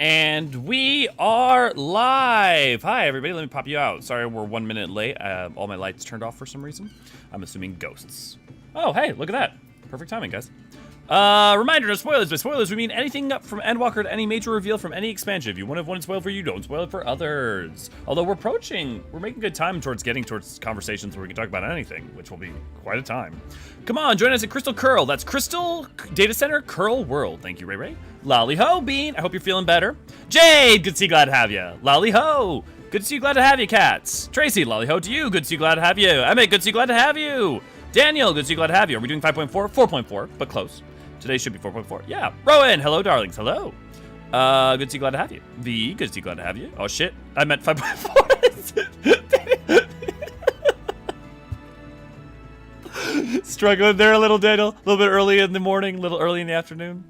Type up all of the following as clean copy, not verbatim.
And we are live. Hi, everybody. Let me pop you out. Sorry, we're 1 minute late. All my lights turned off for some reason. I'm assuming ghosts. Oh, hey, look at that. Perfect timing, guys. Reminder, no spoilers. By spoilers, we mean anything up from Endwalker to any major reveal from any expansion. If you want one spoiled for you, don't spoil it for others. Although we're making good time towards getting towards conversations where we can talk about anything, which will be quite a time. Come on, join us at Crystal Curl. That's Crystal Data Center Curl World. Thank you, Ray Ray. Lolly Ho, Bean. I hope you're feeling better. Jade, good to see you, glad to have you. Lolly Ho, good to see you, glad to have you, Cats. Tracy, Lolly Ho to you, good to see you, glad to have you. Emmett, good to see you, glad to have you. Daniel, good to see you, glad to have you. Are we doing 5.4? 4.4, but close. Today should be 4.4. Yeah. Rowan, hello, darlings. Hello. Good to see you, glad to have you. V, good to see you, glad to have you. Oh, shit. I meant 5.4. Struggling there a little, Daniel. A little bit early in the morning, a little early in the afternoon.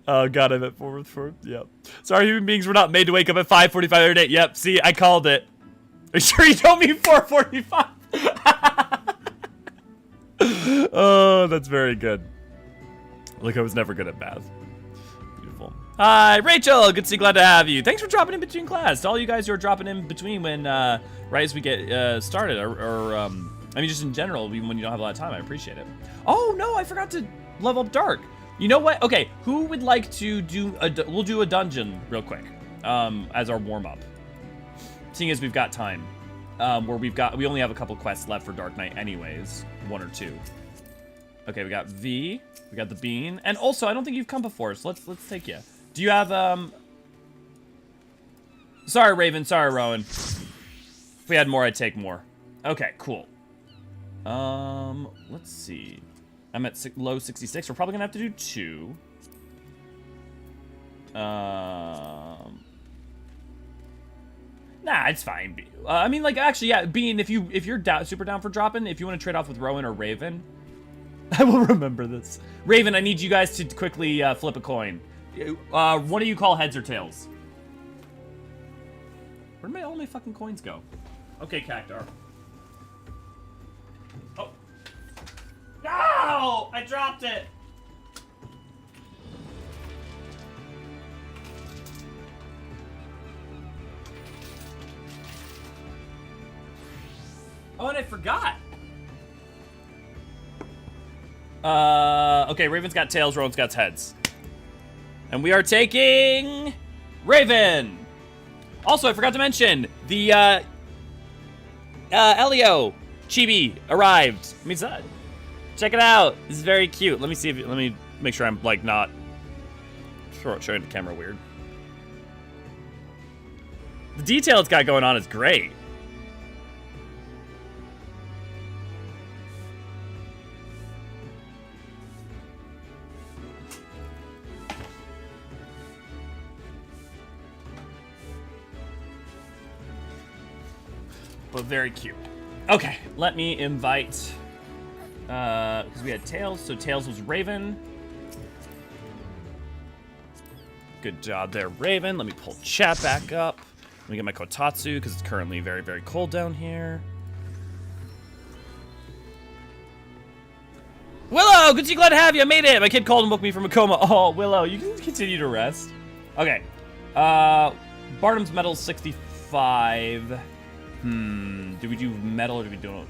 Oh, God, I meant 4.4. Yep. Sorry, human beings were not made to wake up at 5:45 every day. Yep, see, I called it. Are you sure you don't mean 4:45? Oh, that's very good. Like I was never good at math. Beautiful. Hi, Rachel. Good to see you. Glad to have you. Thanks for dropping in between class. To all you guys who are dropping in between when, right as we get started, or I mean, just in general, even when you don't have a lot of time, I appreciate it. Oh no, I forgot to level up Dark. You know what? Okay, who would like to do we'll do a dungeon real quick, as our warm up. Seeing as we've got time, where we only have a couple quests left for Dark Knight, anyways, 1 or 2. Okay, we got V. We got the Bean. And also, I don't think you've come before, so let's take you. Do you have, Sorry, Raven. Sorry, Rowan. If we had more, I'd take more. Okay, cool. Let's see. I'm at low 66. We're probably gonna have to do 2. Nah, it's fine. I mean, like, actually, yeah, Bean, if you're super down for dropping, if you want to trade off with Rowan or Raven, I will remember this. Raven, I need you guys to quickly flip a coin. What do you call heads or tails? Where did all my fucking coins go? Okay, Cactar. Oh. No! I dropped it! Oh, and I forgot. Okay, Raven's got tails, Rowan's got heads. And we are taking Raven. Also, I forgot to mention, the, Elio Chibi arrived. I mean, check it out. This is very cute. Let me make sure I'm, like, not showing the camera weird. The detail it's got going on is great. But very cute. Okay, let me invite, because we had Tails, so Tails was Raven. Good job there, Raven. Let me pull chat back up. Let me get my Kotatsu, because it's currently very, very cold down here. Willow, good to see you, glad to have you. I made it. My kid called and woke me from a coma. Oh, Willow, you can continue to rest. Okay, Barnum's Metal 65. Do we do metal or do we do...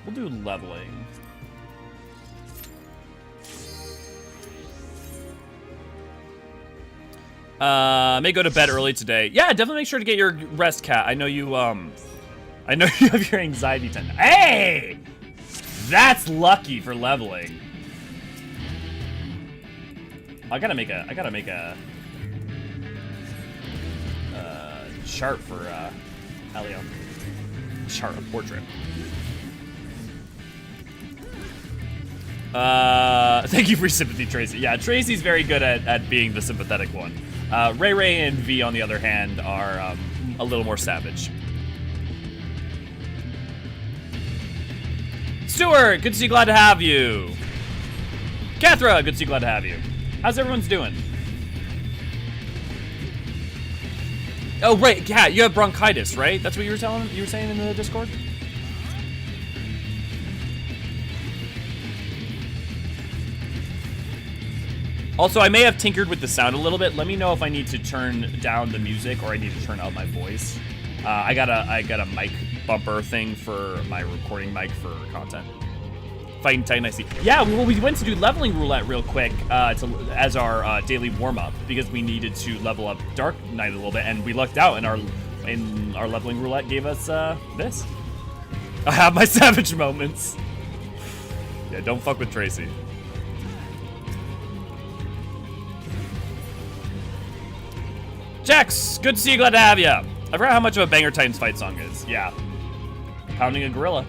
We'll do leveling. May go to bed early today. Yeah, definitely make sure to get your rest, Cat. I know you have your anxiety tendency. Hey! That's lucky for leveling. I gotta make a chart for, Elio. Chart, a portrait. Thank you for your sympathy, Tracy. Yeah, Tracy's very good at being the sympathetic one. Ray Ray and V, on the other hand, are a little more savage. Stuart, good to see you, glad to have you. Kathra, good to see you, glad to have you. How's everyone's doing? Oh, right, Kat, you have bronchitis, right? That's what you were saying in the Discord? Also, I may have tinkered with the sound a little bit. Let me know if I need to turn down the music or I need to turn up my voice. I got a mic bumper thing for my recording mic for content. Fighting Titan, I see. Yeah, we went to do leveling roulette real quick as our daily warm-up because we needed to level up Dark Knight a little bit, and we lucked out, and our leveling roulette gave us this. I have my savage moments. Yeah, don't fuck with Tracy. Jax, good to see you, glad to have you. I forgot how much of a banger Titan's fight song is. Yeah. Pounding a gorilla.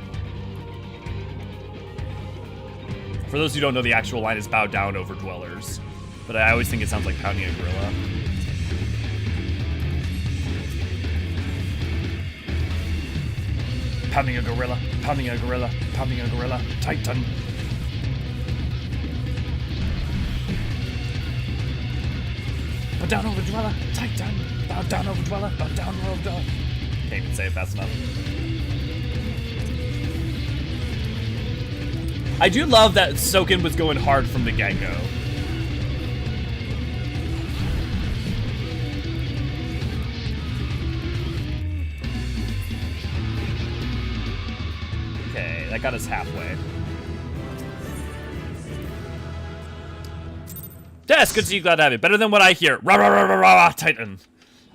For those who don't know, the actual line is bow down over dwellers. But I always think it sounds like pounding a gorilla. Pounding a gorilla, pounding a gorilla, pounding a gorilla, Titan. Bow down over dweller, Titan. Bow down over dweller, bow down over dweller. Can't even say it fast enough. I do love that Soken was going hard from the get-go. Okay, that got us halfway. Yes, good to see you, glad to have you. Better than what I hear. Rah, rah, rah, rah, rah, Titan.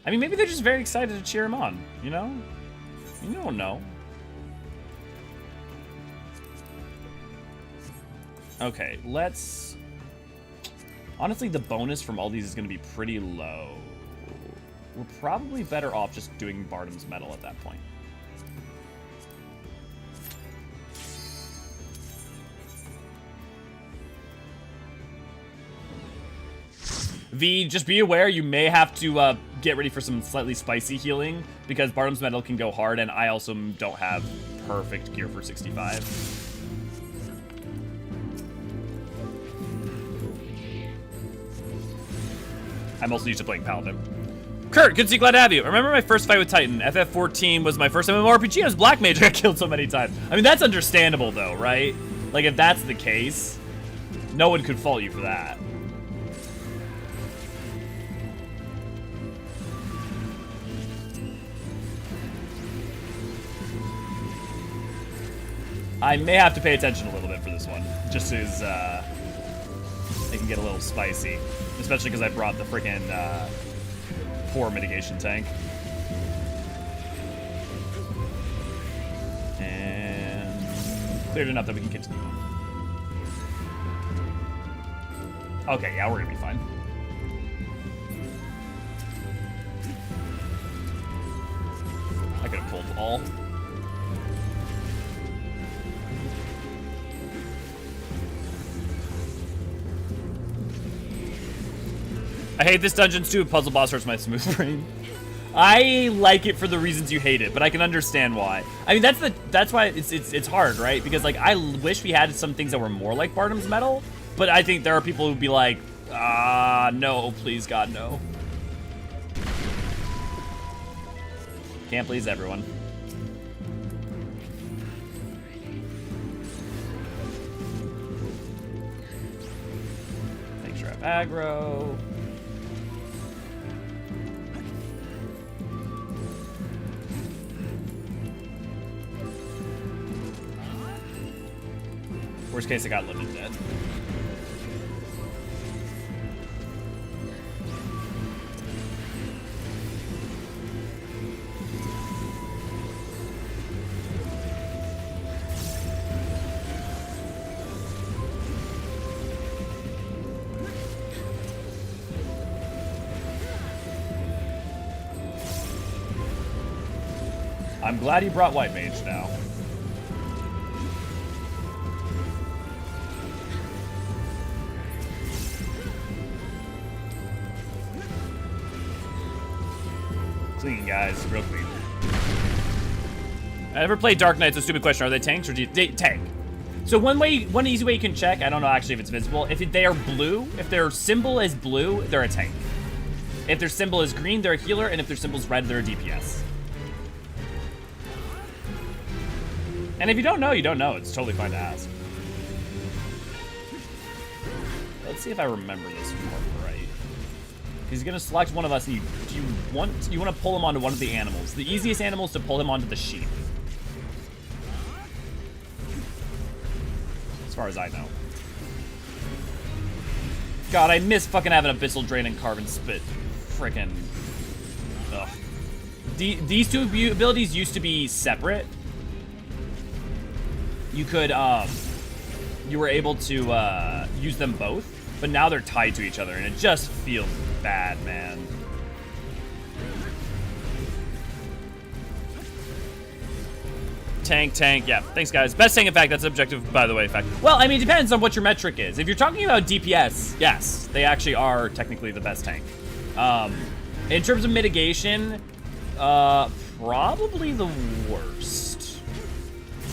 I mean, maybe they're just very excited to cheer him on, you know? You don't know. Okay, let's... Honestly, the bonus from all these is going to be pretty low. We're probably better off just doing Bardam's Medal at that point. V, just be aware you may have to get ready for some slightly spicy healing because Bardam's Medal can go hard, and I also don't have perfect gear for 65. I'm also used to playing Paladin. Kurt, good to see you, glad to have you. I remember my first fight with Titan. FF14 was my first MMORPG. I was Black Mage. I got killed so many times. I mean, that's understandable, though, right? Like, if that's the case, no one could fault you for that. I may have to pay attention a little bit for this one, just as it can get a little spicy. Especially because I brought the freaking poor mitigation tank. And cleared enough that we can continue. Okay, yeah, we're gonna be fine. I could have pulled all. I hate this dungeon too. Puzzle boss hurts my smooth brain. I like it for the reasons you hate it, but I can understand why. I mean, that's why it's hard, right? Because like I wish we had some things that were more like Bardam's Medal, but I think there are people who'd be like, no, please God, no. Can't please everyone. Make sure I have aggro. Worst case, I got limited dead. I'm glad he brought White Mage now. Clean, guys, real clean. I never played Dark Knight. It's a stupid question. Are they tanks or do you tank? So one easy way you can check, I don't know actually if it's visible, if they are blue, if their symbol is blue, they're a tank. If their symbol is green, they're a healer, and if their symbol is red, they're a DPS. And if you don't know, you don't know. It's totally fine to ask. let's see if I remember this part right. He's gonna select one of us, and you want to pull him onto one of the animals. The easiest animal is to pull him onto the sheep, as far as I know. God, I miss fucking having Abyssal Drain and Carven Spit. Frickin'. Ugh. These two abilities used to be separate. You could, you were able to use them both, but now they're tied to each other, and it just feels bad, man. Tank, yeah. Thanks, guys. Best tank, in fact, that's objective, by the way, in fact. Well, I mean, it depends on what your metric is. If you're talking about DPS, yes, they actually are technically the best tank. In terms of mitigation, probably the worst.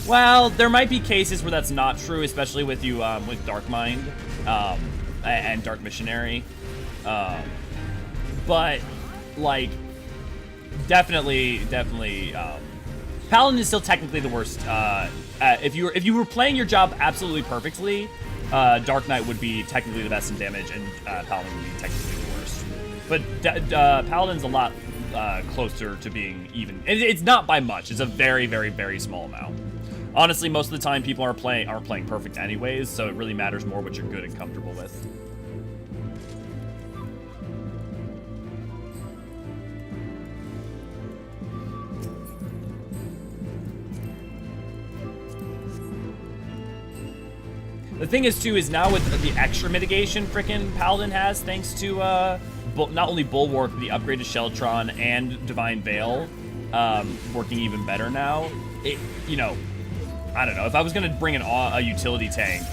Well, there might be cases where that's not true, especially with you, with Dark Mind, and Dark Missionary. But, like, definitely, Paladin is still technically the worst. If you were playing your job absolutely perfectly, Dark Knight would be technically the best in damage, and Paladin would be technically the worst. But Paladin's a lot closer to being even. It's not by much. It's a very, very, very small amount. Honestly, most of the time people aren't playing perfect anyways, so it really matters more what you're good and comfortable with. The thing is, too, is now with the extra mitigation frickin' Paladin has, thanks to not only Bulwark, but the upgraded Sheltron and Divine Veil working even better now. You know, I don't know. If I was going to bring in a utility tank,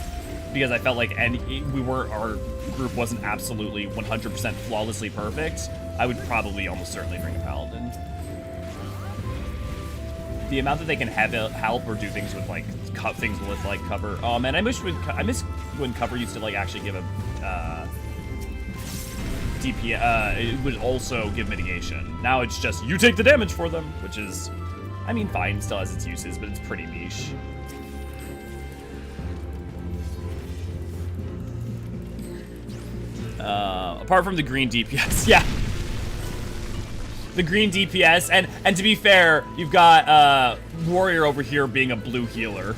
because I felt like our group wasn't absolutely 100% flawlessly perfect, I would probably almost certainly bring a Paladin. The amount that they can have help or do things with, like, things with, like, cover. Oh, man, I miss when cover used to, like, actually give a, DP, it would also give mitigation. Now it's just, you take the damage for them, which is, I mean, fine, still has its uses, but it's pretty niche. Apart from the green DPS, yeah. The green DPS, and to be fair, you've got Warrior over here being a blue healer.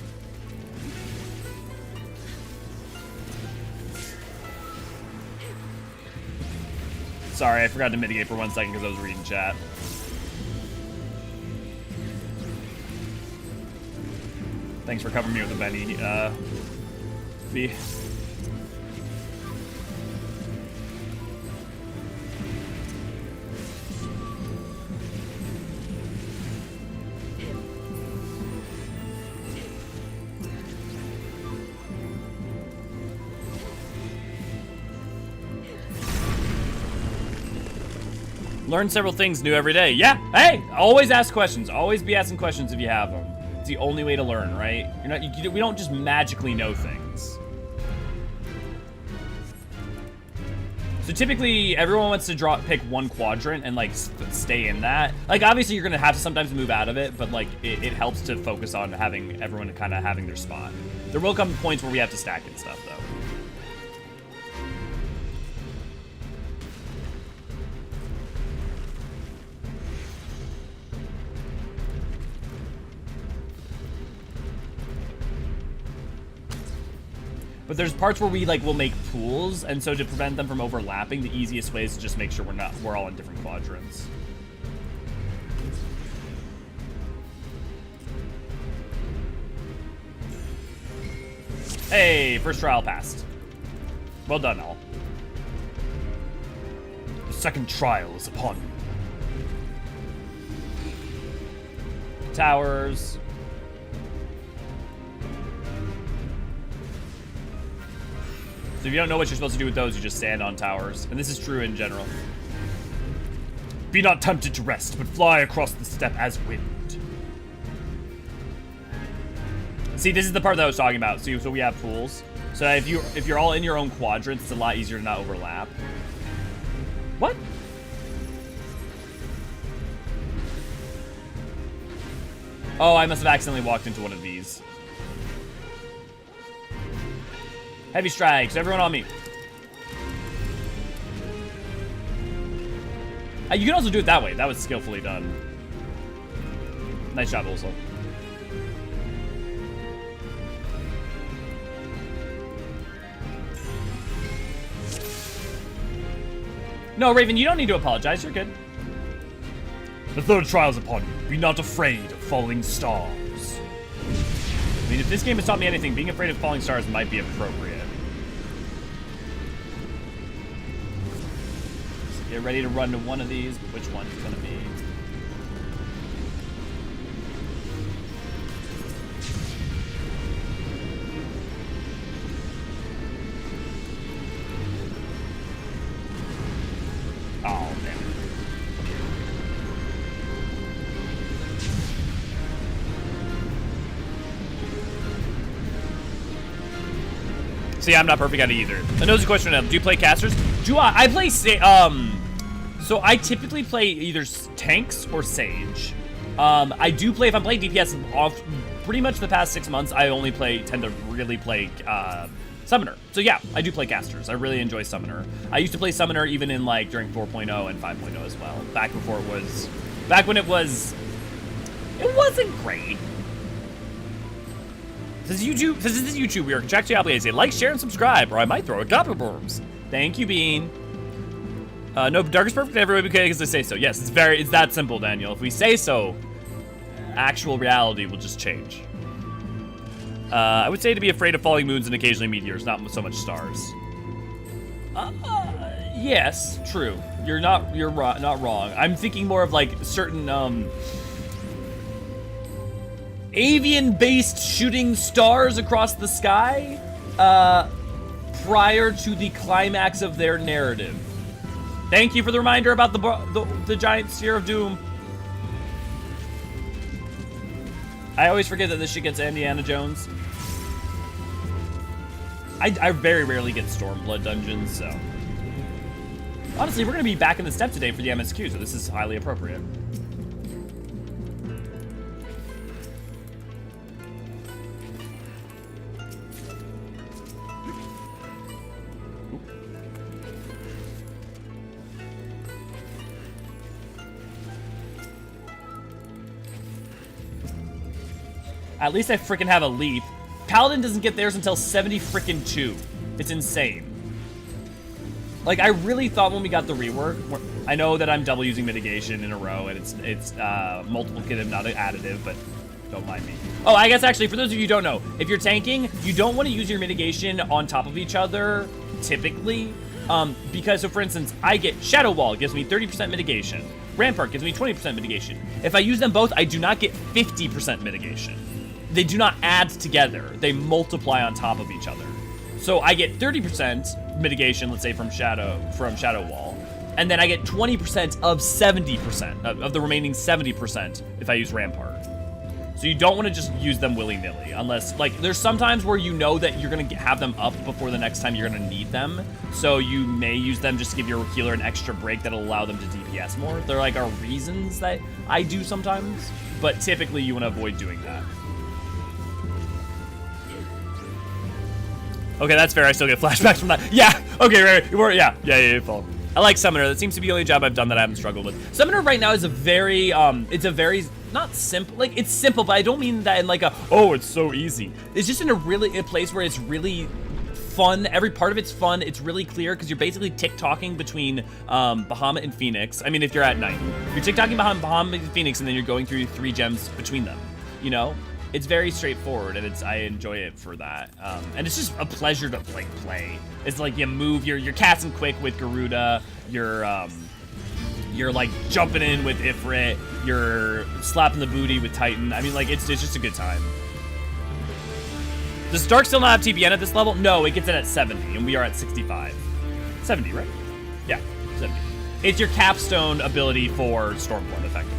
Sorry, I forgot to mitigate for 1 second because I was reading chat. Thanks for covering me with the Benny, fee. Learn several things new every day. Yeah, hey, always ask questions. Always be asking questions if you have them. It's the only way to learn, right? We don't just magically know things. So typically, everyone wants to pick one quadrant and, like, stay in that. Like, obviously, you're gonna have to sometimes move out of it, but, like, it helps to focus on having everyone kind of having their spot. There will come points where we have to stack and stuff, though. But there's parts where we, like, will make pools, and so to prevent them from overlapping, the easiest way is to just make sure we're all in different quadrants. Hey, first trial passed. Well done, all. The second trial is upon you. Towers. So if you don't know what you're supposed to do with those, you just stand on towers. And this is true in general. Be not tempted to rest, but fly across the steppe as wind. See, this is the part that I was talking about. So we have pools. So if you're all in your own quadrants, it's a lot easier to not overlap. What? Oh, I must have accidentally walked into one of these. Heavy strikes, everyone on me. You can also do it that way. That was skillfully done. Nice job, also. No, Raven, you don't need to apologize. You're good. The third trial's upon you. Be not afraid of falling stars. I mean, if this game has taught me anything, being afraid of falling stars might be appropriate. So get ready to run to one of these. Which one's gonna be? Oh, man. See, I'm not perfect at it either. A nosy question: do you play casters? Do I play so I typically play either tanks or Sage. I do play, if I'm playing DPS off pretty much the past 6 months, I only tend to really play Summoner. So yeah, I do play casters. I really enjoy Summoner. I used to play Summoner even in like during 4.0 and 5.0 as well. Back when it wasn't great. This is YouTube. We are contractually obligated to say like, share, and subscribe, or I might throw a couple bombs. Thank you, Bean. No, dark is perfect everywhere because they say so. Yes, it's that simple, Daniel. If we say so, actual reality will just change. I would say to be afraid of falling moons and occasionally meteors, not so much stars. Yes, true. You're not wrong. I'm thinking more of like certain avian-based shooting stars across the sky prior to the climax of their narrative. Thank you for the reminder about the giant sphere of doom. I always forget that this shit gets Indiana Jones. I very rarely get Stormblood dungeons, so. Honestly, we're gonna be back in the step today for the MSQ, so this is highly appropriate. At least I freaking have a leap. Paladin doesn't get theirs until 70-2. It's insane. Like, I really thought when we got the rework, I know that I'm double using mitigation in a row, and it's multiplicative, not additive, but don't mind me. Oh, I guess actually, for those of you who don't know, if you're tanking, you don't want to use your mitigation on top of each other, typically, because, so for instance, I get Shadow Wall, gives me 30% mitigation. Rampart gives me 20% mitigation. If I use them both, I do not get 50% mitigation. They do not add together. They multiply on top of each other. So I get 30% mitigation, let's say from Shadow Wall, and then I get 20% of 70%, of the remaining 70% if I use Rampart. So you don't want to just use them willy-nilly, unless, like, there's sometimes where you know that you're going to have them up before the next time you're going to need them, so you may use them just to give your healer an extra break that'll allow them to DPS more. There, like, are reasons that I do sometimes, but typically you want to avoid doing that. Okay, that's fair. I still get flashbacks from that. Yeah. Okay. Right. Yeah. Fall. I like Summoner. That seems to be the only job I've done that I haven't struggled with. Summoner right now is a very, it's a very not simple. Like, it's simple, but I don't mean that in like a it's so easy. It's just in a place where it's really fun. Every part of it's fun. It's really clear because you're basically tick-tocking between Bahamut and Phoenix. I mean, if you're at night, you're tick-tocking Bahamut and Phoenix, and then you're going through 3 gems between them. You know. It's very straightforward, and I enjoy it for that. And it's just a pleasure to like play. It's like you move, you're casting quick with Garuda, you're like jumping in with Ifrit, you're slapping the booty with Titan. I mean, like it's just a good time. Does Stark still not have TBN at this level? No, it gets it at 70, and we are at 65. 70, right? Yeah, 70. It's your capstone ability for Stormblood, effectively.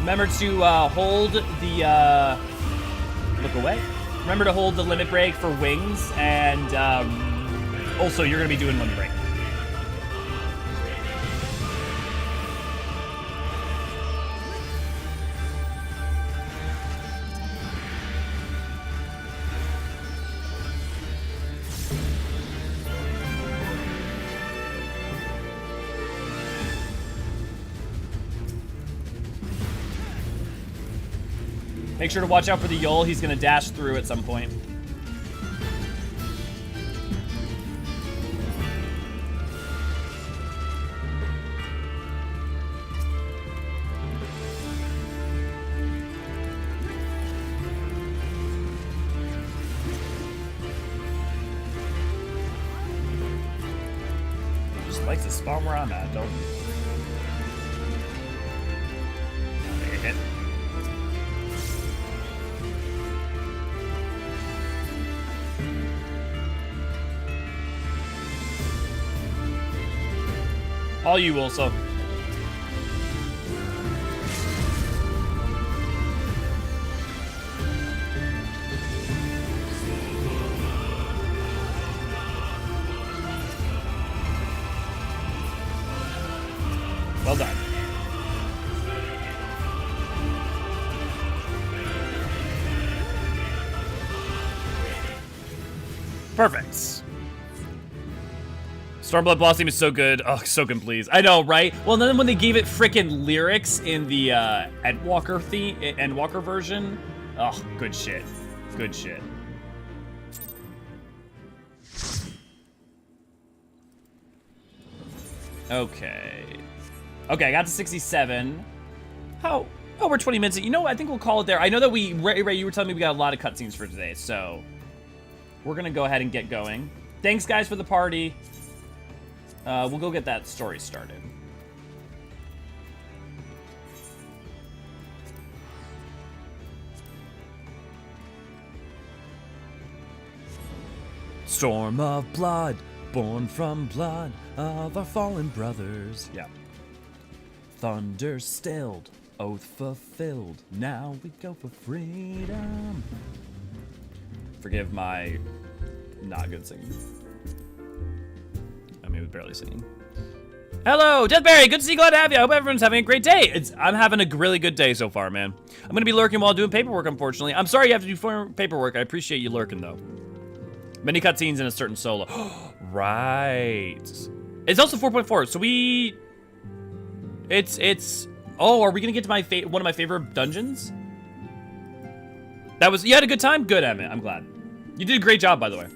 Remember to hold the, look away. Remember to hold the limit break for wings, and also you're gonna be doing limit break. Make sure to watch out for the Yol. He's gonna dash through at some point. Just likes to spawn where I'm at, don't he? Take a hit. All you also. Well done. Perfect. Stormblood Blossom is so good. Oh, Soakin' please. I know, right? Well, then when they gave it frickin' lyrics in the Endwalker version, oh, good shit. Good shit. Okay. Okay, I got to 67. How? Oh, we're 20 minutes. You know what? I think we'll call it there. I know that Ray, you were telling me we got a lot of cutscenes for today, so we're gonna go ahead and get going. Thanks, guys, for the party. We'll go get that story started. Storm of blood, born from blood of our fallen brothers. Yeah. Thunder stilled, oath fulfilled. Now we go for freedom. Forgive my not good singing. I mean, it was barely singing. Hello, Deathberry. Good to see you. Glad to have you. I hope everyone's having a great day. I'm having a really good day so far, man. I'm going to be lurking while doing paperwork, unfortunately. I'm sorry you have to do paperwork. I appreciate you lurking, though. Many cutscenes in a certain solo. Right. It's also 4.4, so we... It's... Oh, are we going to get to my one of my favorite dungeons? That was... You had a good time? Good, Emmett. I'm glad. You did a great job, by the way.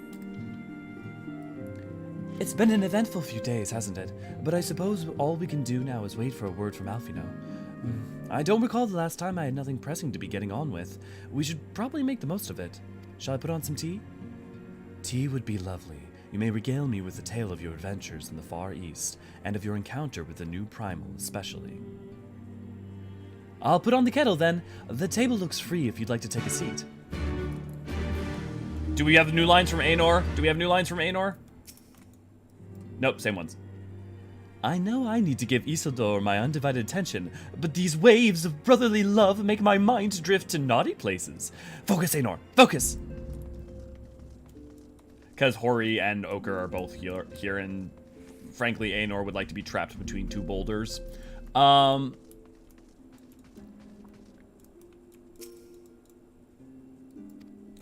It's been an eventful few days, hasn't it? But I suppose all we can do now is wait for a word from Alfino. I don't recall the last time I had nothing pressing to be getting on with. We should probably make the most of it. Shall I put on some tea? Tea would be lovely. You may regale me with the tale of your adventures in the Far East, and of your encounter with the new Primal especially. I'll put on the kettle then. The table looks free if you'd like to take a seat. Do we have new lines from Aenor? Do we have new lines from Aenor? Nope, same ones. I know I need to give Isildur my undivided attention, but these waves of brotherly love make my mind drift to naughty places. Focus, Aenor, focus! Because Hori and Ochre are both here, and frankly, Aenor would like to be trapped between two boulders. Oh,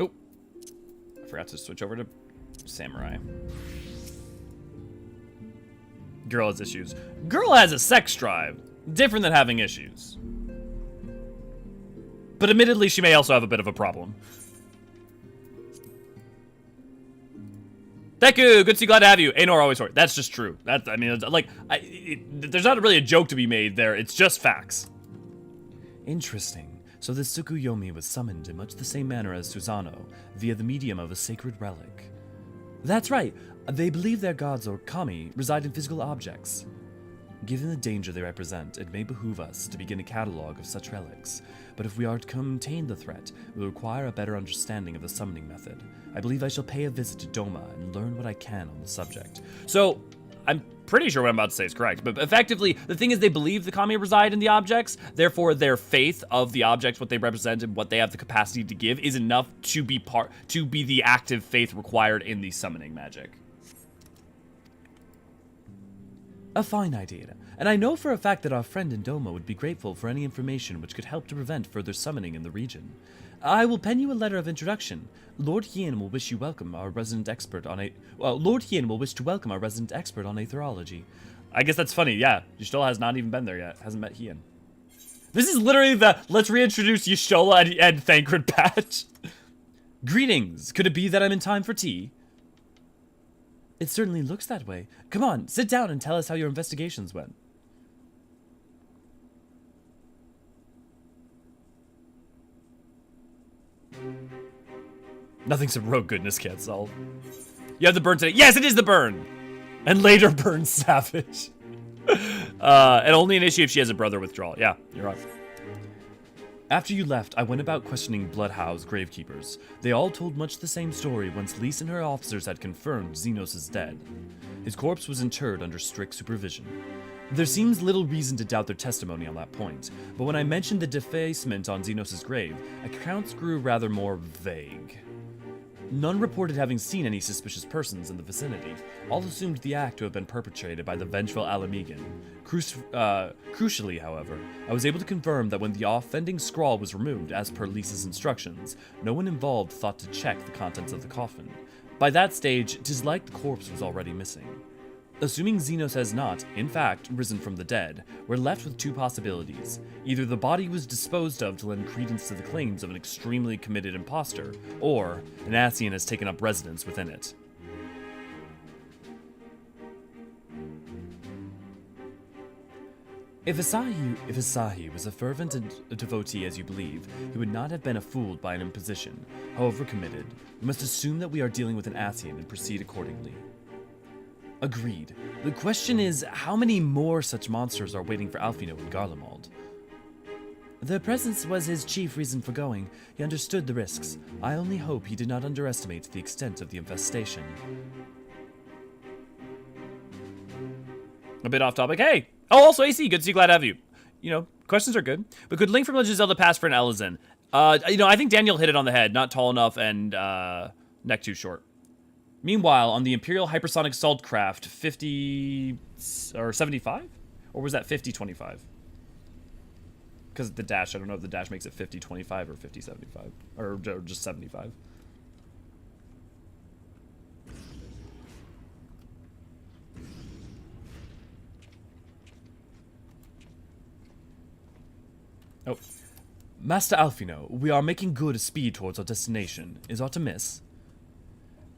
I forgot to switch over to Samurai. Girl has issues. Girl has a sex drive. Different than having issues. But admittedly, she may also have a bit of a problem. Deku, good to see, glad to have you. Aenor always sorry. That's just true. That's, I mean, like, there's not really a joke to be made there. It's just facts. Interesting. So the Tsukuyomi was summoned in much the same manner as Susano, via the medium of a sacred relic. That's right. They believe their gods, or kami, reside in physical objects. Given the danger they represent, it may behoove us to begin a catalog of such relics. But if we are to contain the threat, we will require a better understanding of the summoning method. I believe I shall pay a visit to Doma and learn what I can on the subject. So, I'm pretty sure what I'm about to say is correct, but effectively, the thing is they believe the kami reside in the objects, therefore their faith of the objects, what they represent and what they have the capacity to give, is enough to be the active faith required in the summoning magic. A fine idea, and I know for a fact that our friend Indoma would be grateful for any information which could help to prevent further summoning in the region. I will pen you a letter of introduction. Lord Hien will wish you welcome our resident expert on Lord Hien will wish to welcome our resident expert on aetherology. I guess that's funny, yeah. Y'shtola has not even been there yet, hasn't met Hien. This is literally the let's reintroduce Y'shtola and Thancred patch. Greetings, could it be that I'm in time for tea? It certainly looks that way. Come on, sit down and tell us how your investigations went. Nothing some rogue goodness can't solve. You have the burn today. Yes, it is the burn! And later burn savage. And only an issue if she has a brother withdrawal. Yeah, you're right. After you left, I went about questioning Bloodhouse gravekeepers. They all told much the same story once Lise and her officers had confirmed Xenos is dead. His corpse was interred under strict supervision. There seems little reason to doubt their testimony on that point, but when I mentioned the defacement on Xenos' grave, accounts grew rather more vague. None reported having seen any suspicious persons in the vicinity. All assumed the act to have been perpetrated by the vengeful Alamegan. Crucially, however, I was able to confirm that when the offending scrawl was removed as per Lisa's instructions, no one involved thought to check the contents of the coffin. By that stage, 'tis like the corpse was already missing. Assuming Xenos has not, in fact, risen from the dead, we're left with two possibilities. Either the body was disposed of to lend credence to the claims of an extremely committed imposter, or an Eorzean has taken up residence within it. If Asahi was a fervent devotee as you believe, he would not have been fooled by an imposition. However committed, we must assume that we are dealing with an Eorzean and proceed accordingly. Agreed. The question is, how many more such monsters are waiting for Alphino in Garlemald? Their presence was his chief reason for going. He understood the risks. I only hope he did not underestimate the extent of the infestation. A bit off topic. Hey! Oh, also AC, good to see you, glad to have you. You know, questions are good. But could Link from Legend of Zelda pass for an Eorzean? I think Daniel hit it on the head. Not tall enough and neck too short. Meanwhile, on the Imperial Hypersonic Assault Craft, 50 or 75? Or was that 50-25? Because the dash, I don't know if the dash makes it 50-25 or 50-75. Or just 75. Oh. Master Alphino, we are making good speed towards our destination. Is aught amiss?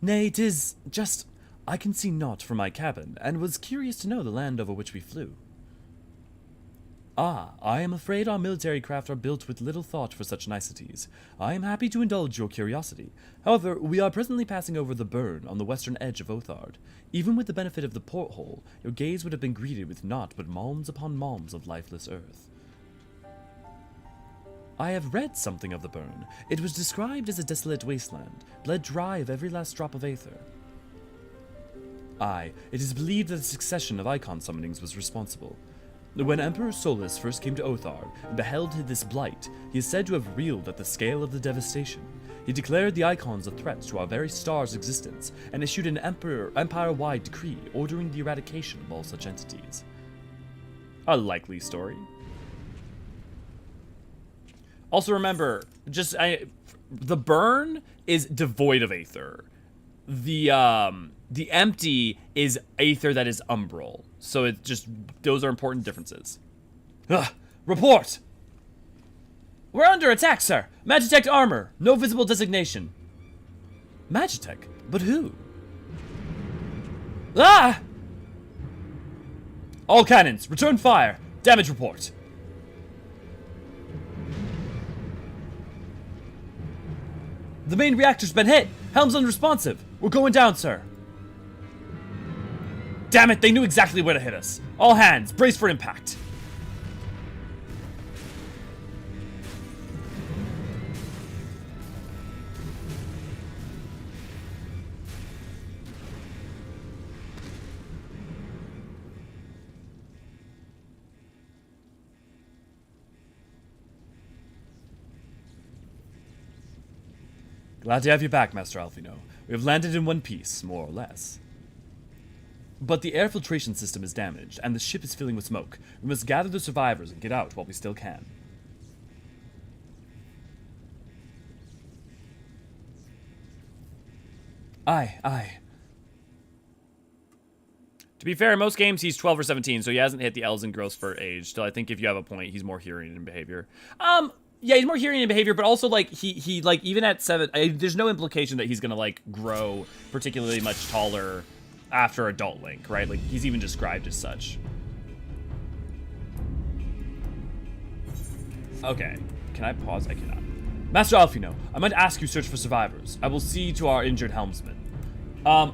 Nay, 'tis just I can see naught from my cabin, and was curious to know the land over which we flew. Ah, I am afraid our military craft are built with little thought for such niceties. I am happy to indulge your curiosity. However, we are presently passing over the burn on the western edge of Othard. Even with the benefit of the porthole, your gaze would have been greeted with naught but malms upon malms of lifeless earth. I have read something of the burn. It was described as a desolate wasteland, bled dry of every last drop of aether. Aye, it is believed that a succession of icon summonings was responsible. When Emperor Solus first came to Othard and beheld this blight, he is said to have reeled at the scale of the devastation. He declared the icons a threat to our very star's existence, and issued an empire-wide decree ordering the eradication of all such entities. A likely story. Also remember, the burn is devoid of aether. The empty is aether that is umbral. So it's just, those are important differences. Ugh, report! We're under attack, sir. Magitech armor. No visible designation. Magitech? But who? Ah! All cannons, return fire. Damage report. The main reactor's been hit. Helm's unresponsive. We're going down, sir. Damn it, they knew exactly where to hit us. All hands, brace for impact. Glad to have you back, Master Alfino. We have landed in one piece, more or less. But the air filtration system is damaged, and the ship is filling with smoke. We must gather the survivors and get out while we still can. Aye. To be fair, in most games he's 12 or 17, so he hasn't hit the Elzen growth for age. So I think if you have a point, he's more hearing and behavior. Yeah, he's more hearing and behavior, but also like he like even at 7, there's no implication that he's gonna like grow particularly much taller after adult Link, right? Like he's even described as such. Okay, can I pause? I cannot. Master Alfino, I might ask you search for survivors. I will see to our injured helmsman.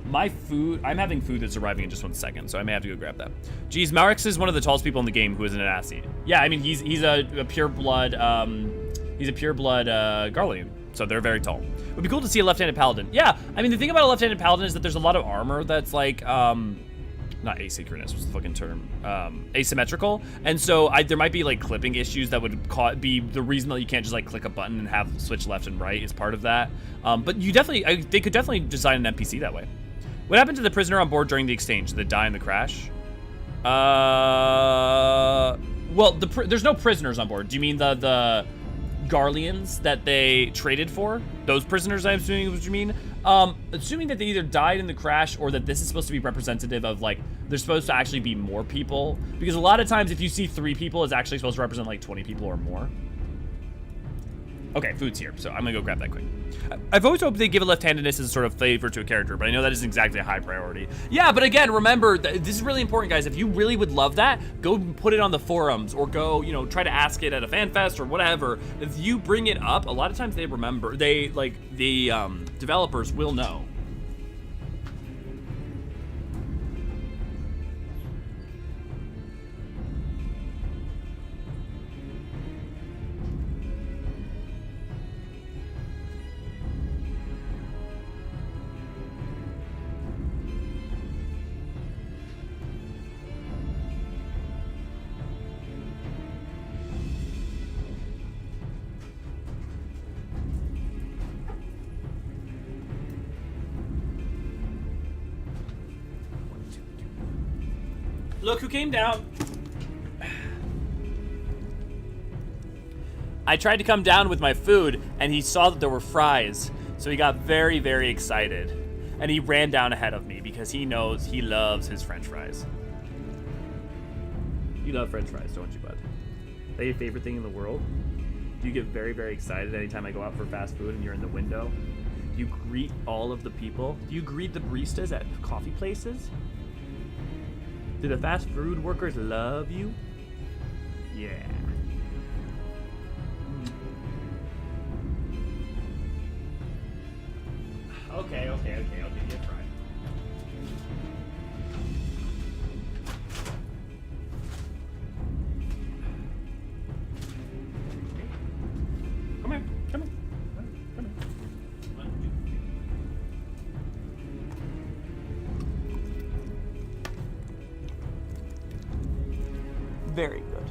My food, I'm having food that's arriving in just 1 second, so I may have to go grab that. Geez, Marix is one of the tallest people in the game who isn't an Assi. Yeah, I mean, he's a pure blood, Garlean, so they're very tall. It would be cool to see a left-handed paladin. Yeah, I mean, the thing about a left-handed paladin is that there's a lot of armor that's like, not asynchronous, what's the fucking term? Asymmetrical. And so there might be like clipping issues that would be the reason that you can't just like click a button and have switch left and right is part of that. But you definitely, they could definitely design an NPC that way. What happened to the prisoner on board during the exchange? Did they die in the crash? Well, there's no prisoners on board. Do you mean the Garleans that they traded for? Those prisoners, I'm assuming is what you mean? Assuming that they either died in the crash or that this is supposed to be representative of, like, there's supposed to actually be more people. Because a lot of times if you see 3 people, it's actually supposed to represent, like, 20 people or more. Okay, food's here, so I'm gonna go grab that quick. I've always hoped they give a left-handedness as a sort of flavor to a character, but I know that isn't exactly a high priority. Yeah, but again, remember, this is really important, guys. If you really would love that, go put it on the forums, or go, you know, try to ask it at a fan fest or whatever. If you bring it up, a lot of times they remember, the developers will know. Look who came down. I tried to come down with my food, and he saw that there were fries, so he got very, very excited. And he ran down ahead of me because he knows he loves his French fries. You love French fries, don't you, bud? Is that your favorite thing in the world? Do you get very, very excited anytime I go out for fast food and you're in the window? Do you greet all of the people? Do you greet the baristas at coffee places? Do the fast food workers love you? Yeah. Okay, I'll give you a try. Come here. Very good.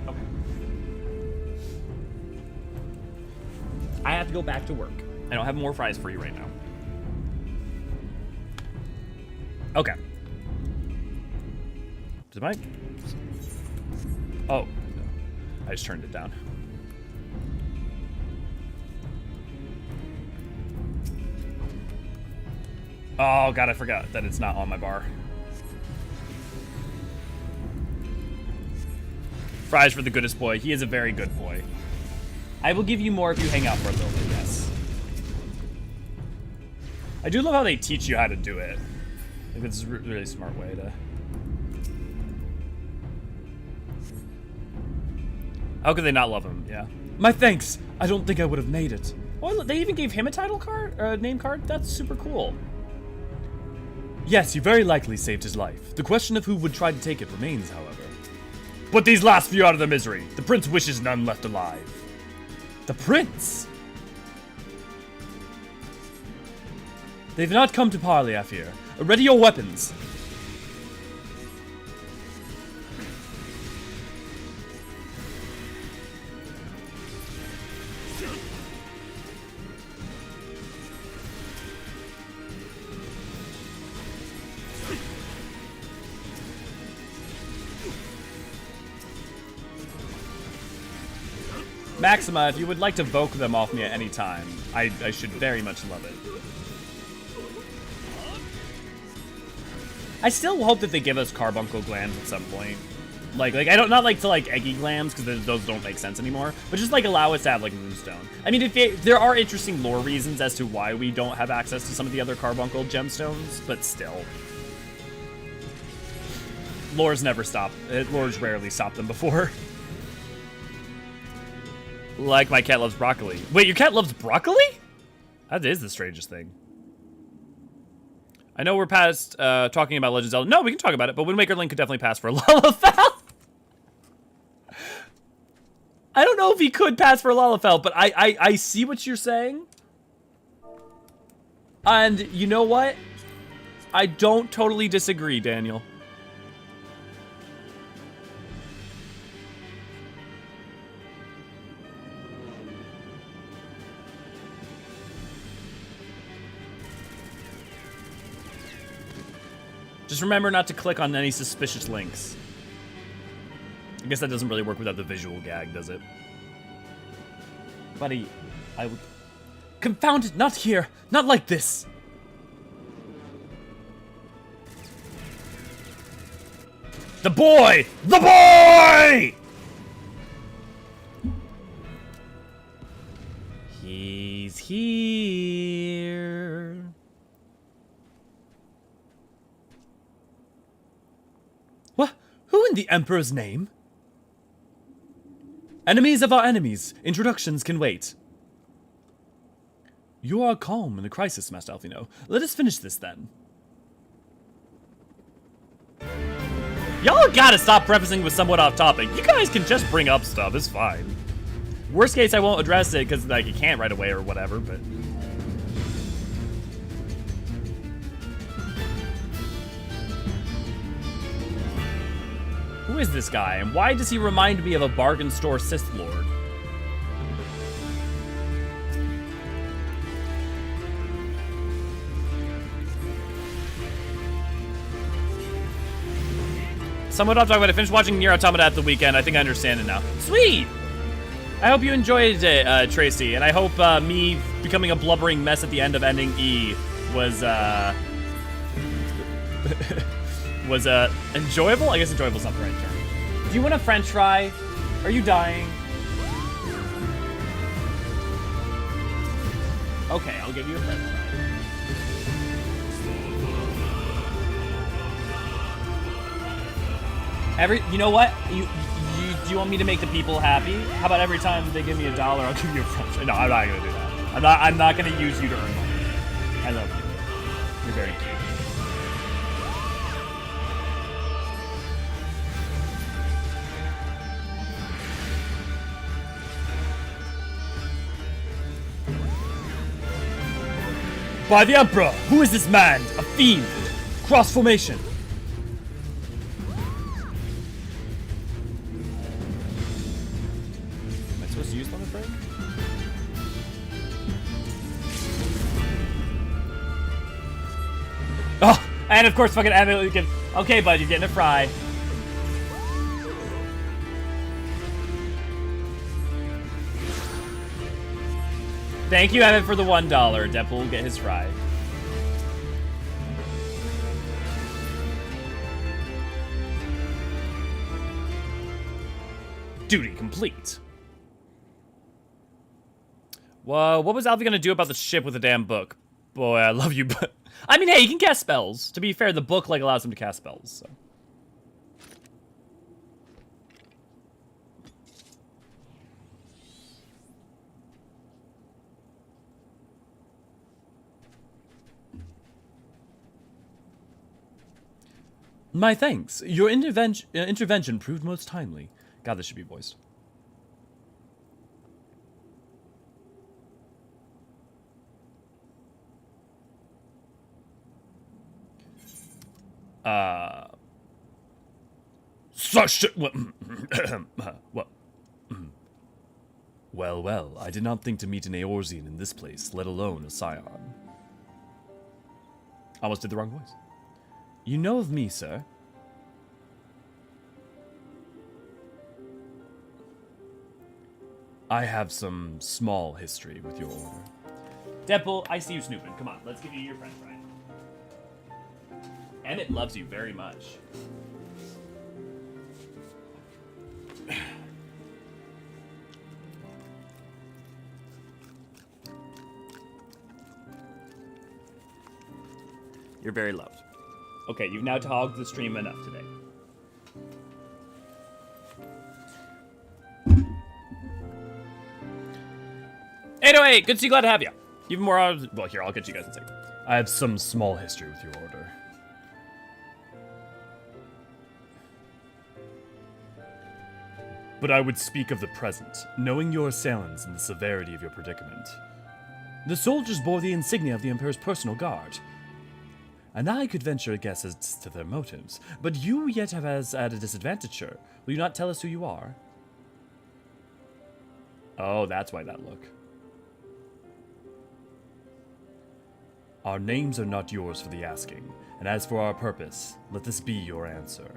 Okay. I have to go back to work. I don't have more fries for you right now. Okay. Did I? Oh, no. I just turned it down. Oh, God, I forgot that it's not on my bar. Fries for the goodest boy. He is a very good boy. I will give you more if you hang out for a little bit, yes. I do love how they teach you how to do it. I think it's a really smart way to... How could they not love him? Yeah. My thanks. I don't think I would have made it. Oh, they even gave him a title card, name card? That's super cool. Yes, you very likely saved his life. The question of who would try to take it remains, however. Put these last few out of their misery. The prince wishes none left alive. The prince? They've not come to parley, I fear. Ready your weapons. Maxima, if you would like to voke them off me at any time, I should very much love it. I still hope that they give us carbuncle glands at some point. Like I don't, not like to like eggy glands, because those don't make sense anymore, but just like allow us to have like moonstone. I mean, there are interesting lore reasons as to why we don't have access to some of the other carbuncle gemstones, but still. Lore's never stopped. Lore's rarely stopped them before. Like my cat loves broccoli. Wait, your cat loves broccoli? That is the strangest thing. I know we're past talking about Legend of Zelda. No, we can talk about it, but Wind Waker Link could definitely pass for a Lalafell. I don't know if he could pass for a Lalafell, but I see what you're saying. And you know what? I don't totally disagree, Daniel. Just remember not to click on any suspicious links. I guess that doesn't really work without the visual gag, does it? Buddy, I would... Confound it, not here! Not like this! The boy! The boy! He's here. What? Who in the Emperor's name? Enemies of our enemies. Introductions can wait. You are calm in a crisis, Master Alfino. Let us finish this then. Y'all gotta stop prefacing with somewhat off topic. You guys can just bring up stuff, it's fine. Worst case, I won't address it because like you can't right away or whatever, but... Who is this guy, and why does he remind me of a bargain store Sith Lord? Someone I'll talk about it. I finished watching Nier Automata at the weekend. I think I understand it now. Sweet! I hope you enjoyed it, Tracy, and I hope me becoming a blubbering mess at the end of ending E was, was enjoyable? I guess enjoyable's not the right term. Do you want a french fry? Are you dying? Okay, I'll give you a french fry. You know what? Do you want me to make the people happy? How about every time they give me $1, I'll give you a french fry? No, I'm not gonna do that. I'm not gonna use you to earn money. I love you. You're very cute. By the Emperor! Who is this man? A fiend! Cross formation! Am I supposed to use Thunder Break? Oh! And of course fucking Emily can... Okay, bud, you're getting a fry. Thank you, Evan, for the $1. Deadpool will get his fry. Duty complete. Well, what was Alfie gonna do about the ship with the damn book? Boy, I love you, but... I mean, hey, he can cast spells. To be fair, the book, like, allows him to cast spells, so... My thanks. Your intervention proved most timely. God, this should be voiced. Such... What? Well, I did not think to meet an Eorzean in this place, let alone a Scion. Almost did the wrong voice. You know of me, sir? I have some small history with your order. Deadpool, I see you snooping. Come on, let's give you your friend, Brian. Emmett loves you very much. You're very loved. Okay, you've now hogged the stream enough today. Hey, good to see you. Glad to have you. Even more. Well, here, I'll get you guys in a second. I have some small history with your order. But I would speak of the present, knowing your assailants and the severity of your predicament. The soldiers bore the insignia of the Emperor's personal guard, and I could venture a guess as to their motives, but you yet have us at a disadvantage, sir. Will you not tell us who you are? Oh, that's why that look. Our names are not yours for the asking, and as for our purpose, let this be your answer.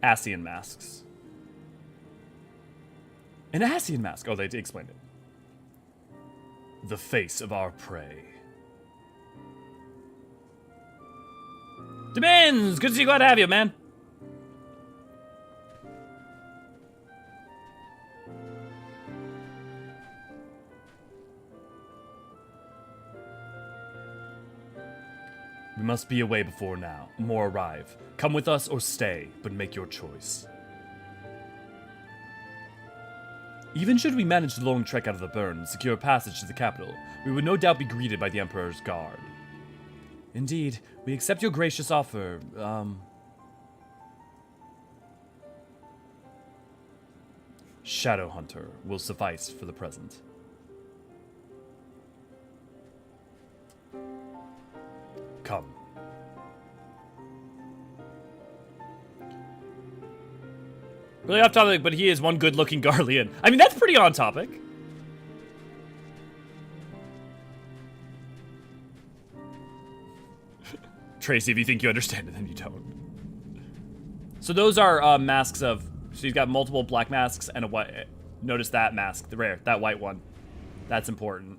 Ascian masks. An Ascian mask! Oh, they explained it. The face of our prey. Demons! Good to see you. Glad to have you, man. We must be away before now. More arrive. Come with us or stay, but make your choice. Even should we manage the long trek out of the burn and secure passage to the capital, we would no doubt be greeted by the Emperor's guard. Indeed, we accept your gracious offer, Shadowhunter will suffice for the present. Come. Really off topic, but he is one good-looking Garlean. I mean, that's pretty on topic. Tracy, if you think you understand it, then you don't. So those are masks of... So he's got multiple black masks and a white... Notice that mask, the rare, that white one. That's important.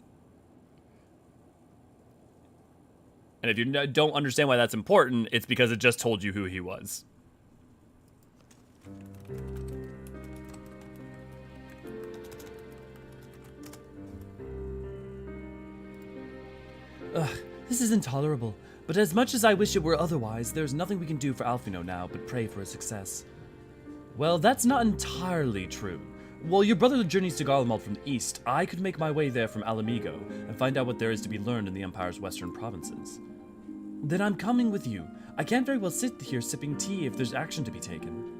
And if you don't understand why that's important, it's because it just told you who he was. Ugh, this is intolerable. But as much as I wish it were otherwise, there's nothing we can do for Alfino now but pray for his success. Well, that's not entirely true. While your brother journeys to Garlemald from the east, I could make my way there from Alamigo and find out what there is to be learned in the Empire's western provinces. Then I'm coming with you. I can't very well sit here sipping tea if there's action to be taken.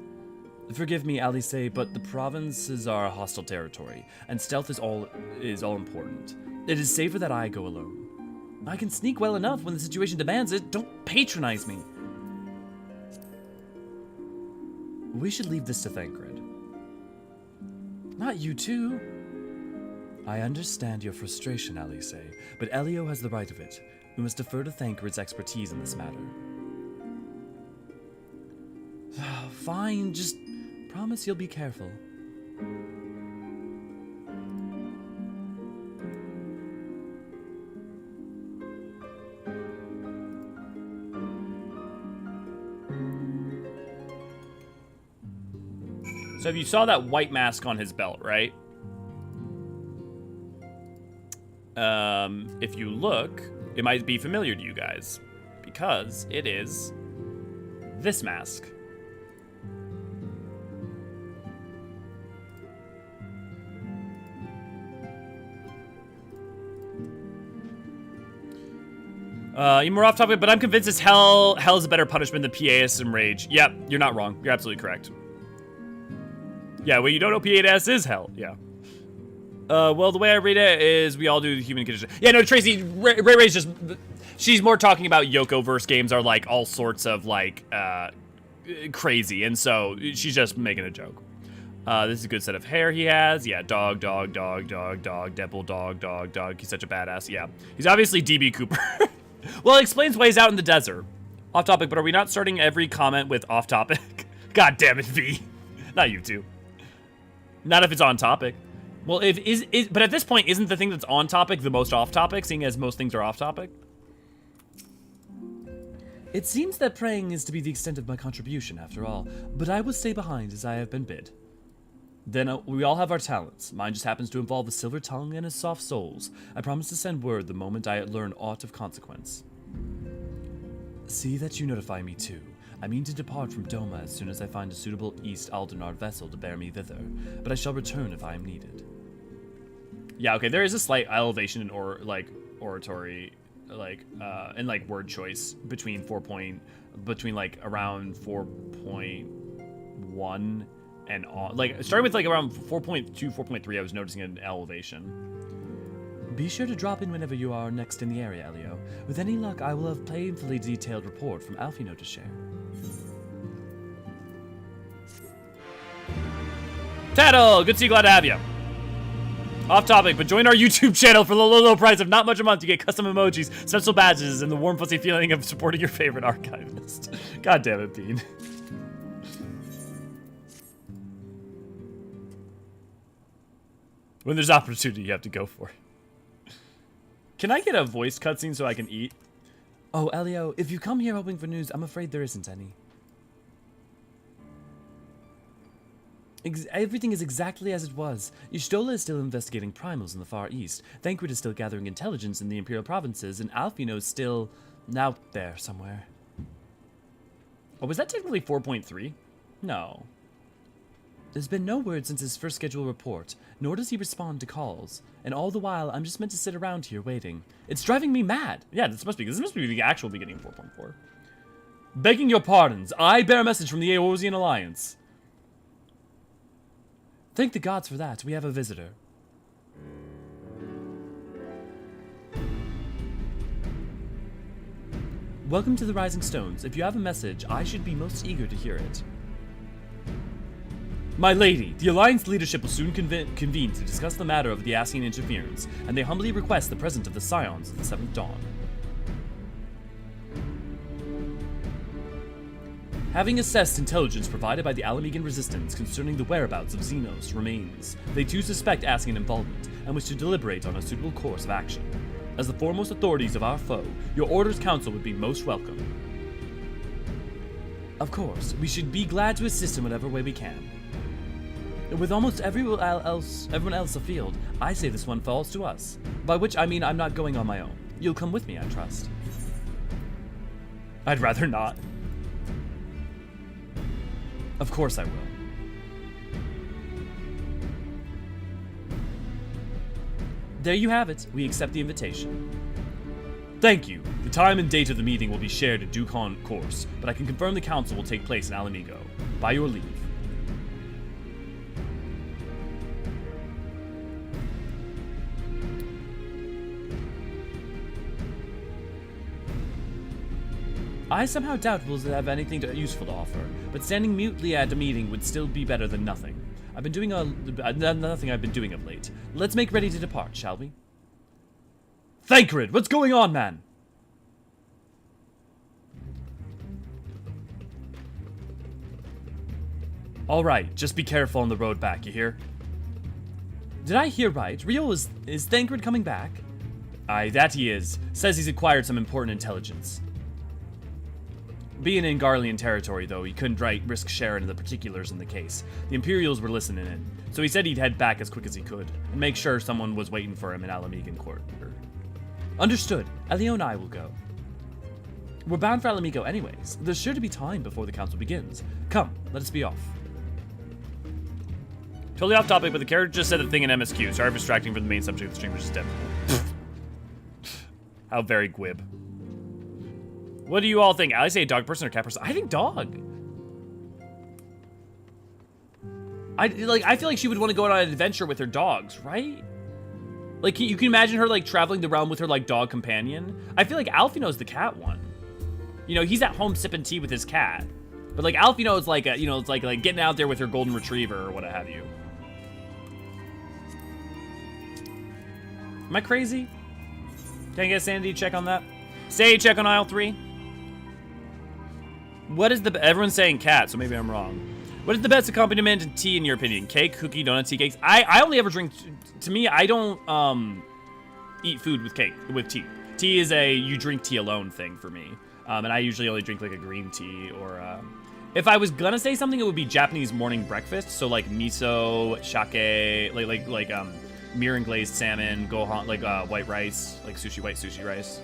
Forgive me, Alice, but the provinces are hostile territory, and stealth is all important. It is safer that I go alone. I can sneak well enough when the situation demands it. Don't patronize me. We should leave this to Thancred. Not you too. I understand your frustration, Alice, but Elio has the right of it. We must defer to Thancred's expertise in this matter. Fine, just promise you'll be careful. So if you saw that white mask on his belt, right? If you look, it might be familiar to you guys because it is this mask. You're more off topic, but I'm convinced it's hell is a better punishment than PASM rage. Yep, you're not wrong. You're absolutely correct. Yeah, well, you don't know PAS is hell. Yeah. Well, the way I read it is we all do the human condition. Yeah, no, Tracy, Ray's just... She's more talking about Yoko-verse games are, like, all sorts of, like, crazy. And so she's just making a joke. This is a good set of hair he has. Yeah, dog, Deppel, dog. He's such a badass. Yeah. He's obviously DB Cooper. Well, it explains why he's out in the desert. Off topic, but are we not starting every comment with off topic? God damn it, V. Not you two. Not if it's on topic. Well, but at this point, isn't the thing that's on topic the most off topic, seeing as most things are off topic? It seems that praying is to be the extent of my contribution, after all, but I will stay behind as I have been bid. Then we all have our talents. Mine just happens to involve a silver tongue and a soft souls. I promise to send word the moment I learn aught of consequence. See that you notify me too. I mean to depart from Doma as soon as I find a suitable East Aldernar vessel to bear me thither, but I shall return if I am needed. Yeah, okay, there is a slight elevation in oratory, and like word choice between like around 4.1 and on, like starting with like around 4.2, 4.3, I was noticing an elevation. Be sure to drop in whenever you are next in the area, Elio. With any luck, I will have painfully detailed report from Alfino to share. Tattle, good to see you, glad to have you. Off topic, but join our YouTube channel for the low price of not much a month. You get custom emojis, special badges, and the warm fuzzy feeling of supporting your favorite archivist. God damn it, Bean. When there's opportunity, you have to go for it. Can I get a voice cutscene so I can eat? Oh, Elio, if you come here hoping for news, I'm afraid there isn't any. Everything is exactly as it was. Y'shtola is still investigating primals in the Far East. Thancred is still gathering intelligence in the Imperial provinces, and Alfino is still out there somewhere. Oh, was that technically 4.3? No. There's been no word since his first scheduled report, nor does he respond to calls. And all the while, I'm just meant to sit around here waiting. It's driving me mad. Yeah, this must be the actual beginning of 4.4. Begging your pardons, I bear a message from the Eorzean Alliance. Thank the gods for that. We have a visitor. Welcome to the Rising Stones. If you have a message, I should be most eager to hear it. My lady, the Alliance leadership will soon convene to discuss the matter of the Ascian interference, and they humbly request the presence of the Scions of the Seventh Dawn. Having assessed intelligence provided by the Alamegan Resistance concerning the whereabouts of Xenos remains, they too suspect Ascian involvement and wish to deliberate on a suitable course of action. As the foremost authorities of our foe, your Order's counsel would be most welcome. Of course, we should be glad to assist in whatever way we can. With almost everyone else afield, I say this one falls to us. By which I mean I'm not going on my own. You'll come with me, I trust. I'd rather not. Of course I will. There you have it. We accept the invitation. Thank you. The time and date of the meeting will be shared in due course, but I can confirm the council will take place in Alamigo. By your leave. I somehow doubt we'll have anything useful to offer, but standing mutely at a meeting would still be better than nothing. I've been doing nothing I've been doing of late. Let's make ready to depart, shall we? Thancred, what's going on, man? All right, just be careful on the road back, you hear? Did I hear right? Rio, is Thancred coming back? Aye, that he is. Says he's acquired some important intelligence. Being in Garlean territory, though, he couldn't risk sharing the particulars in the case. The Imperials were listening in, so he said he'd head back as quick as he could, and make sure someone was waiting for him in Alamegan Court. Understood. Elio and I will go. We're bound for Alamigo anyways. There's sure to be time before the council begins. Come, let us be off. Totally off topic, but the character just said a thing in MSQ. Sorry for distracting from the main subject of the stream, which is dead. How very gwib. What do you all think? I say dog person or cat person? I think dog. I feel like she would want to go on an adventure with her dogs, right? Like, you can imagine her, like, traveling the realm with her, like, dog companion. I feel like Alfino's the cat one. You know, he's at home sipping tea with his cat. But, like, Alfino's like, you know, it's like getting out there with her golden retriever or what have you. Am I crazy? Can I get a sanity check on that? Say check on aisle 3. What is the... Everyone's saying cat, so maybe I'm wrong. What is the best accompaniment to tea in your opinion? Cake, cookie, donut, tea cakes? I only ever drink... To me, I don't eat food with cake, with tea. Tea is a you drink tea alone thing for me. And I usually only drink like a green tea or... if I was gonna say something, it would be Japanese morning breakfast. So like miso, sake, like mirin glazed salmon, gohan, like white rice, like white sushi rice.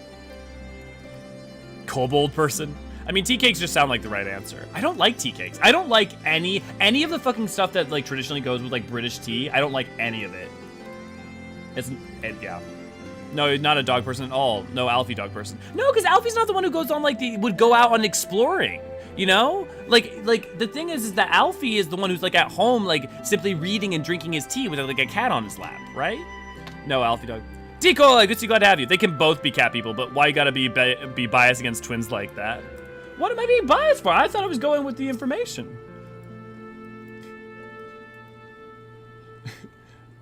Kobold person. I mean, tea cakes just sound like the right answer. I don't like tea cakes. I don't like any of the fucking stuff that like traditionally goes with like British tea. I don't like any of it. Yeah. No, not a dog person at all. No, Alfie dog person. No, because Alfie's not the one who goes on like would go out on exploring. You know, like the thing is that Alfie is the one who's like at home, like simply reading and drinking his tea with like a cat on his lap, right? No, Alfie dog. Decoy, good to glad to have you. They can both be cat people, but why you gotta be biased against twins like that? What am I being biased for? I thought I was going with the information.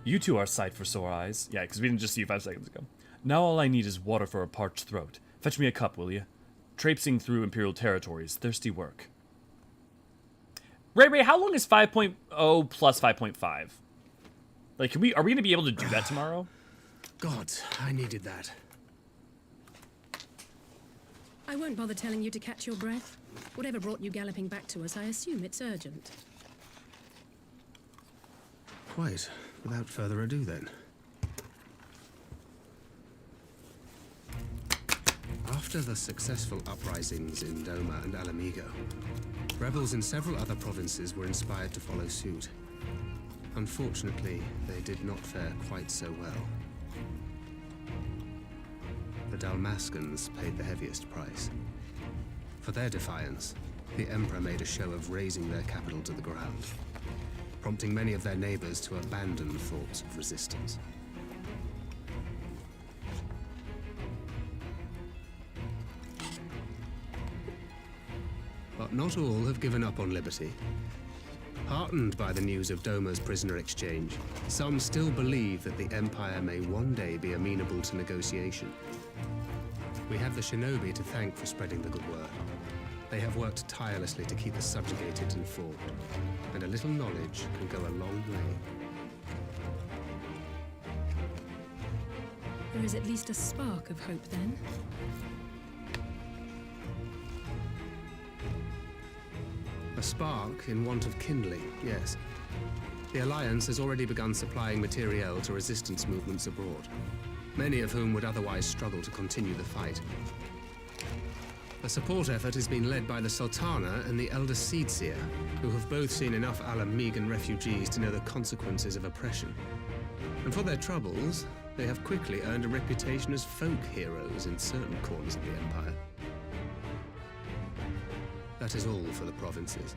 You two are sight for sore eyes. Yeah, because we didn't just see you 5 seconds ago. Now all I need is water for a parched throat. Fetch me a cup, will you? Traipsing through Imperial territories, thirsty work. Ray, how long is 5.0 plus 5.5? Like, are we gonna be able to do that tomorrow? God, I needed that. I won't bother telling you to catch your breath. Whatever brought you galloping back to us, I assume it's urgent. Quite. Without further ado, then. After the successful uprisings in Doma and Alamigo, rebels in several other provinces were inspired to follow suit. Unfortunately, they did not fare quite so well. The Dalmascans paid the heaviest price. For their defiance, the Emperor made a show of razing their capital to the ground, prompting many of their neighbors to abandon thoughts of resistance. But not all have given up on liberty. Heartened by the news of Doma's prisoner exchange, some still believe that the Empire may one day be amenable to negotiation. We have the shinobi to thank for spreading the good word. They have worked tirelessly to keep the subjugated informed, and a little knowledge can go a long way. There is at least a spark of hope, then. A spark in want of kindling, yes. The Alliance has already begun supplying materiel to resistance movements abroad, many of whom would otherwise struggle to continue the fight. The support effort has been led by the Sultana and the Elder Seedseer, who have both seen enough Alamigan refugees to know the consequences of oppression. And for their troubles, they have quickly earned a reputation as folk heroes in certain corners of the Empire. That is all for the provinces.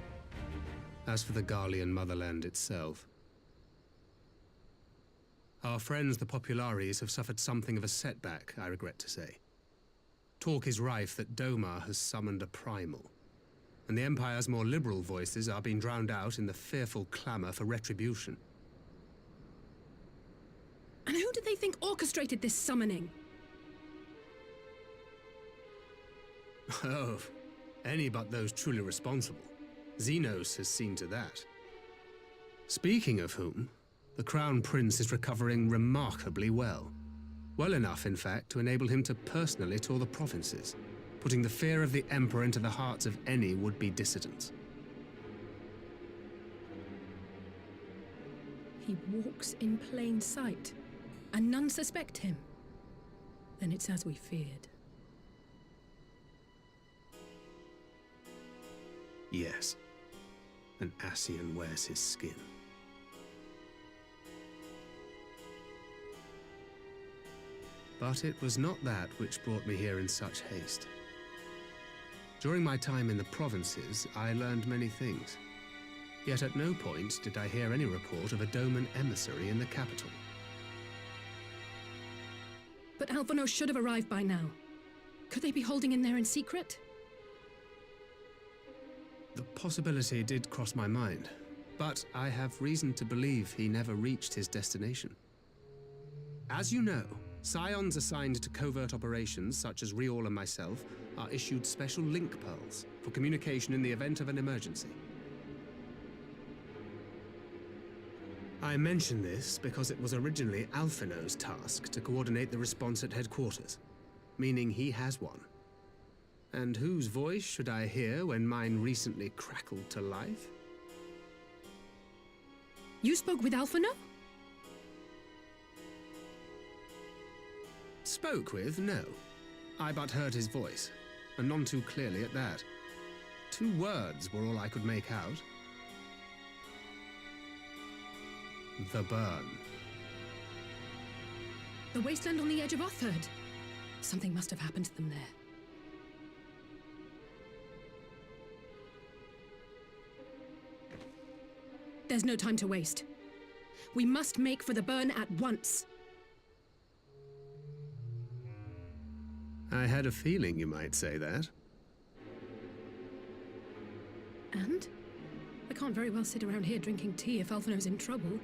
As for the Garlean motherland itself, our friends the Populares have suffered something of a setback, I regret to say. Talk is rife that Doma has summoned a primal, and the Empire's more liberal voices are being drowned out in the fearful clamor for retribution. And who did they think orchestrated this summoning? Oh, any but those truly responsible. Xenos has seen to that. Speaking of whom, the Crown Prince is recovering remarkably well. Well enough, in fact, to enable him to personally tour the provinces, putting the fear of the Emperor into the hearts of any would-be dissidents. He walks in plain sight, and none suspect him. Then it's as we feared. Yes, an Ascian wears his skin. But it was not that which brought me here in such haste. During my time in the provinces, I learned many things. Yet at no point did I hear any report of a Doman emissary in the capital. But Alphonse should have arrived by now. Could they be holding in there in secret? The possibility did cross my mind, but I have reason to believe he never reached his destination. As you know, Scions assigned to covert operations, such as Riol and myself, are issued special link pearls for for communication in the event of an emergency. I mention this because it was originally Alphino's task to coordinate the response at headquarters, meaning he has one. And whose voice should I hear when mine recently crackled to life? You spoke with Alphino? Spoke with? No. I but heard his voice, and none too clearly at that. 2 words were all I could make out. The burn. The wasteland on the edge of Otherd. Something must have happened to them there. There's no time to waste. We must make for the burn at once. I had a feeling you might say that. And? I can't very well sit around here drinking tea if Alphino's in trouble.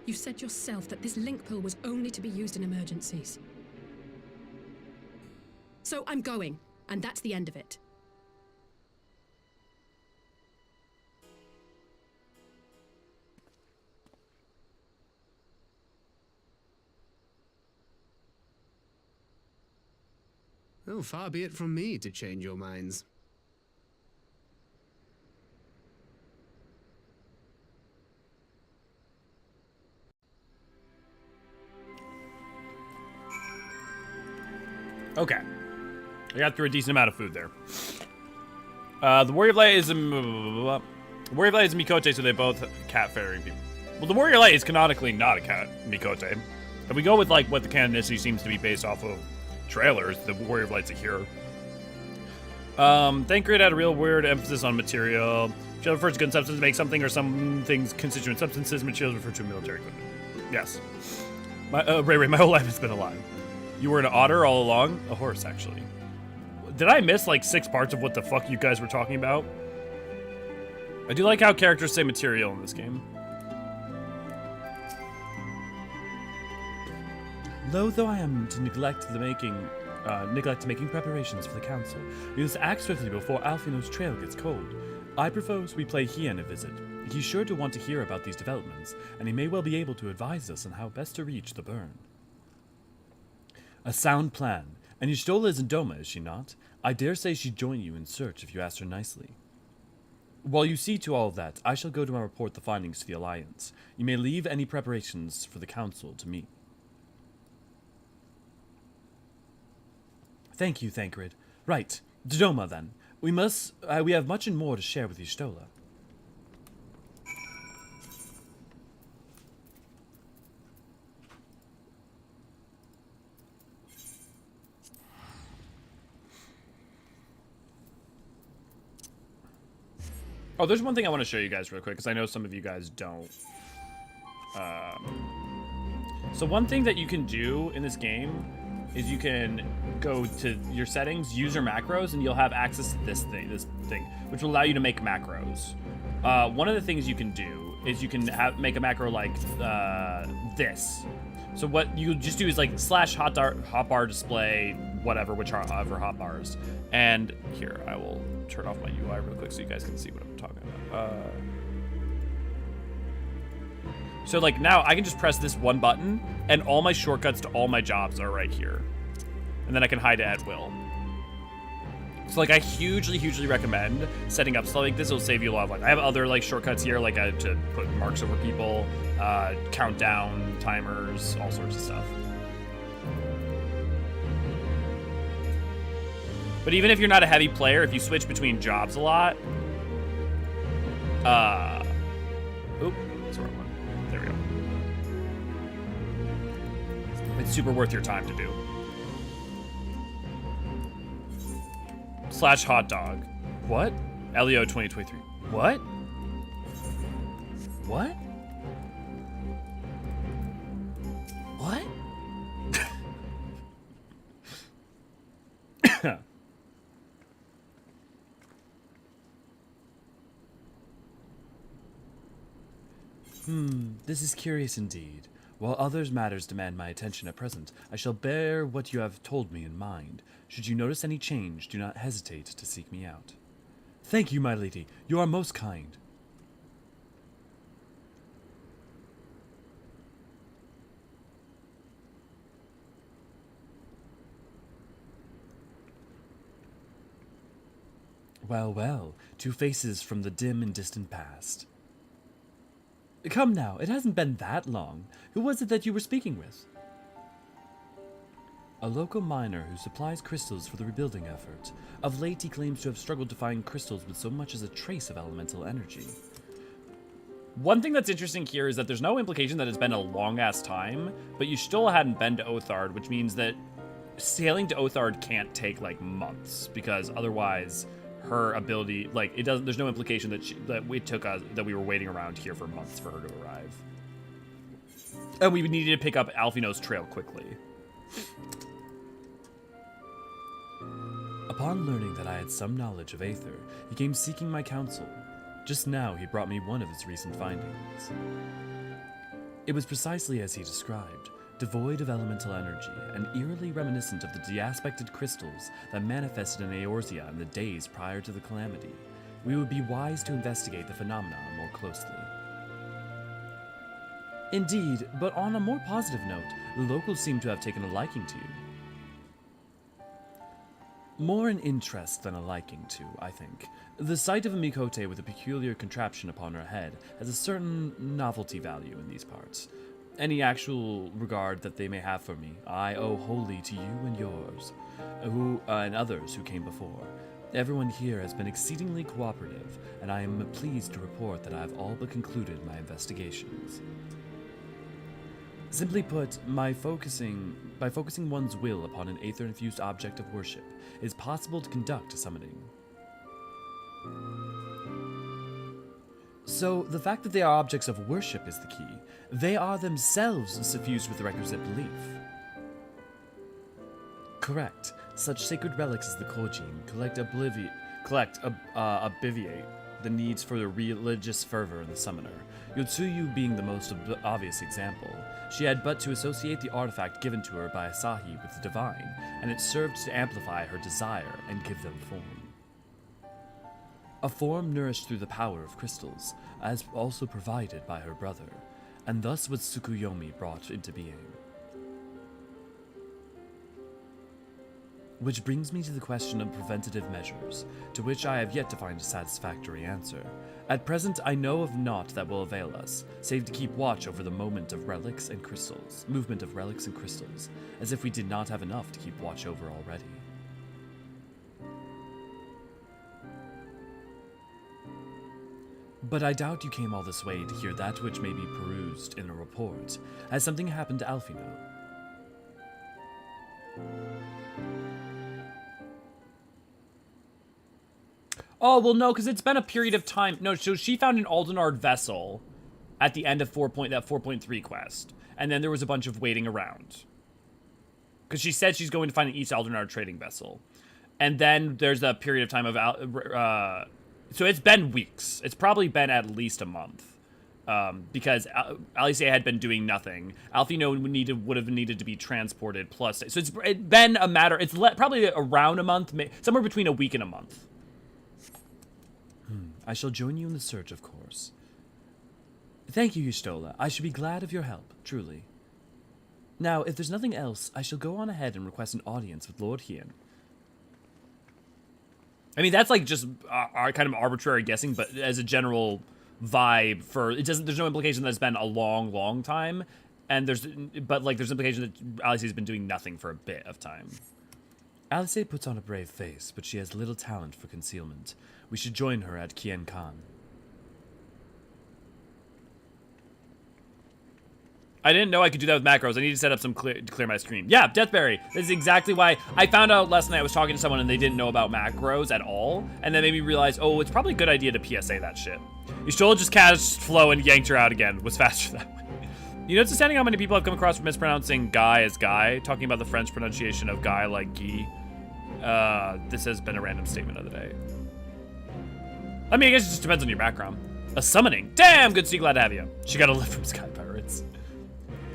You said yourself that this link pill was only to be used in emergencies. So I'm going, and that's the end of it. Oh, far be it from me to change your minds. Okay. I got through a decent amount of food there. The Warrior of Light is Mikote, so they both cat fairy people. Well, the Warrior of Light is canonically not a cat, Mikote. If we go with like what the canonicity seems to be based off of trailers, the Warrior of Light's a hero. Thancred had a real weird emphasis on material. Material refers to good substance to make something or some things constituent substances. Materials refer to military equipment. Yes. Ray, my whole life has been alive. You were an otter all along? A horse, actually. Did I miss like 6 parts of what the fuck you guys were talking about? I do like how characters say material in this game. Though I am to neglect making preparations for the council, we must act swiftly before Alphino's trail gets cold. I propose we play Hien a visit. He's sure to want to hear about these developments, and he may well be able to advise us on how best to reach the burn. A sound plan. And Y'shtola is in Doma, is she not? I dare say she'd join you in search if you asked her nicely. While you see to all of that, I shall go to report the findings to the Alliance. You may leave any preparations for the council to me. Thank you, Thancred. Right, Dodoma then. We have much and more to share with Y'shtola. Oh, there's one thing I want to show you guys real quick, because I know some of you guys don't. So one thing that you can do in this game is you can go to your settings, user macros, and you'll have access to this thing, which will allow you to make macros. One of the things you can do is you can make a macro like this. So what you just do is like / hotbar display, whatever, whichever hotbars. And here, I will turn off my UI real quick so you guys can see what I'm talking about. So like now I can just press this one button and all my shortcuts to all my jobs are right here. And then I can hide it at will. So like I hugely recommend setting up stuff like this. It'll save you a lot of, like, I have other like shortcuts here, like to put marks over people, countdown timers, all sorts of stuff. But even if you're not a heavy player, if you switch between jobs a lot, oop, that's the wrong one. There we go. It's super worth your time to do. / hot dog. What? LEO 2023. What? What? What? This is curious indeed. While others' matters demand my attention at present, I shall bear what you have told me in mind. Should you notice any change, do not hesitate to seek me out. Thank you, my lady. You are most kind. Well, well, two faces from the dim and distant past. Come now, it hasn't been that long. Who was it that you were speaking with? A local miner who supplies crystals for the rebuilding effort. Of late, he claims to have struggled to find crystals with so much as a trace of elemental energy. One thing that's interesting here is that there's no implication that it's been a long-ass time, but you still hadn't been to Othard, which means that sailing to Othard can't take, like, months, because otherwise her ability, like, it doesn't, there's no implication that we were waiting around here for months for her to arrive. And we needed to pick up Alfino's trail quickly. Upon learning that I had some knowledge of Aether, he came seeking my counsel. Just now, he brought me one of his recent findings. It was precisely as he described, devoid of elemental energy and eerily reminiscent of the de-aspected crystals that manifested in Eorzean in the days prior to the calamity. We would be wise to investigate the phenomenon more closely. Indeed, but on a more positive note, the locals seem to have taken a liking to you. More an interest than a liking to, I think. The sight of a Mikote with a peculiar contraption upon her head has a certain novelty value in these parts. Any actual regard that they may have for me, I owe wholly to you and yours, and others who came before. Everyone here has been exceedingly cooperative, and I am pleased to report that I have all but concluded my investigations. Simply put, by focusing one's will upon an aether-infused object of worship, it is possible to conduct a summoning. So, the fact that they are objects of worship is the key. They are themselves suffused with the requisite belief. Correct. Such sacred relics as the Kojin obviate the needs for the religious fervor in the summoner. Yotsuyu being the most obvious example. She had but to associate the artifact given to her by Asahi with the divine, and it served to amplify her desire and give them form. A form nourished through the power of crystals, as also provided by her brother, and thus was Tsukuyomi brought into being. Which brings me to the question of preventative measures, to which I have yet to find a satisfactory answer. At present, I know of naught that will avail us, save to keep watch over the movement of relics and crystals, as if we did not have enough to keep watch over already. But I doubt you came all this way to hear that which may be perused in a report. Has something happened to Alfino? Oh, well, no, because it's been a period of time. No, so she found an Aldenard vessel at the end of that 4.3 quest. And then there was a bunch of waiting around. Because she said she's going to find an East Aldenard trading vessel. And then there's a period of time of... so it's been weeks. It's probably been at least a month. Because Alice had been doing nothing. Alfino would have needed to be transported plus... So it's been a matter... It's probably around a month. Somewhere between a week and a month. I shall join you in the search, of course. Thank you, Y'shtola. I should be glad of your help, truly. Now, if there's nothing else, I shall go on ahead and request an audience with Lord Hydaelyn. I mean, that's like just our kind of arbitrary guessing, but as a general vibe for it doesn't. There's no implication that it's been a long, long time, and there's implication that Alice has been doing nothing for a bit of time. Alice puts on a brave face, but she has little talent for concealment. We should join her at Kien Khan. I didn't know I could do that with macros. I need to set up some to clear my screen. Yeah, Deathberry. This is exactly why I found out last night. I was talking to someone and they didn't know about macros at all, and that made me realize, oh, it's probably a good idea to PSA that shit. Y'shtola just cast Flo and yanked her out again. Was faster that way. You know, it's astounding how many people I've come across for mispronouncing Guy as Guy, talking about the French pronunciation of Guy like Guy. This has been a random statement of the day. I mean, I guess it just depends on your background. A summoning. Damn, good to see, glad to have you. She got a lift from Sky Pirates.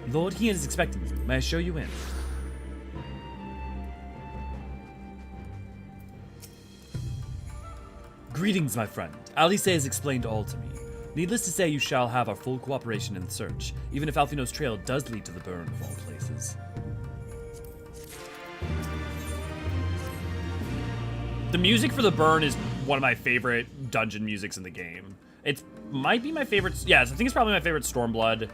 Lord Hydaelyn is expecting you. May I show you in? Greetings, my friend. Alice has explained all to me. Needless to say, you shall have our full cooperation in the search, even if Alphinaud's trail does lead to the burn of all places. The music for the burn is one of my favorite dungeon musics in the game. It might be my favorite. Yes, I think it's probably my favorite Stormblood.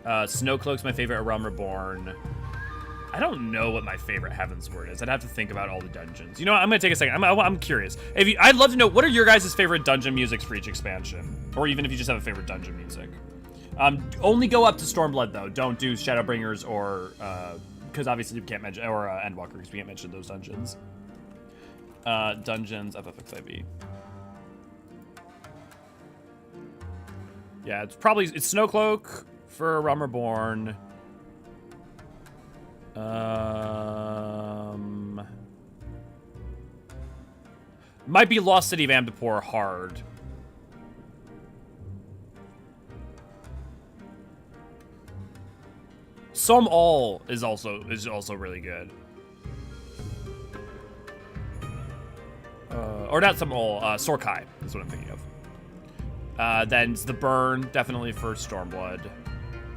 Snowcloak's my favorite A Realm Reborn. I don't know what my favorite Heavensward is. I'd have to think about all the dungeons. You know what? I'm gonna take a second. I'm curious. I'd love to know, what are your guys' favorite dungeon musics for each expansion? Or even if you just have a favorite dungeon music. Only go up to Stormblood though. Don't do Shadowbringers or, because obviously we can't mention, or Endwalker, because we can't mention those dungeons. Dungeons FFXIV. Yeah, it's Snowcloak for Realm Reborn. Might be Lost City of Amdapor hard. Some All is also really good. Or not Some All, Sorkai is what I'm thinking of. Then it's the Burn, definitely for Stormblood.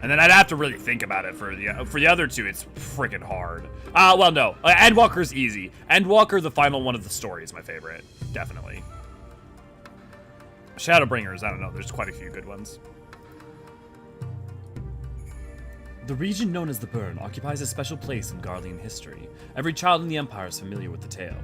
And then I'd have to really think about it for the other two. It's freaking hard. Well, no. Endwalker's easy. Endwalker, the final one of the story, is my favorite. Definitely. Shadowbringers, I don't know. There's quite a few good ones. The region known as the Burn occupies a special place in Garlean history. Every child in the Empire is familiar with the tale.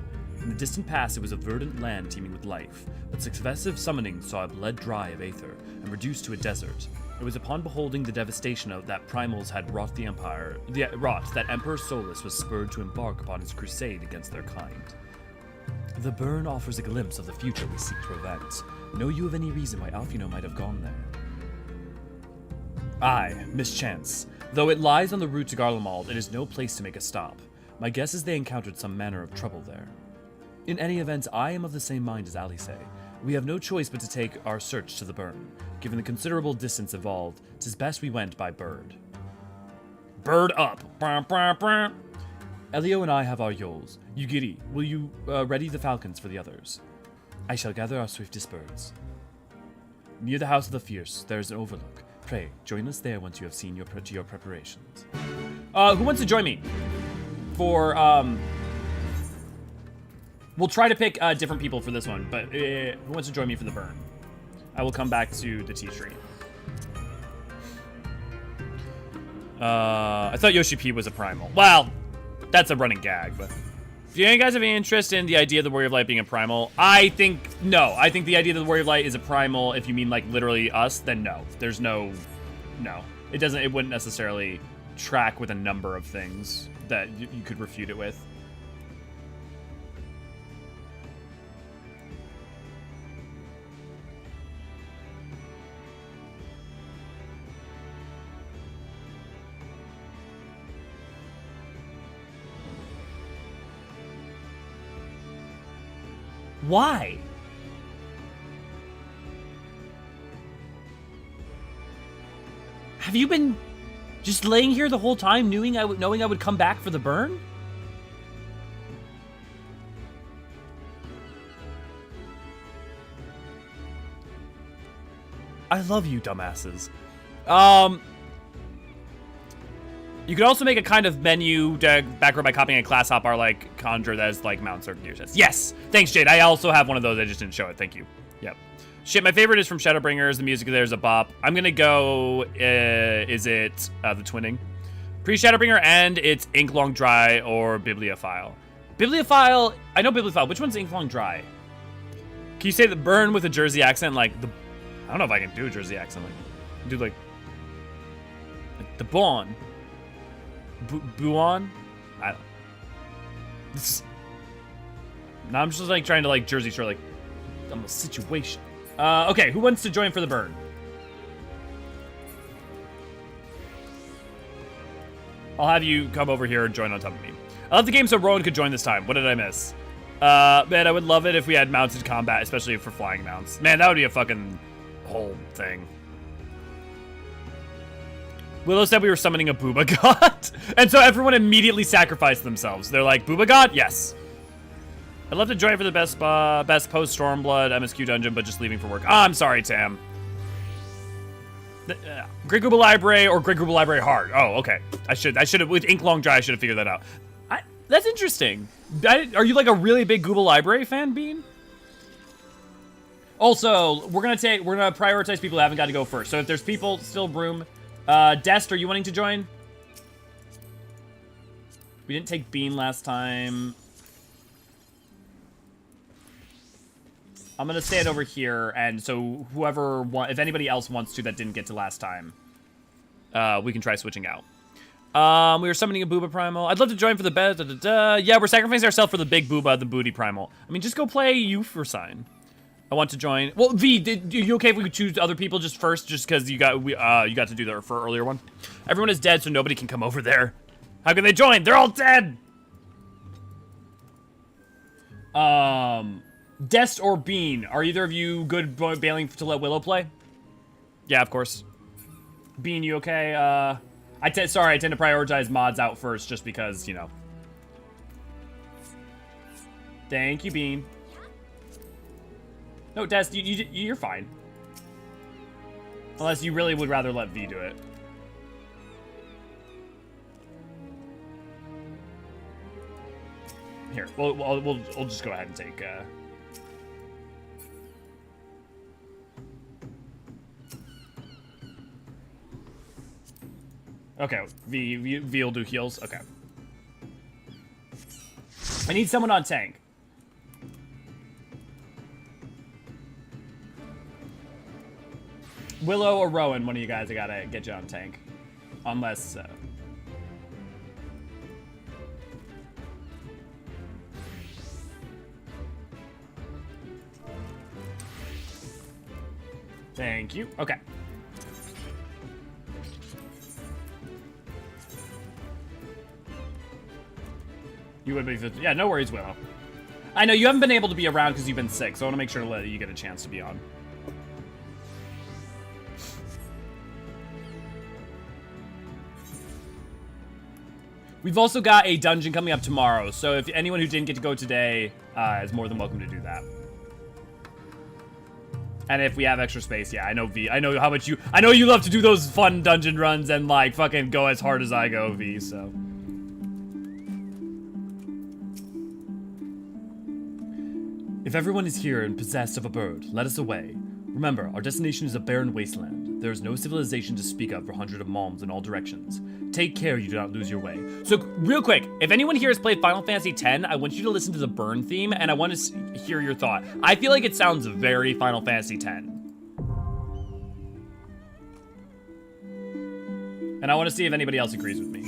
In the distant past, it was a verdant land teeming with life, but successive summonings saw it bled dry of aether and reduced to a desert. It was upon beholding the devastation of that primals had wrought that Emperor Solus was spurred to embark upon his crusade against their kind. The Burn offers a glimpse of the future we seek to prevent. Know you of any reason why Alphinaud might have gone there? Aye, mischance. Though it lies on the route to Garlemald, it is no place to make a stop. My guess is they encountered some manner of trouble there. In any event, I am of the same mind as Alice. We have no choice but to take our search to the Burn. Given the considerable distance involved, 'tis best we went by bird. Bird up. Elio and I have our yoles. Yugiri, will you ready the falcons for the others? I shall gather our swiftest birds. Near the House of the Fierce, there is an overlook. Pray, join us there once you have seen your preparations. Who wants to join me? For, we'll try to pick different people for this one, but who wants to join me for the Burn? I will come back to the tea tree. I thought Yoshi P was a primal. Well, that's a running gag, but if you guys have any interest in the idea of the Warrior of Light being a primal, I think the idea that the Warrior of Light is a primal, if you mean like literally us, then no. There's no. It wouldn't necessarily track with a number of things that you could refute it with. Why? Have you been just laying here the whole time knowing I would come back for the Burn? I love you, dumbasses. You could also make a kind of menu background by copying a class hotbar like Conjure that is like Mount Circuitous. Yes! Thanks, Jade. I also have one of those. I just didn't show it. Thank you. Yep. Shit, my favorite is from Shadowbringers. The music there is a bop. I'm gonna go, is it the Twinning? Pre-Shadowbringer, and it's Ink Long Dry or Bibliophile. Bibliophile, I know Bibliophile. Which one's Ink Long Dry? Can you say the Burn with a Jersey accent? Like, I don't know if I can do a Jersey accent. Like, do like the Bon. Buon? I don't know. Now I'm just like trying to like Jersey Shore, like, I'm a situation. Okay, who wants to join for the Burn? I'll have you come over here and join on top of me. I love the game so Rowan could join this time. What did I miss? Man, I would love it if we had mounted combat, especially for flying mounts. Man, that would be a fucking whole thing. Willow said we were summoning a Booba God, and so everyone immediately sacrificed themselves. They're like, Booba God? Yes. I'd love to join for the best post Stormblood MSQ dungeon, but just leaving for work. Oh, I'm sorry, Tam. Great Google Library or Great Google Library hard. Oh, okay. I should have with Ink Long Dry. I should have figured that out. That's interesting. Are you like a really big Google Library fan, Bean? Also, we're gonna prioritize people who haven't got to go first. So if there's people still room, Dest, are you wanting to join? We didn't take Bean last time. I'm gonna stand over here, and so if anybody else wants to that didn't get to last time, we can try switching out. We were summoning a Booba Primal. I'd love to join for the best. Yeah, we're sacrificing ourselves for the big Booba, the Booty Primal. I mean, just go play Eorzean. I want to join. Well, V, are you okay if we could choose other people just first, just because you got to do that for earlier one? Everyone is dead, so nobody can come over there. How can they join? They're all dead. Dest or Bean, are either of you good bailing to let Willow play? Yeah, of course. Bean, you okay? I tend to prioritize mods out first just because, you know. Thank you, Bean. No, Dest, you're fine. Unless you really would rather let V do it. Here, we'll just go ahead and take, Okay, V will do heals. Okay. I need someone on tank. Willow or Rowan, one of you guys, I gotta get you on tank. Unless, Thank you. Okay. You would be, yeah, no worries, Willow. I know you haven't been able to be around because you've been sick, so I want to make sure to let you get a chance to be on. We've also got a dungeon coming up tomorrow, so if anyone who didn't get to go today is more than welcome to do that. And if we have extra space, yeah, I know V. I know how much I know you love to do those fun dungeon runs and like fucking go as hard as I go, V. So. If everyone is here and possessed of a bird, let us away. Remember, our destination is a barren wasteland. There is no civilization to speak of for hundreds of malms in all directions. Take care you do not lose your way. So, real quick, if anyone here has played Final Fantasy X, I want you to listen to the burn theme, and I want to hear your thought. I feel like it sounds very Final Fantasy X. And I want to see if anybody else agrees with me.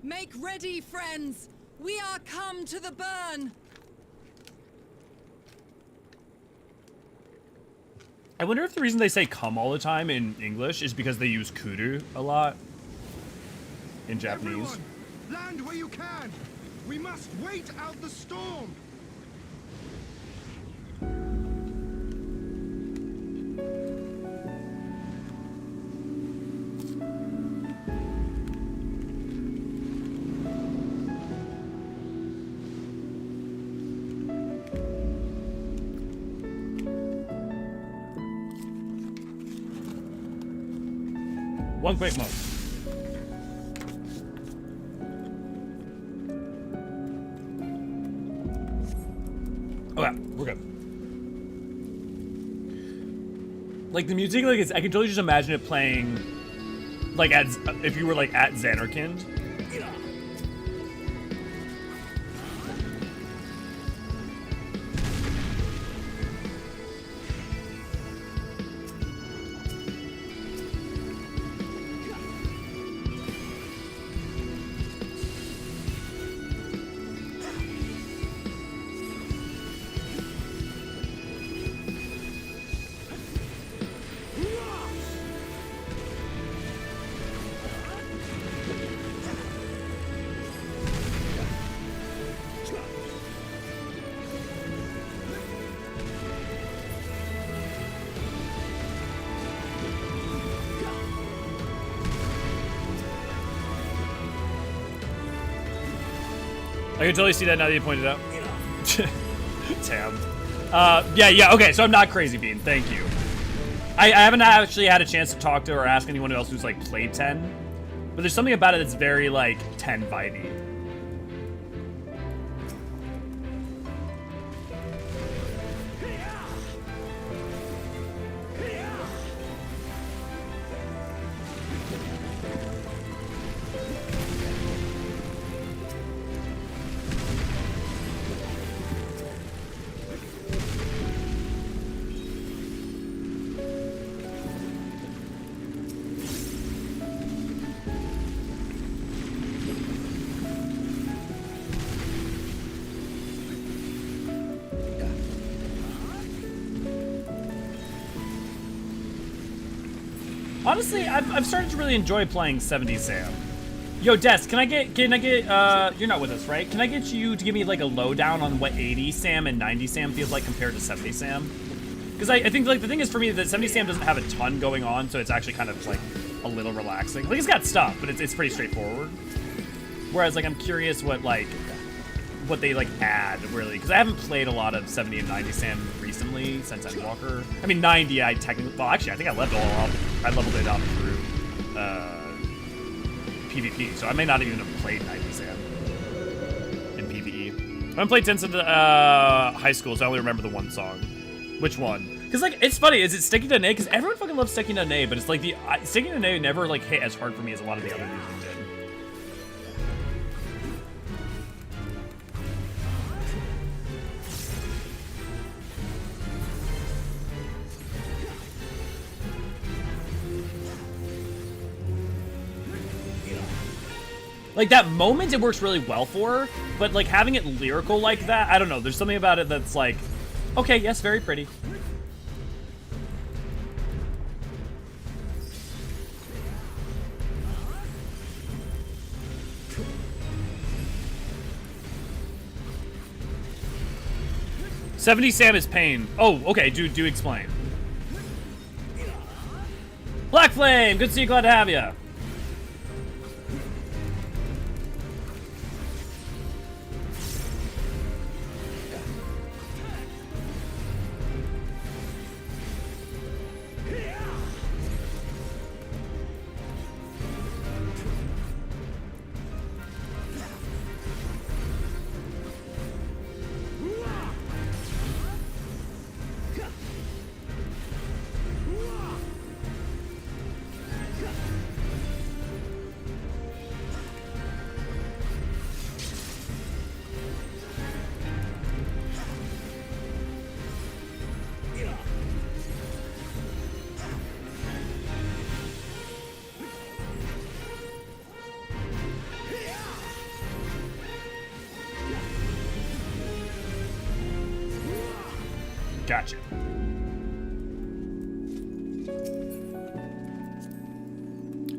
Make ready, friends! We are come to the burn! I wonder if the reason they say come all the time in English is because they use kudu a lot in Japanese. Everyone, land where you can! We must wait out the storm! One quick mode. Okay, we're good. Like the music, like I can totally just imagine it playing, like as if you were like at Xanarkand. I can totally see that now that you pointed out. Damn. Yeah, okay, so I'm not Crazy Bean, thank you. I haven't actually had a chance to talk to or ask anyone else who's, like, played 10, but there's something about it that's very, like, 10 vibey. Honestly, I've started to really enjoy playing 70 Sam. Yo, Des, can I get, you're not with us, right? Can I get you to give me, like, a lowdown on what 80 Sam and 90 Sam feels like compared to 70 Sam? Because I think, like, the thing is for me that 70 Sam doesn't have a ton going on, so it's actually kind of, like, a little relaxing. Like, it's got stuff, but it's pretty straightforward. Whereas, like, I'm curious what they, like, add, really. Because I haven't played a lot of 70 and 90 Sam recently since Endwalker. I mean, 90, I technically... Well, actually, I think I leveled it all up. I leveled it up through PvP, so I may not even have played 90 Sam in PvE. I haven't played 10 since high school, so I only remember the one song. Which one? Because, like, it's funny. Is it Sticking to an A? Because everyone fucking loves Sticking to an A, but it's like Sticking to an A never, like, hit as hard for me as a lot of the other music did. Like, that moment it works really well for, but, like, having it lyrical like that, I don't know. There's something about it that's like, okay, yes, very pretty. "70 Sam is pain." Oh, okay, do explain. Black Flame, good to see you, glad to have you. Gotcha.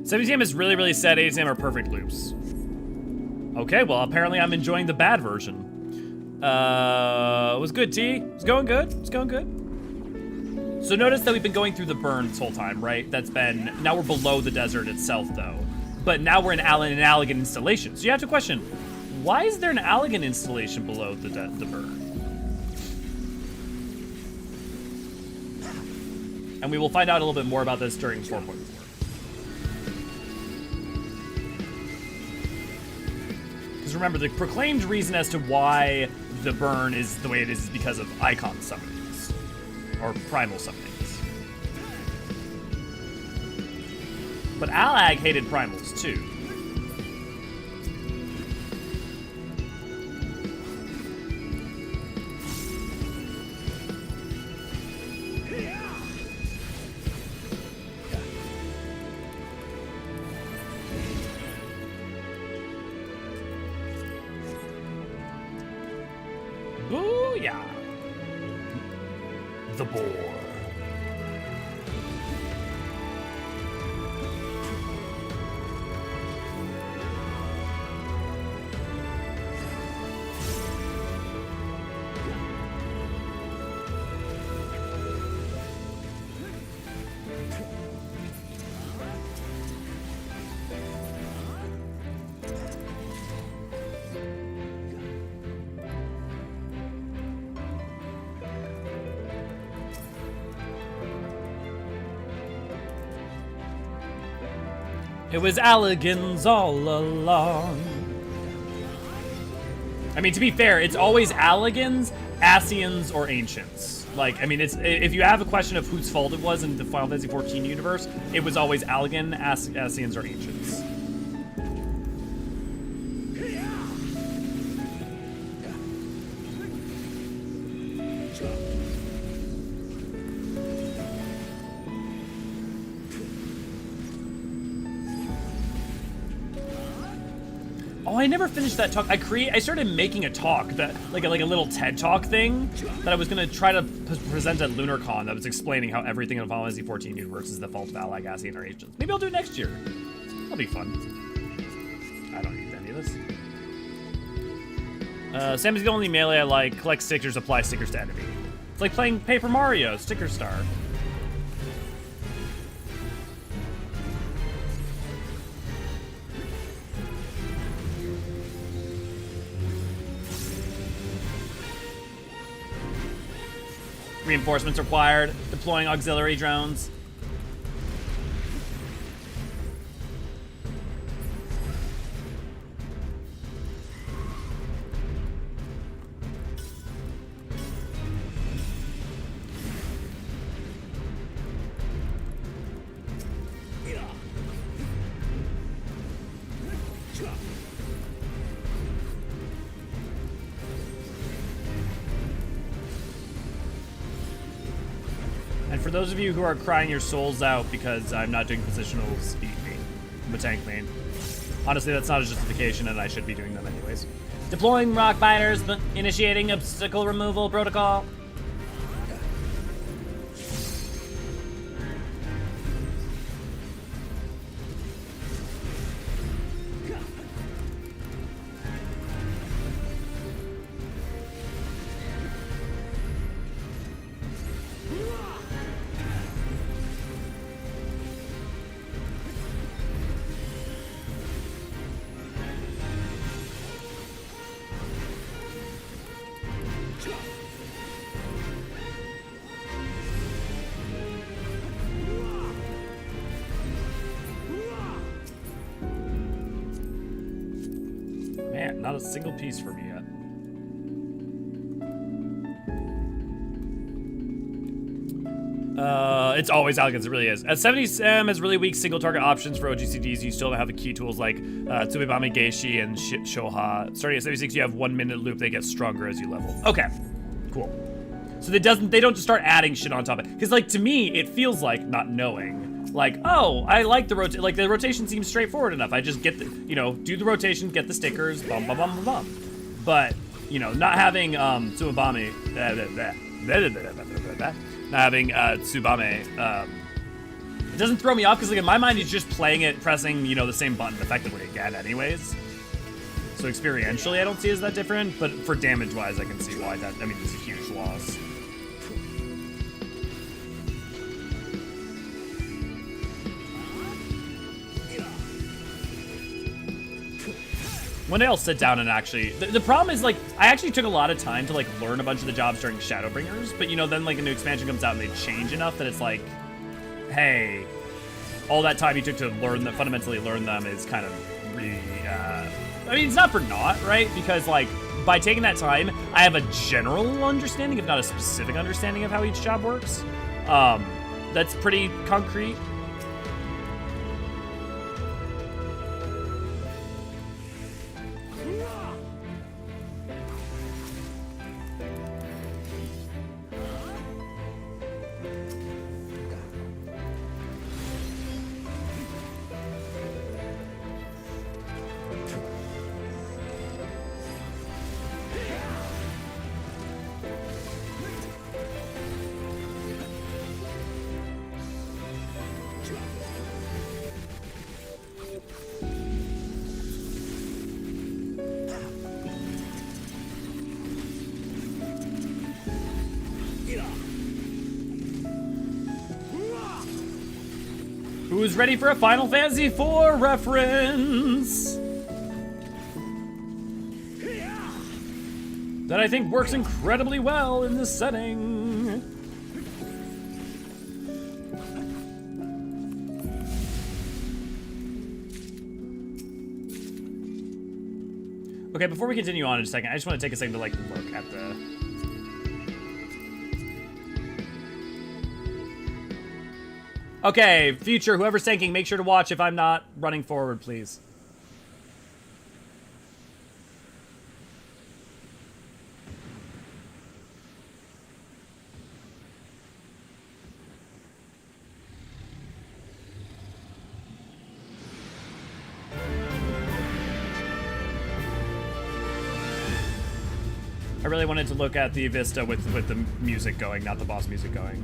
"70 is really, really sad. 80 are perfect loops." Okay, well, apparently I'm enjoying the bad version. It was good, T. It's going good. It's going good. So notice that we've been going through the burn this whole time, right? Now we're below the desert itself, though. But now we're in an Allagan installation. So you have to question, why is there an Allagan installation below the burn? And we will find out a little bit more about this during 4.4. Because remember, the proclaimed reason as to why the burn is the way it is because of icon summonings. Or primal summonings. But Allag hated primals, too. Booyah! The boar. It was Alligans all along. I mean, to be fair, it's always Alligans, Ascians, or Ancients. Like, I mean, it's if you have a question of whose fault it was in the Final Fantasy XIV universe, it was always Allagan, Ascians, or Ancients. Oh, I never finished that talk. I started making a talk that like a little TED talk thing that I was gonna try to present at LunarCon that was explaining how everything in the Final Fantasy XIV universe is the fault of Allag, Ascian, or Ancients. Maybe I'll do it next year. That'll be fun. I don't need any of this. Sam is the only melee I like. Collect stickers, apply stickers to enemy. It's like playing Paper Mario, Sticker Star. Reinforcements required. Deploying auxiliary drones. And for those of you who are crying your souls out because I'm not doing positionals, eat me. I'm a tank main. Honestly, that's not a justification, and I should be doing them anyways. Deploying rock biters, but initiating obstacle removal protocol. Man, not a single piece for me yet. It's always Alligans, it really is. At 70M has really weak single target options for OGCDs. You still have the key tools like Tsubibami Geishi and Shoha. Starting at 76, you have 1 minute loop. They get stronger as you level. Okay, cool. So they don't just start adding shit on top of it. Because like to me, it feels like not knowing. Like, oh, I like the rotation. Like the rotation seems straightforward enough. I just get the, do the rotation, get the stickers, bum bum bum bum bum. But not having Tsubame, not having Tsubame, it doesn't throw me off because like in my mind he's just playing it, pressing the same button effectively again, anyways. So experientially, I don't see it as that different. But for damage wise, I can see why that. I mean, it's a huge loss. One day I'll sit down and actually, the problem is like, I actually took a lot of time to like learn a bunch of the jobs during Shadowbringers, but then like a new expansion comes out and they change enough that it's like, hey, all that time you took to learn them, fundamentally learn them is kind of really, I mean, it's not for naught, right? Because like, by taking that time, I have a general understanding, if not a specific understanding of how each job works. That's pretty concrete. Who's ready for a Final Fantasy IV reference? That I think works incredibly well in this setting. Okay, before we continue on in a second, I just want to take a second to, like, look at the... Okay, future, whoever's tanking, make sure to watch if I'm not running forward, please. I really wanted to look at the vista with the music going, not the boss music going.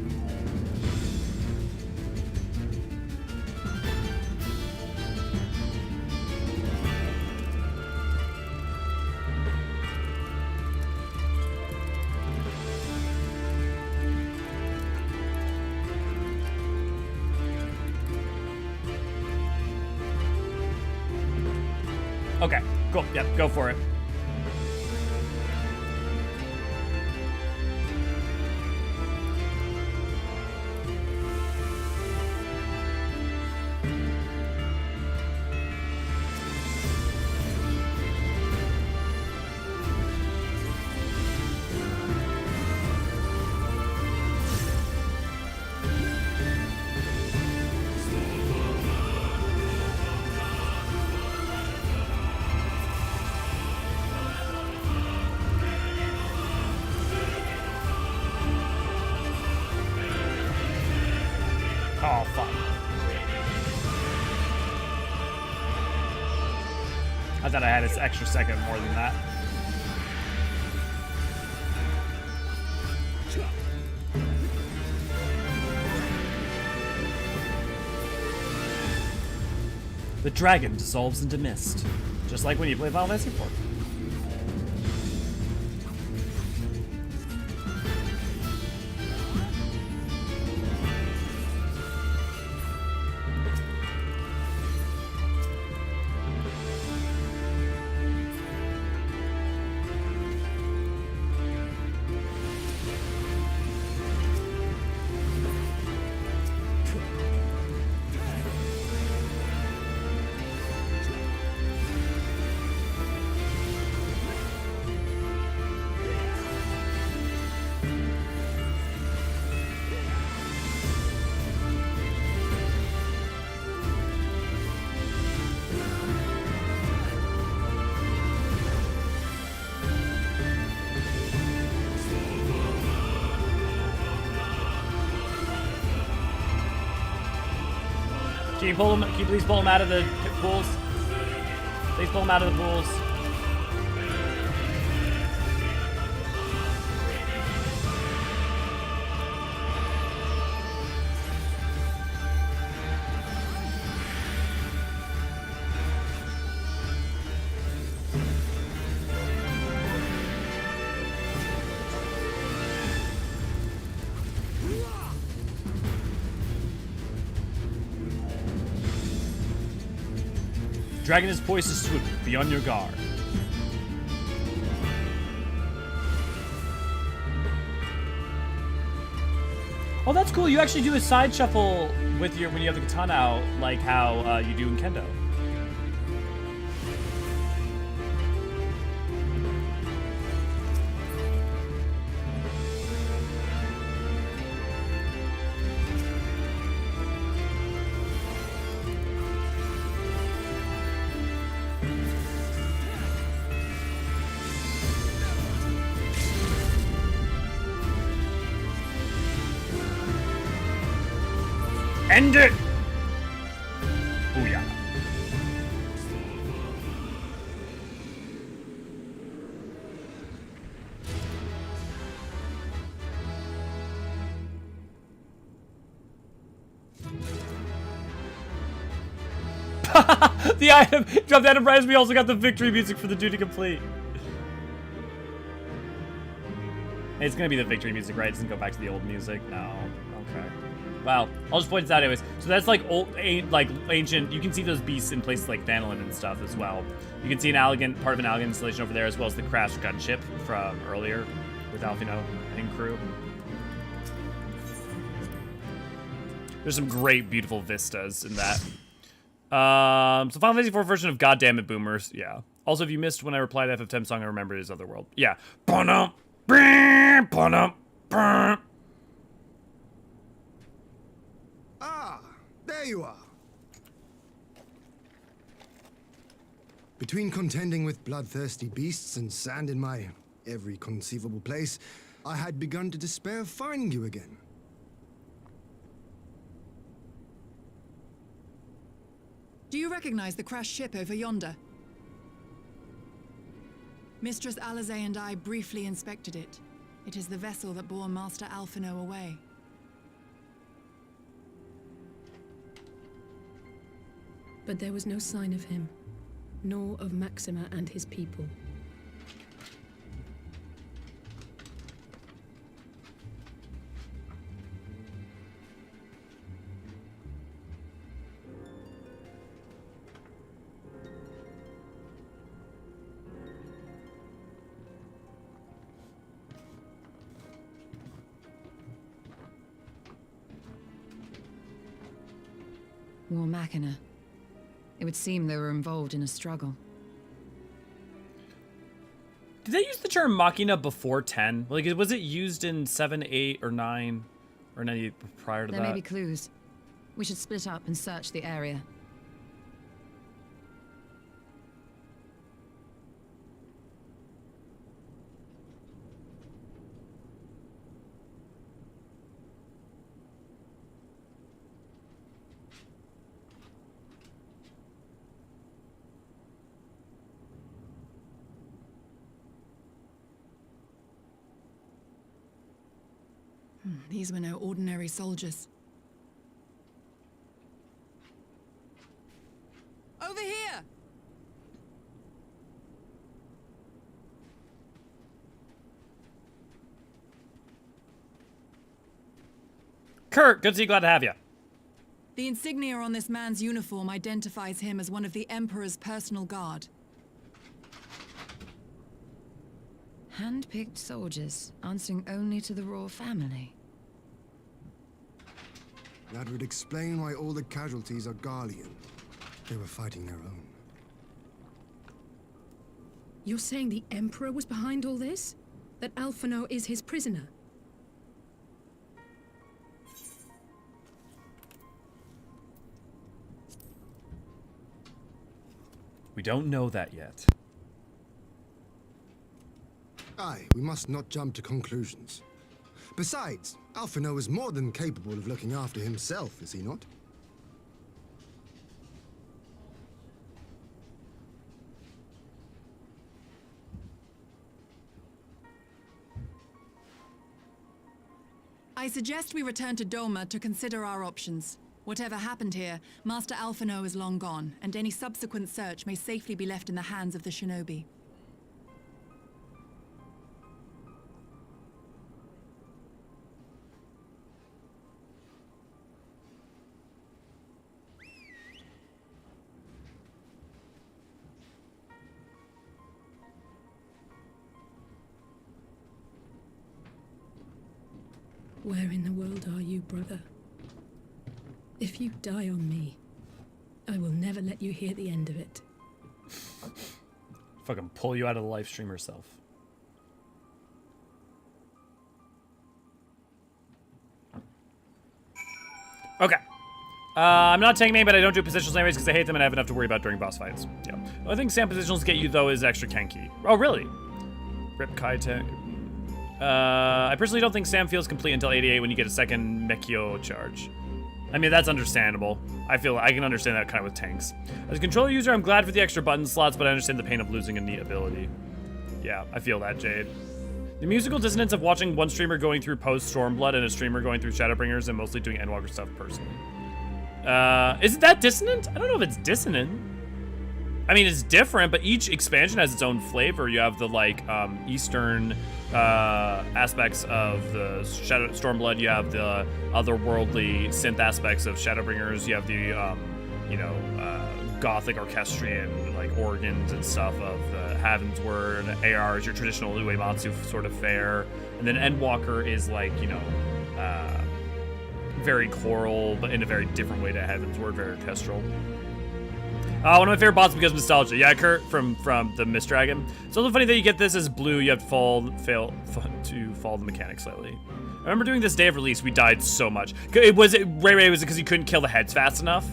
Okay, cool. Yep, go for it. Oh, fuck. I thought I had an extra second more than that. The dragon dissolves into mist, just like when you play Final Fantasy IV. Can you pull him? Can you please pull him out of the pools? Please pull him out of the pools. Dragon is poised to swoop. Be on your guard. Oh, that's cool. You actually do a side shuffle with your when you have the katana out, like how you do in Kendo. End it! Booyah. The item! Drop the item prize, we also got the victory music for the duty complete. It's gonna be the victory music, right? It doesn't go back to the old music? No. Okay. Wow, I'll just point this out anyways. So that's like old, like ancient. You can see those beasts in places like Hydaelyn and stuff as well. You can see an Allegan, part of an Allegan installation over there, as well as the crashed gunship from earlier with Alfino and crew. There's some great, beautiful vistas in that. So Final Fantasy IV version of Goddammit Boomers, yeah. Also, if you missed when I replied to FF10 song, I remembered his other world. Yeah. Ba-dum, bam, ba-dum, bam. Ah, there you are. Between contending with bloodthirsty beasts and sand in my every conceivable place, I had begun to despair of finding you again. Do you recognize the crashed ship over yonder? Mistress Alizé and I briefly inspected it. It is the vessel that bore Master Alphino away. But there was no sign of him, nor of Maxima and his people. War Machina. It would seem they were involved in a struggle. Did they use the term Machina before 10? Like, was it used in 7, 8, or 9? Or any prior to There that? may be clues. We should split up and search the area. These were no ordinary soldiers. Over here! Kurt, good to see you. Glad to have you. The insignia on this man's uniform identifies him as one of the Emperor's personal guard. Hand-picked soldiers, answering only to the royal family. That would explain why all the casualties are Garlean. They were fighting their own. You're saying the Emperor was behind all this? That Alphino is his prisoner? We don't know that yet. Aye, we must not jump to conclusions. Besides, Alphino is more than capable of looking after himself, is he not? I suggest we return to Doma to consider our options. Whatever happened here, Master Alphino is long gone, and any subsequent search may safely be left in the hands of the shinobi. Where in the world are you, brother? If you die on me, I will never let you hear the end of it. Fucking pull you out of the live stream herself. Okay. I'm not taking main, but I don't do positionals anyways because I hate them and I have enough to worry about during boss fights. Yeah. The only thing Sam positionals get you, though, is extra Kenki. Oh, really? Rip Kaite. I personally don't think Sam feels complete until 88 when you get a second Mekio charge. I mean, that's understandable. I can understand that kind of with tanks. As a controller user, I'm glad for the extra button slots, but I understand the pain of losing a neat ability. Yeah, I feel that, Jade. The musical dissonance of watching one streamer going through post-Stormblood and a streamer going through Shadowbringers and mostly doing Endwalker stuff personally. Is that dissonant? I don't know if it's dissonant. I mean, it's different, but each expansion has its own flavor. You have the, like, Eastern aspects of the Stormblood. You have the otherworldly synth aspects of Shadowbringers. You have the, Gothic orchestrion, like, organs and stuff of the Heavensward. AR is your traditional Uematsu sort of fare. And then Endwalker is, like, very choral, but in a very different way to Heavensward, very orchestral. One of my favorite bots because of nostalgia. Yeah, Kurt from the Mist Dragon. It's also funny that you get this as blue. You have to follow the mechanic slightly. I remember doing this day of release. We died so much. Was it because you couldn't kill the heads fast enough?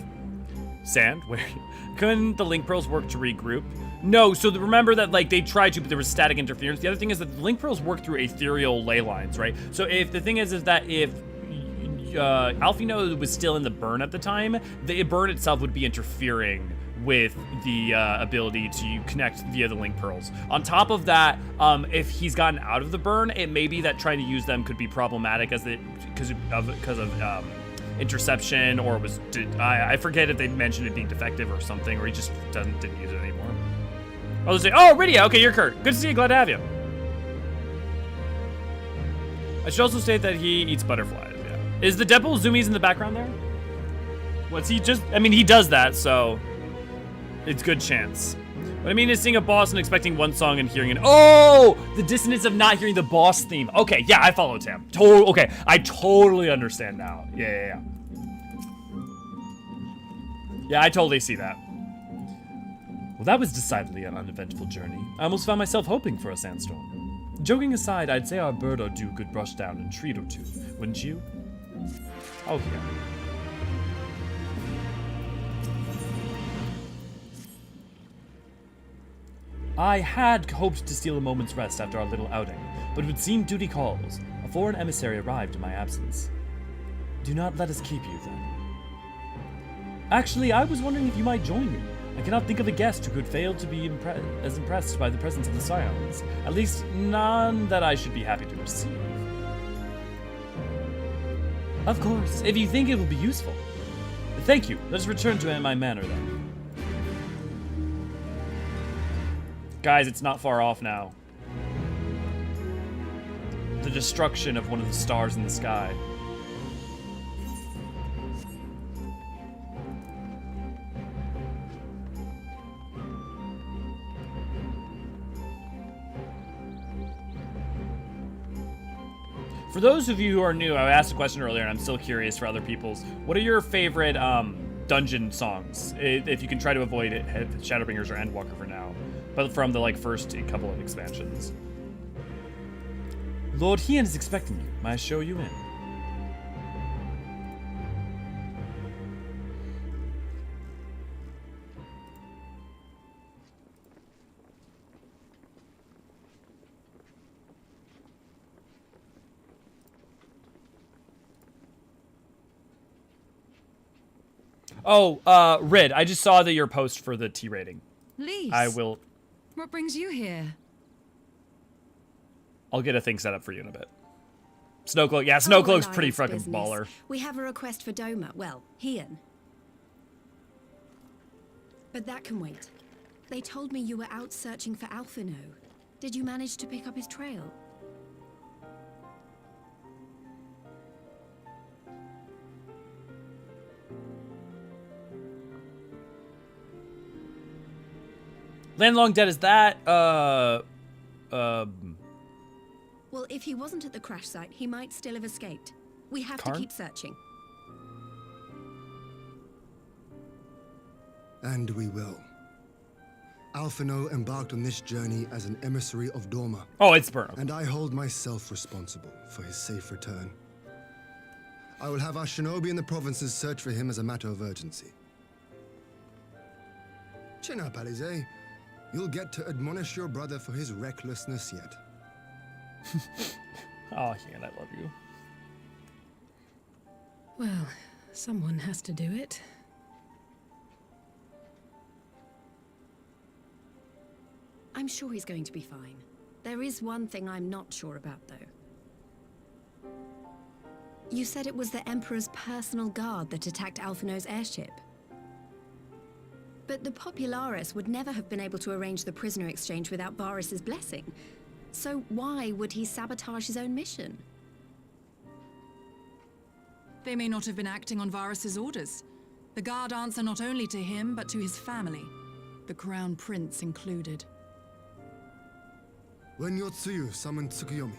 Sand, where couldn't the link pearls work to regroup? No. So remember that like they tried to, but there was static interference. The other thing is that the link pearls work through ethereal ley lines, right? So if the thing is that if Alphino was still in the burn at the time, the burn itself would be interfering with the ability to connect via the link pearls. On top of that, if he's gotten out of the burn, it may be that trying to use them could be problematic because of interception, or I forget if they mentioned it being defective or something, or he just didn't use it anymore. I was like, oh, Rydia, okay, you're Kurt. Good to see you, glad to have you. I should also state that he eats butterflies, yeah. Is the Deadpool zoomies in the background there? What's he just, I mean, he does that, so it's good chance. What I mean is seeing a boss and expecting one song and hearing it. Oh, the dissonance of not hearing the boss theme. Okay, yeah, I follow Tam. Okay, I totally understand now. Yeah. Yeah, I totally see that. Well, that was decidedly an uneventful journey. I almost found myself hoping for a sandstorm. Joking aside, I'd say our bird or two could brush down a treat or two, wouldn't you? Oh, yeah. I had hoped to steal a moment's rest after our little outing, but it would seem duty calls. A foreign emissary arrived in my absence. Do not let us keep you, then. Actually, I was wondering if you might join me. I cannot think of a guest who could fail to be as impressed by the presence of the Scions. At least, none that I should be happy to receive. Of course, if you think it will be useful. Thank you. Let us return to my manor, then. Guys, it's not far off now. The destruction of one of the stars in the sky. For those of you who are new, I asked a question earlier and I'm still curious for other people's. What are your favorite dungeon songs? If you can try to avoid it, Shadowbringers or Endwalker for now. But from the first couple of expansions. Lord Hien is expecting you. May I show you in? Oh, Rid, I just saw that your post for the T rating. Lise, I will. what brings you here? I'll get a thing set up for you in a bit. Snowcloak, yeah, Snowcloak's Oh, pretty Alliance fucking business. baller. We have a request for Doma. Well, Hien. But that can wait. They told me you were out searching for Alphino. Did you manage to pick up his trail? Land Long Dead, is that, Well, if he wasn't at the crash site, he might still have escaped. We have Karn? to keep searching. And we will. Alphino embarked on this journey as an emissary of Doma, oh, it's Burn. and I hold myself responsible for his safe return. I will have our shinobi in the provinces search for him as a matter of urgency. Chin up, Alize. You'll get to admonish your brother for his recklessness yet. Oh, Hien, I love you. Well, someone has to do it. I'm sure he's going to be fine. There is one thing I'm not sure about, though. You said it was the Emperor's personal guard that attacked Alphino's airship. But the Popularis would never have been able to arrange the prisoner exchange without Varys' blessing. So why would he sabotage his own mission? They may not have been acting on Varys' orders. The guard answer not only to him, but to his family, the Crown Prince included. When Yotsuyu summoned Tsukuyomi,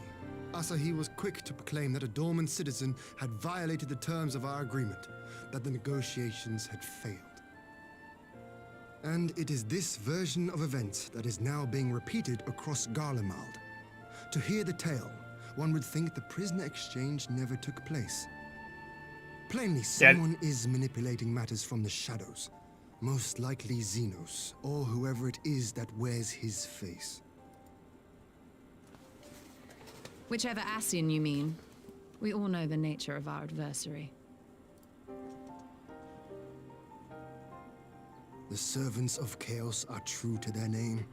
Asahi was quick to proclaim that a dormant citizen had violated the terms of our agreement, that the negotiations had failed. And it is this version of events that is now being repeated across Garlemald. To hear the tale, one would think the prisoner exchange never took place. Plainly, someone is manipulating matters from the shadows. Most likely Xenos, or whoever it is that wears his face. Whichever Ascian you mean. We all know the nature of our adversary. The servants of chaos are true to their name.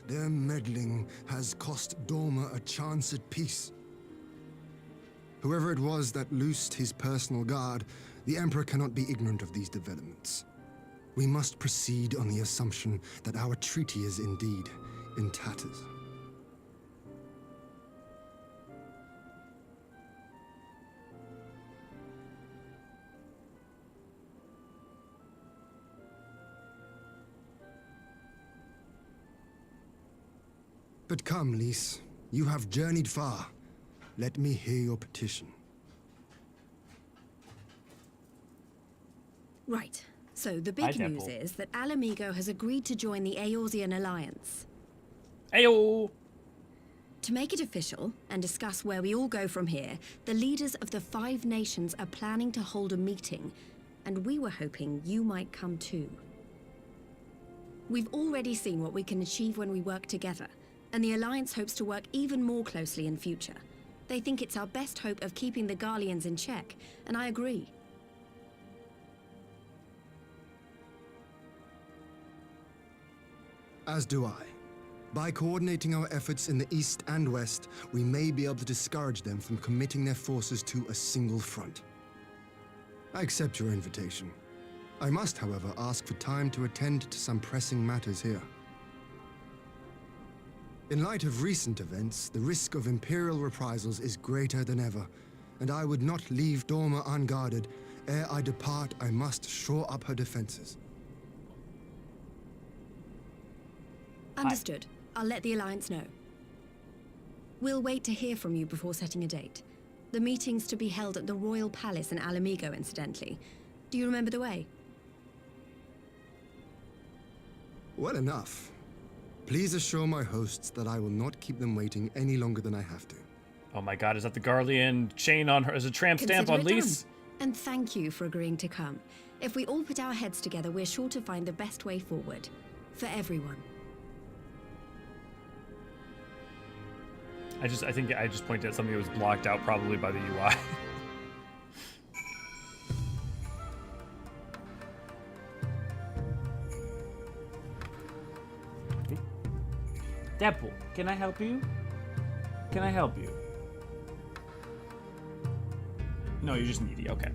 Their meddling has cost Dorma a chance at peace. Whoever it was that loosed his personal guard, the Emperor cannot be ignorant of these developments. We must proceed on the assumption that our treaty is indeed in tatters. But come, Lys. You have journeyed far. Let me hear your petition. Right. So the big news is that Alamigo has agreed to join the Eorzean alliance. Ayo! To make it official and discuss where we all go from here, the leaders of the 5 nations are planning to hold a meeting, and we were hoping you might come too. We've already seen what we can achieve when we work together, and the Alliance hopes to work even more closely in future. They think it's our best hope of keeping the Garleans in check, and I agree. As do I. By coordinating our efforts in the east and west, we may be able to discourage them from committing their forces to a single front. I accept your invitation. I must, however, ask for time to attend to some pressing matters here. In light of recent events, the risk of Imperial reprisals is greater than ever, and I would not leave Dorma unguarded. Ere I depart, I must shore up her defenses. Understood. I'll let the Alliance know. We'll wait to hear from you before setting a date. The meeting's to be held at the Royal Palace in Alamigo, incidentally. Do you remember the way? Well enough. Please assure my hosts that I will not keep them waiting any longer than I have to. Oh my god, is that the Garlean chain on her as a tramp stamp on Consider it Lys? done. And thank you for agreeing to come. If we all put our heads together, we're sure to find the best way forward. For everyone. I think I just pointed at something that was blocked out probably by the UI. Deadpool, can I help you? Can I help you? No, you're just needy, okay.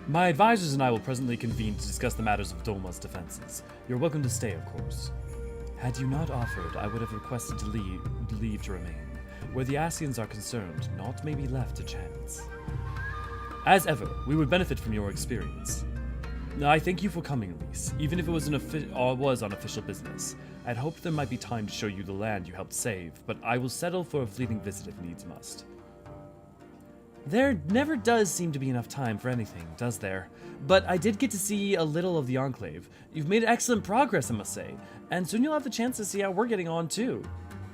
My advisors and I will presently convene to discuss the matters of Dorma's defenses. You're welcome to stay, of course. Had you not offered, I would have requested to leave to remain. Where the Ascians are concerned, naught may be left to chance. As ever, we would benefit from your experience. I thank you for coming, Lys, even if it was on official business. I'd hoped there might be time to show you the land you helped save, but I will settle for a fleeting visit if needs must. There never does seem to be enough time for anything, does there? But I did get to see a little of the Enclave. You've made excellent progress, I must say, and soon you'll have the chance to see how we're getting on, too.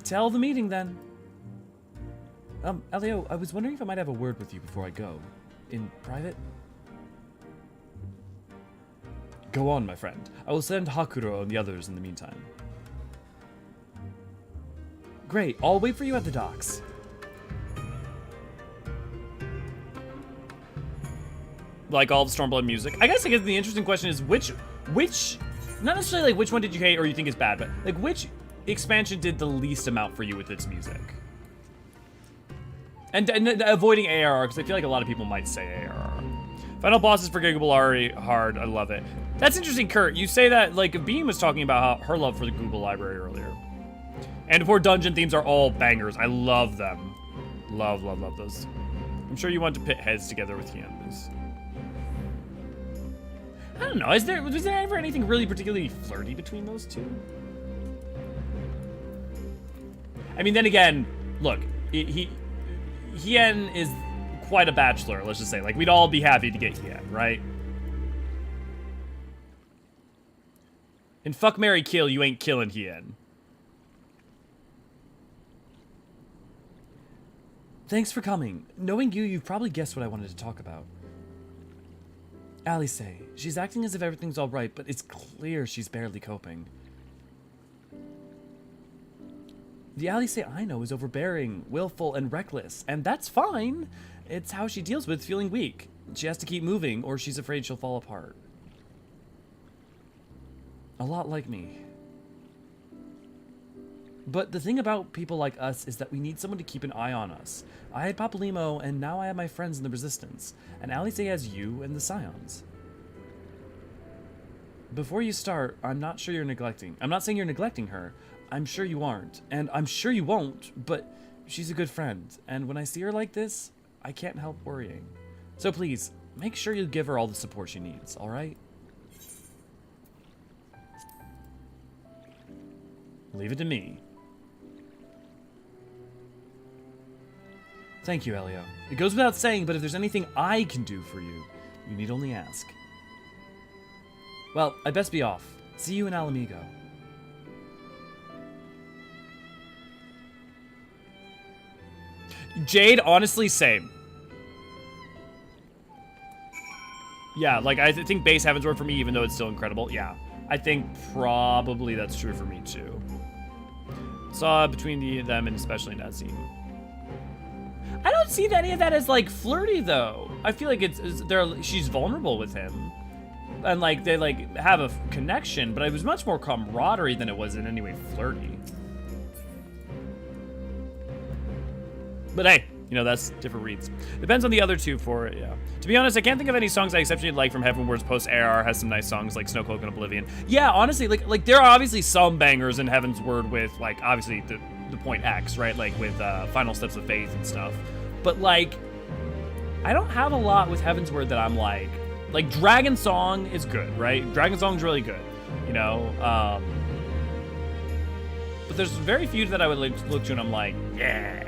Tell the meeting, then. Elio, I was wondering if I might have a word with you before I go. In private? Go on, my friend. I will send Hakuro and the others in the meantime. Great, I'll wait for you at the docks. Like all the Stormblood music. I guess the interesting question is which, not necessarily like which one did you hate or you think is bad, but like which expansion did the least amount for you with its music? And avoiding ARR, because I feel like a lot of people might say ARR. Final boss is forgivable, hard, I love it. That's interesting, Kurt. You say that, like, Beam was talking about her love for the Google library earlier. And 4 dungeon themes are all bangers. I love them. Love, love, love those. I'm sure you want to pit heads together with Yanmas. I don't know, was there ever anything really particularly flirty between those two? I mean, then again, look, Hien is quite a bachelor, let's just say. Like, we'd all be happy to get Hien, right? In Fuck, Marry, Kill, you ain't killing Hien. Thanks for coming. Knowing you, you've probably guessed what I wanted to talk about. Alice, she's acting as if everything's alright, but it's clear she's barely coping. The Alice I know is overbearing, willful, and reckless, and that's fine. It's how she deals with feeling weak. She has to keep moving, or she's afraid she'll fall apart. A lot like me. But the thing about people like us is that we need someone to keep an eye on us. I had Papalymo, and now I have my friends in the Resistance. And Alice has you and the Scions. Before you start, I'm not sure you're neglecting. I'm not saying you're neglecting her. I'm sure you aren't. And I'm sure you won't, but she's a good friend. And when I see her like this, I can't help worrying. So please, make sure you give her all the support she needs, alright? Leave it to me. Thank you, Elio. It goes without saying, but if there's anything I can do for you, you need only ask. Well, I'd best be off. See you in Alamigo. Jade, honestly, same. Yeah, like, I think base Heavensward for me, even though it's still incredible. Yeah, I think probably that's true for me, too. Saw between them, and especially in that scene. I don't see any of that as, like, flirty, though. I feel like she's vulnerable with him. And, like, they, like, have a connection, but it was much more camaraderie than it was in any way flirty. But hey, you know, that's different reads. Depends on the other two for it, yeah. To be honest, I can't think of any songs I exceptionally like from Heavenward's post-AR. Has some nice songs like Snowcloak and Oblivion. Yeah, honestly, like there are obviously some bangers in Heavensward with, like, obviously the Point X, right? Like with Final Steps of Faith and stuff. But, like, I don't have a lot with Heavensward that I'm like Dragon Song is good, right? Dragon Song's really good, you know? But there's very few that I would look to and I'm like, yeah.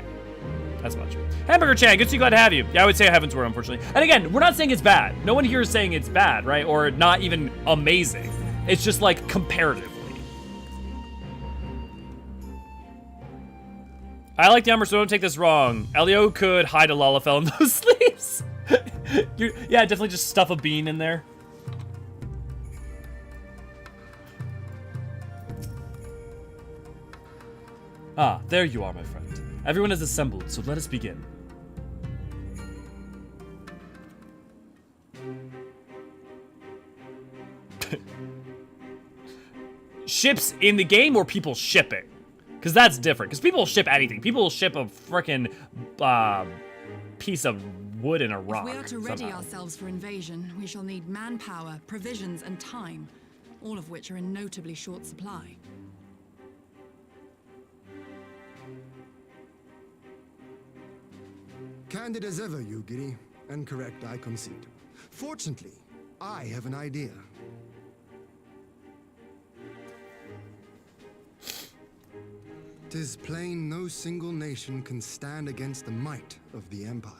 As much. Hamburger Chan, good to see you, glad to have you. Yeah, I would say Heavensward, unfortunately. And again, we're not saying it's bad. No one here is saying it's bad, right? Or not even amazing. It's just like comparatively. I like the armor, so don't take this wrong. Elio could hide a Lalafell in those sleeves. Yeah, definitely just stuff a bean in there. Ah, there you are, my friend. Everyone has assembled, so let us begin. Ships in the game or people shipping? Because that's different. Because people will ship anything. People will ship a frickin' piece of wood in a rock. If we are to ready somehow. ourselves for invasion, we shall need manpower, provisions, and time, all of which are in notably short supply. Candid as ever, you giddy, and correct, I concede. Fortunately, I have an idea. Tis plain no single nation can stand against the might of the Empire.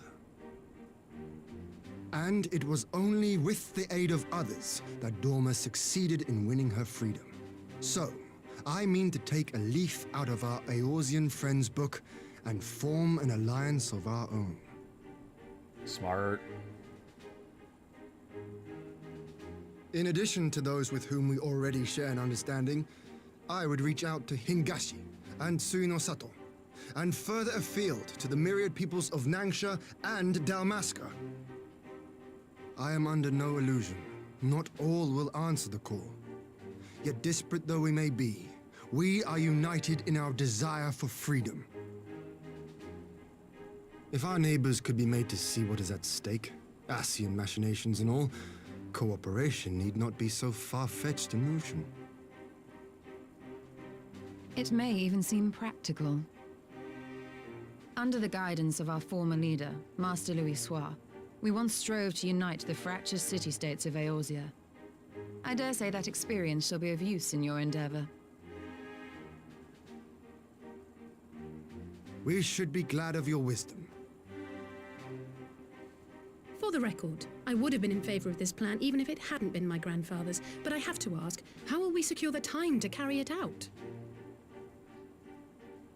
And it was only with the aid of others that Dorma succeeded in winning her freedom. So, I mean to take a leaf out of our Eorzean friends' book and form an alliance of our own. Smart. In addition to those with whom we already share an understanding, I would reach out to Hingashi and Suinosato, and further afield to the myriad peoples of Nangsha and Dalmasca. I am under no illusion. Not all will answer the call. Yet disparate though we may be, we are united in our desire for freedom. If our neighbors could be made to see what is at stake, Ascian machinations and all, cooperation need not be so far-fetched a notion. It may even seem practical. Under the guidance of our former leader, Master Louis Soir, we once strove to unite the fractious city-states of Eorzea. I dare say that experience shall be of use in your endeavor. We should be glad of your wisdom. For For the record, I would have been in favor of this plan even if it hadn't been my grandfather's, but I have to ask, how will we secure the time to carry it out?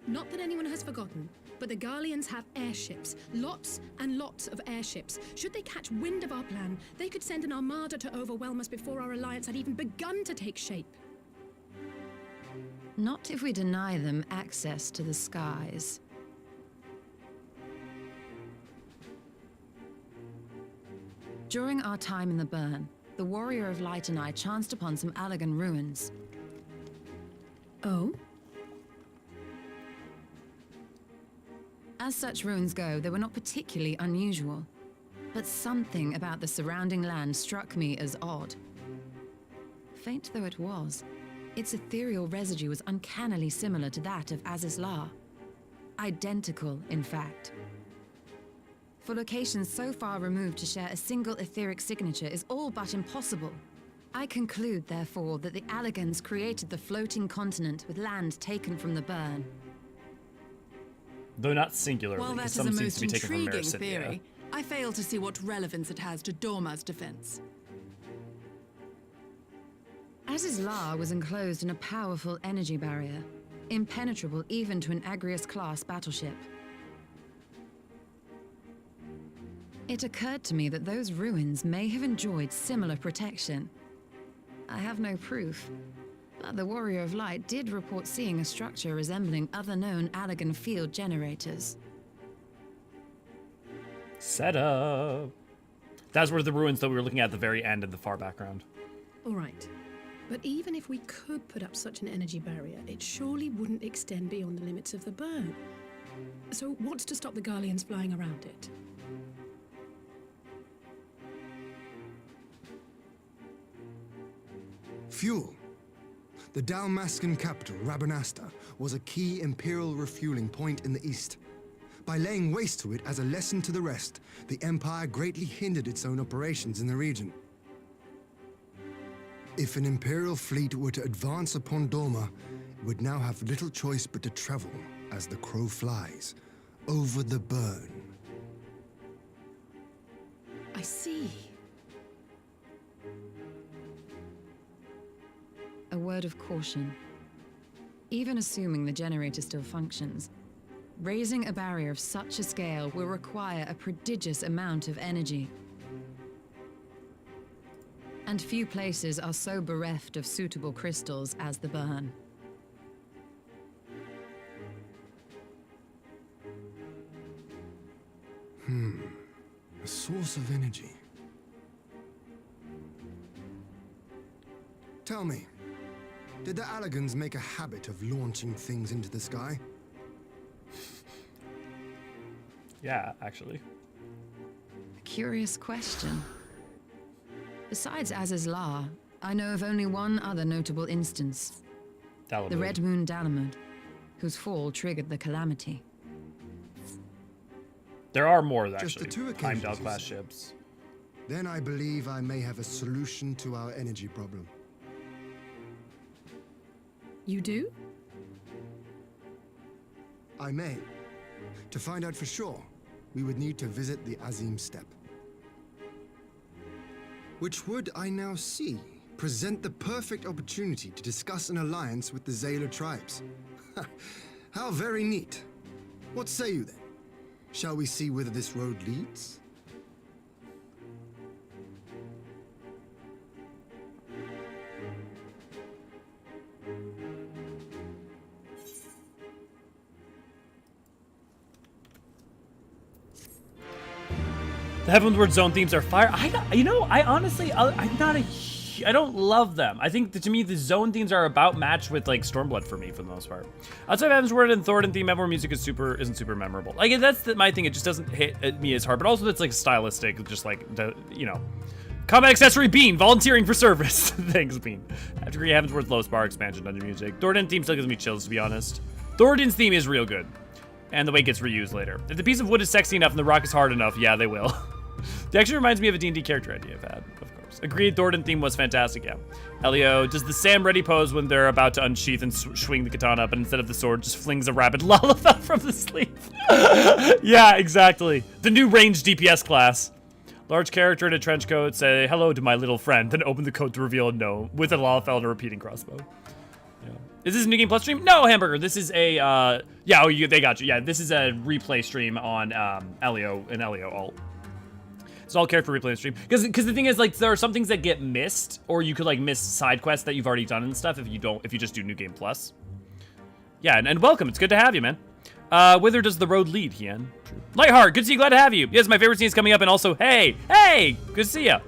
Not that anyone has forgotten, but the Garleans have airships. Lots and lots of airships. Should they catch wind of our plan, they could send an armada to overwhelm us before our alliance had even begun to take shape. Not if we deny them access to the skies. During our time in the Burn, the Warrior of Light and I chanced upon some Allagan ruins. Oh? As such ruins go, they were not particularly unusual, but something about the surrounding land struck me as odd. Faint though it was, its ethereal residue was uncannily similar to that of Azizlar. Identical, in fact. For locations so far removed to share a single etheric signature is all but impossible. I conclude, therefore, that the Allagans created the floating continent with land taken from the Burn. Though not singularly, While that because is a some seems most to be taken from intriguing Mericidia. theory, I fail to see what relevance it has to Dorma's defense. Azizlar was enclosed in a powerful energy barrier, impenetrable even to an Agrius-class battleship. It occurred to me that those ruins may have enjoyed similar protection. I have no proof, but the Warrior of Light did report seeing a structure resembling other known Allagan field generators. Set up. That's where the ruins that we were looking at the very end in the far background. All right. But even if we could put up such an energy barrier, it surely wouldn't extend beyond the limits of the Burn. So what's to stop the Garleans flying around it? Fuel. The Dalmascan capital, Rabanasta, was a key Imperial refueling point in the east. By laying waste to it as a lesson to the rest, the Empire greatly hindered its own operations in the region. If an Imperial fleet were to advance upon Dorma, it would now have little choice but to travel, as the crow flies, over the Burn. I see. A word of caution. Even assuming the generator still functions, raising a barrier of such a scale will require a prodigious amount of energy. And few places are so bereft of suitable crystals as the Burn. A source of energy. Tell me, did the Allagans make a habit of launching things into the sky? Yeah, actually. A curious question. Besides Azizlar, I know of only one other notable instance. Dalamud. The Red Moon Dalamud, whose fall triggered the calamity. There are more, Just actually. the two Heimdall occasions, class you say? ships. Then I believe I may have a solution to our energy problem. You do? I may. To find out for sure, we would need to visit the Azim Steppe. Which would, I now see, present the perfect opportunity to discuss an alliance with the Zayla tribes. How very neat. What say you then? Shall we see whither this road leads? The Heavenward Zone themes are fire. I honestly, I'm not I don't love them. I think that, to me, the zone themes are about matched with like Stormblood for me for the most part. Outside of Heavensward and Thoradin theme, Evermore music isn't super memorable. Like that's my thing. It just doesn't hit at me as hard. But also it's like stylistic, just like combat accessory Bean, volunteering for service. Thanks, Bean. After Heavensward's low spar expansion dungeon music. Thoradin theme still gives me chills, to be honest. Thoradin's theme is real good, and the way it gets reused later. If the piece of wood is sexy enough and the rock is hard enough, yeah, they will. It actually reminds me of a D&D character idea I've had, of course. Agreed, Thoradin theme was fantastic, yeah. Elio, does the Sam ready pose when they're about to unsheath and swing the katana, but instead of the sword, just flings a rapid lullaby from the sleeve? Yeah, exactly. The new ranged DPS class. Large character in a trench coat, say hello to my little friend, then open the coat to reveal a gnome with a Lalfell and a repeating crossbow. Yeah. Is this a New Game Plus stream? No, Hamburger. This is a, yeah, oh, they got you. Yeah, this is a replay stream on Elio, an Elio alt. It's all character replay stream. Because the thing is, like, there are some things that get missed, or you could, like, miss side quests that you've already done and stuff if you just do New Game Plus. Yeah, and welcome. It's good to have you, man. Whither does the road lead, Hien? True. Lightheart, good to see you, glad to have you. Yes, my favorite scene is coming up, and also, hey, good to see ya.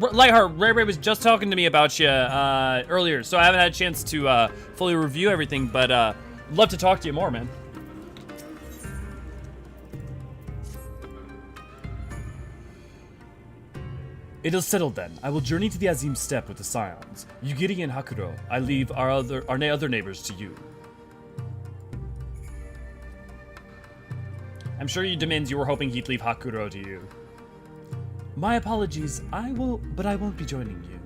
Lightheart, Ray was just talking to me about you earlier, so I haven't had a chance to fully review everything, but love to talk to you more, man. It is settled then. I will journey to the Azim Steppe with the Scions. Yugiri and Hakuro, I leave our other neighbors to you. I'm sure you demands you were hoping he'd leave Hakuro to you. My apologies. But I won't be joining you.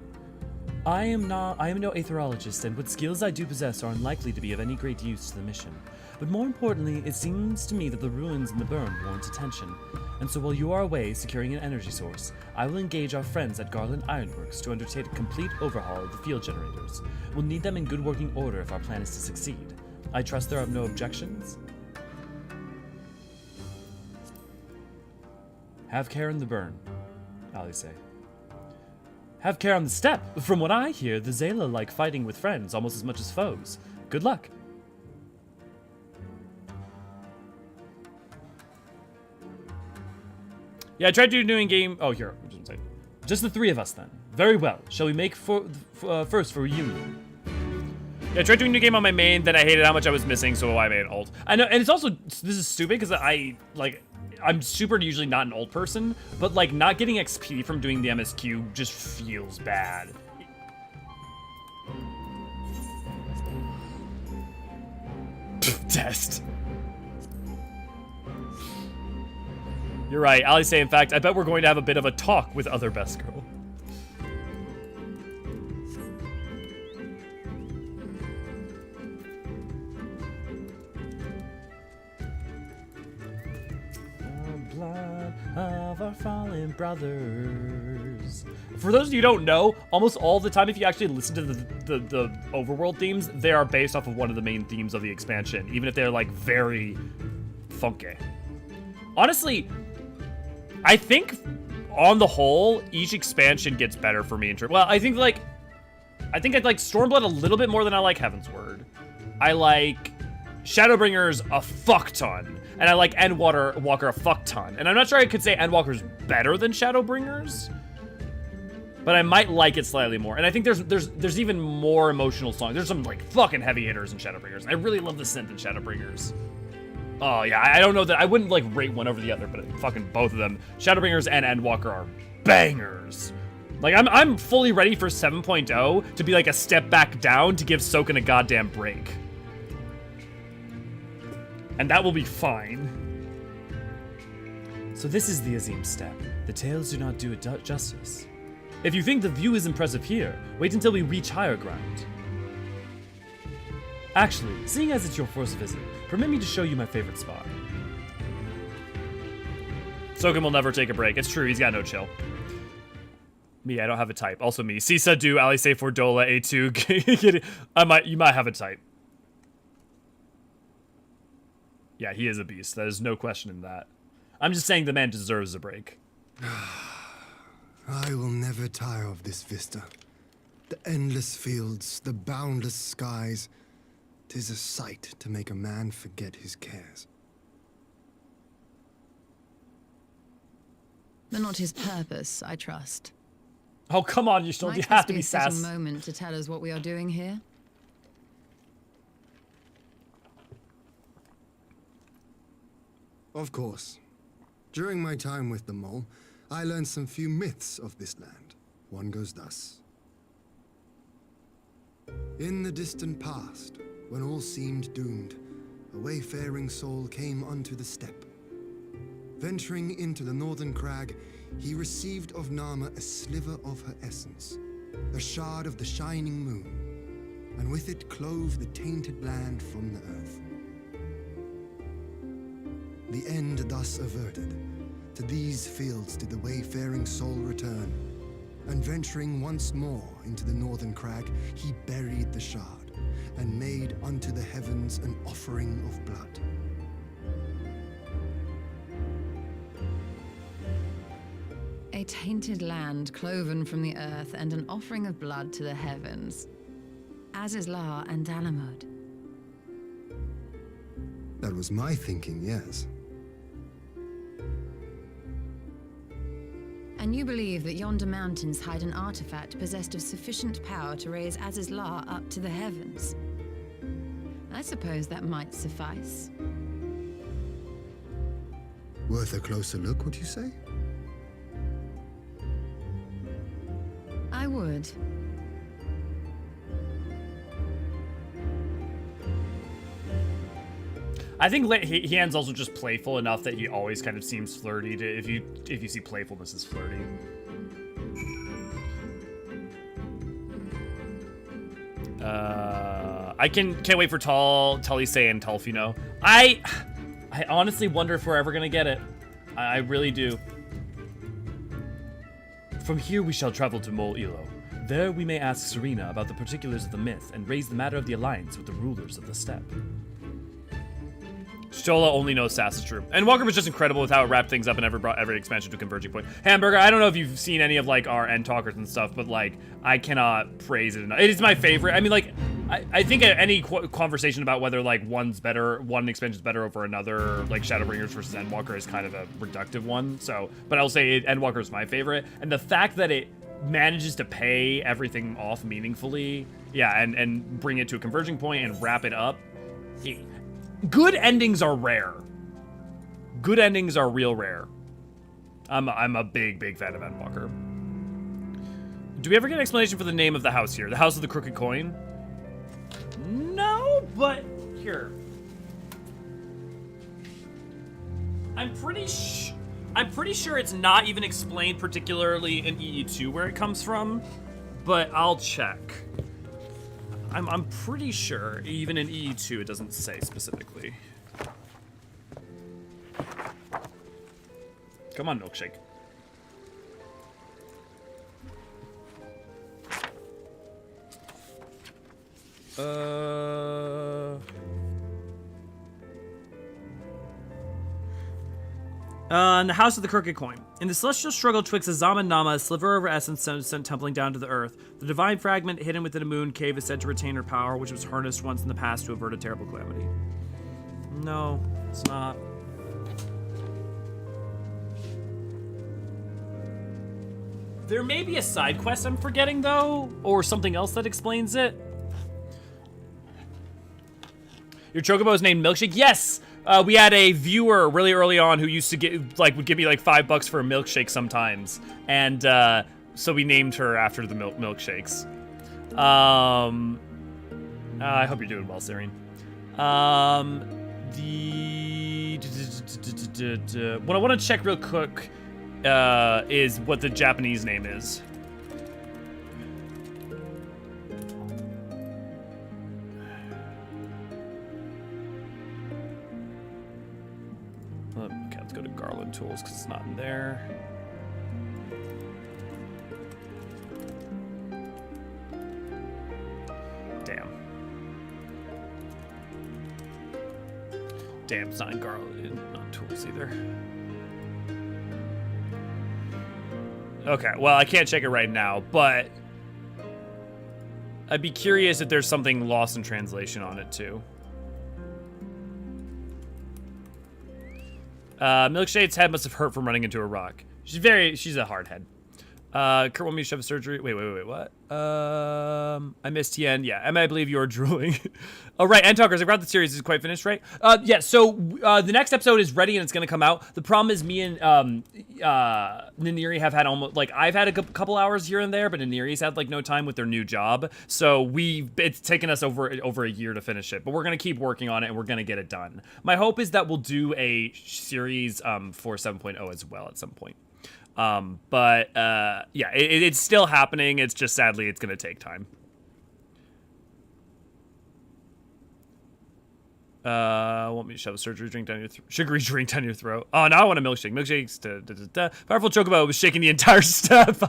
I am no aetherologist, and what skills I do possess are unlikely to be of any great use to the mission. But more importantly, it seems to me that the ruins in the burn warrant attention. And so while you are away securing an energy source, I will engage our friends at Garland Ironworks to undertake a complete overhaul of the field generators. We'll need them in good working order if our plan is to succeed. I trust there are no objections? Have care in the burn, Ali say. Have care on the steppe. From what I hear, the Zayla like fighting with friends almost as much as foes. Good luck. Yeah, I tried to do in game. Oh, here. Just the three of us then. Very well. Shall we make first for reunion? Yeah, I tried doing a new game on my main, then I hated how much I was missing, so I made an alt. I know, and it's also, this is stupid because I'm super usually not an old person, but like not getting XP from doing the MSQ just feels bad. Test. You're right, Ali say, in fact, I bet we're going to have a bit of a talk with other best girl. Of our fallen brothers. For those of you who don't know, almost all the time, if you actually listen to the overworld themes, they are based off of one of the main themes of the expansion, even if they're like very funky. Honestly, I think on the whole, each expansion gets better for me in terms. Well, I think I like Stormblood a little bit more than I like Heaven's Word. I like Shadowbringers a fuck ton. And I like Endwalker a fuck ton. And I'm not sure I could say Endwalker's better than Shadowbringers, but I might like it slightly more. And I think there's even more emotional songs. There's some like fucking heavy hitters in Shadowbringers. I really love the synth in Shadowbringers. Oh yeah, I don't know that I wouldn't like rate one over the other, but fucking both of them, Shadowbringers and Endwalker, are bangers. Like I'm fully ready for 7.0 to be like a step back down to give Soken a goddamn break. And that will be fine. So this is the Azim Steppe. The tales do not do it justice. If you think the view is impressive here, wait until we reach higher ground. Actually, seeing as it's your first visit, permit me to show you my favorite spot. Soken will never take a break. It's true, he's got no chill. Me, I don't have a type. Also me. Sisa do, Ali say for Dola, A2. You might have a type. Yeah, he is a beast. There's no question in that. I'm just saying the man deserves a break. I will never tire of this vista. The endless fields, the boundless skies. 'Tis a sight to make a man forget his cares. But not his purpose, I trust. Oh, come on, you have to be sass. Might this be a moment to tell us what we are doing here? Of course. During my time with the mole, I learned some few myths of this land. One goes thus. In the distant past, when all seemed doomed, a wayfaring soul came unto the steppe. Venturing into the northern crag, he received of Nama a sliver of her essence, a shard of the shining moon, and with it clove the tainted land from the earth. The end thus averted, To these fields did the wayfaring soul return, and venturing once more into the northern crag, he buried the shard, and made unto the heavens an offering of blood. A tainted land cloven from the earth, and an offering of blood to the heavens. Azizlar and Dalamud. That was my thinking, yes. And you believe that yonder mountains hide an artifact possessed of sufficient power to raise Azizlar up to the heavens? I suppose that might suffice. Worth a closer look, would you say? I would. I think Hian's also just playful enough that he always kind of seems flirty. If you see playfulness as flirty. I can't wait for Talise and Talfino. I honestly wonder if we're ever gonna get it. I really do. From here we shall travel to Mol Ilo. There we may ask Serena about the particulars of the myth and raise the matter of the alliance with the rulers of the steppe. Stola only knows Sass is true. And Walker was just incredible with how it wrapped things up and brought every expansion to a converging point. Hamburger, I don't know if you've seen any of like our end talkers and stuff, but like I cannot praise it enough. It is my favorite. I mean, like I think any conversation about whether like one expansion's better over another, like Shadowbringers versus Endwalker, is kind of a reductive one. So, but I'll say Endwalker is my favorite, and the fact that it manages to pay everything off meaningfully, yeah, and bring it to a converging point and wrap it up. Good endings are rare. Good endings are real rare. I'm a big fan of Endwalker. Do we ever get an explanation for the name of the house here? The House of the Crooked Coin? No, but here. I'm pretty sure it's not even explained particularly in EE2 where it comes from, but I'll check. I'm pretty sure even in EE2 it doesn't say specifically. Come on, milkshake. In the House of the Crooked Coin. In the celestial struggle twixt Azam and Nama, a sliver of her essence sent tumbling down to the earth. The divine fragment hidden within a moon cave is said to retain her power, which was harnessed once in the past to avert a terrible calamity. No, it's not. There may be a side quest I'm forgetting, though, or something else that explains it. Your chocobo is named Milkshake? Yes! We had a viewer really early on who used to would give me like $5 for a milkshake sometimes. And so we named her after the milkshakes. I hope you're doing well, Serene. What I want to check real quick is what the Japanese name is. Okay, let's go to Garland Tools because it's not in there. Damn, it's not in Garland, not Tools either. Okay, well, I can't check it right now, but I'd be curious if there's something lost in translation on it too. Milkshade's head must have hurt from running into a rock. She's a hard head. Kurt want me to shove surgery. Wait, what? I missed Tien. Yeah, Emma, I believe you are drooling. Oh, right, and Talkers, I forgot the series is quite finished, right? Yeah, so the next episode is ready and it's gonna come out. The problem is me and Naniri have had almost, like, I've had a couple hours here and there, but Naniri's had, like, no time with their new job. So it's taken us over a year to finish it, but we're gonna keep working on it and we're gonna get it done. My hope is that we'll do a series for 7.0 as well at some point. Yeah, it's still happening. It's just sadly it's gonna take time. Want me to shove a sugary drink down your throat? Oh, now I want a milkshake. Milkshakes. Powerful chocobo was shaking the entire step.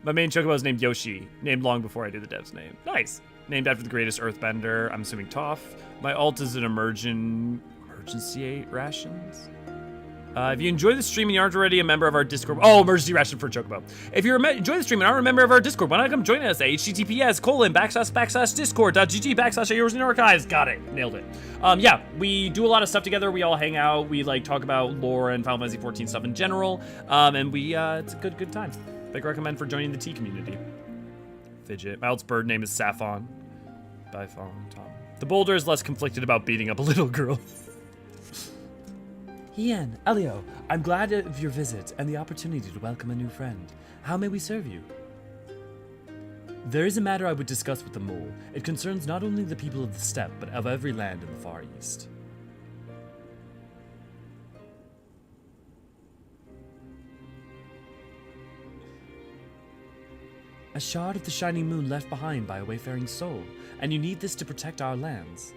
My main chocobo is named Yoshi, named long before I do the dev's name. Nice. Named after the greatest earthbender. I'm assuming Toph. My alt is an emergency rations. If you enjoy the stream and you aren't already a member of our Discord, emergency ration for Chocobo. If you enjoy the stream and aren't a member of our Discord, why not come join us at https://discord.gg/Eorzean archives. Got it, nailed it. Yeah, we do a lot of stuff together. We all hang out. We like talk about lore and Final Fantasy XIV stuff in general. And it's a good time. Big recommend for joining the T community. Fidget. My alt's bird name is Saffon. Bye, Tom. The boulder is less conflicted about beating up a little girl. Ian, Elio, I'm glad of your visit and the opportunity to welcome a new friend. How may we serve you? There is a matter I would discuss with the mole. It concerns not only the people of the steppe, but of every land in the Far East. A shard of the shining moon left behind by a wayfaring soul, and you need this to protect our lands.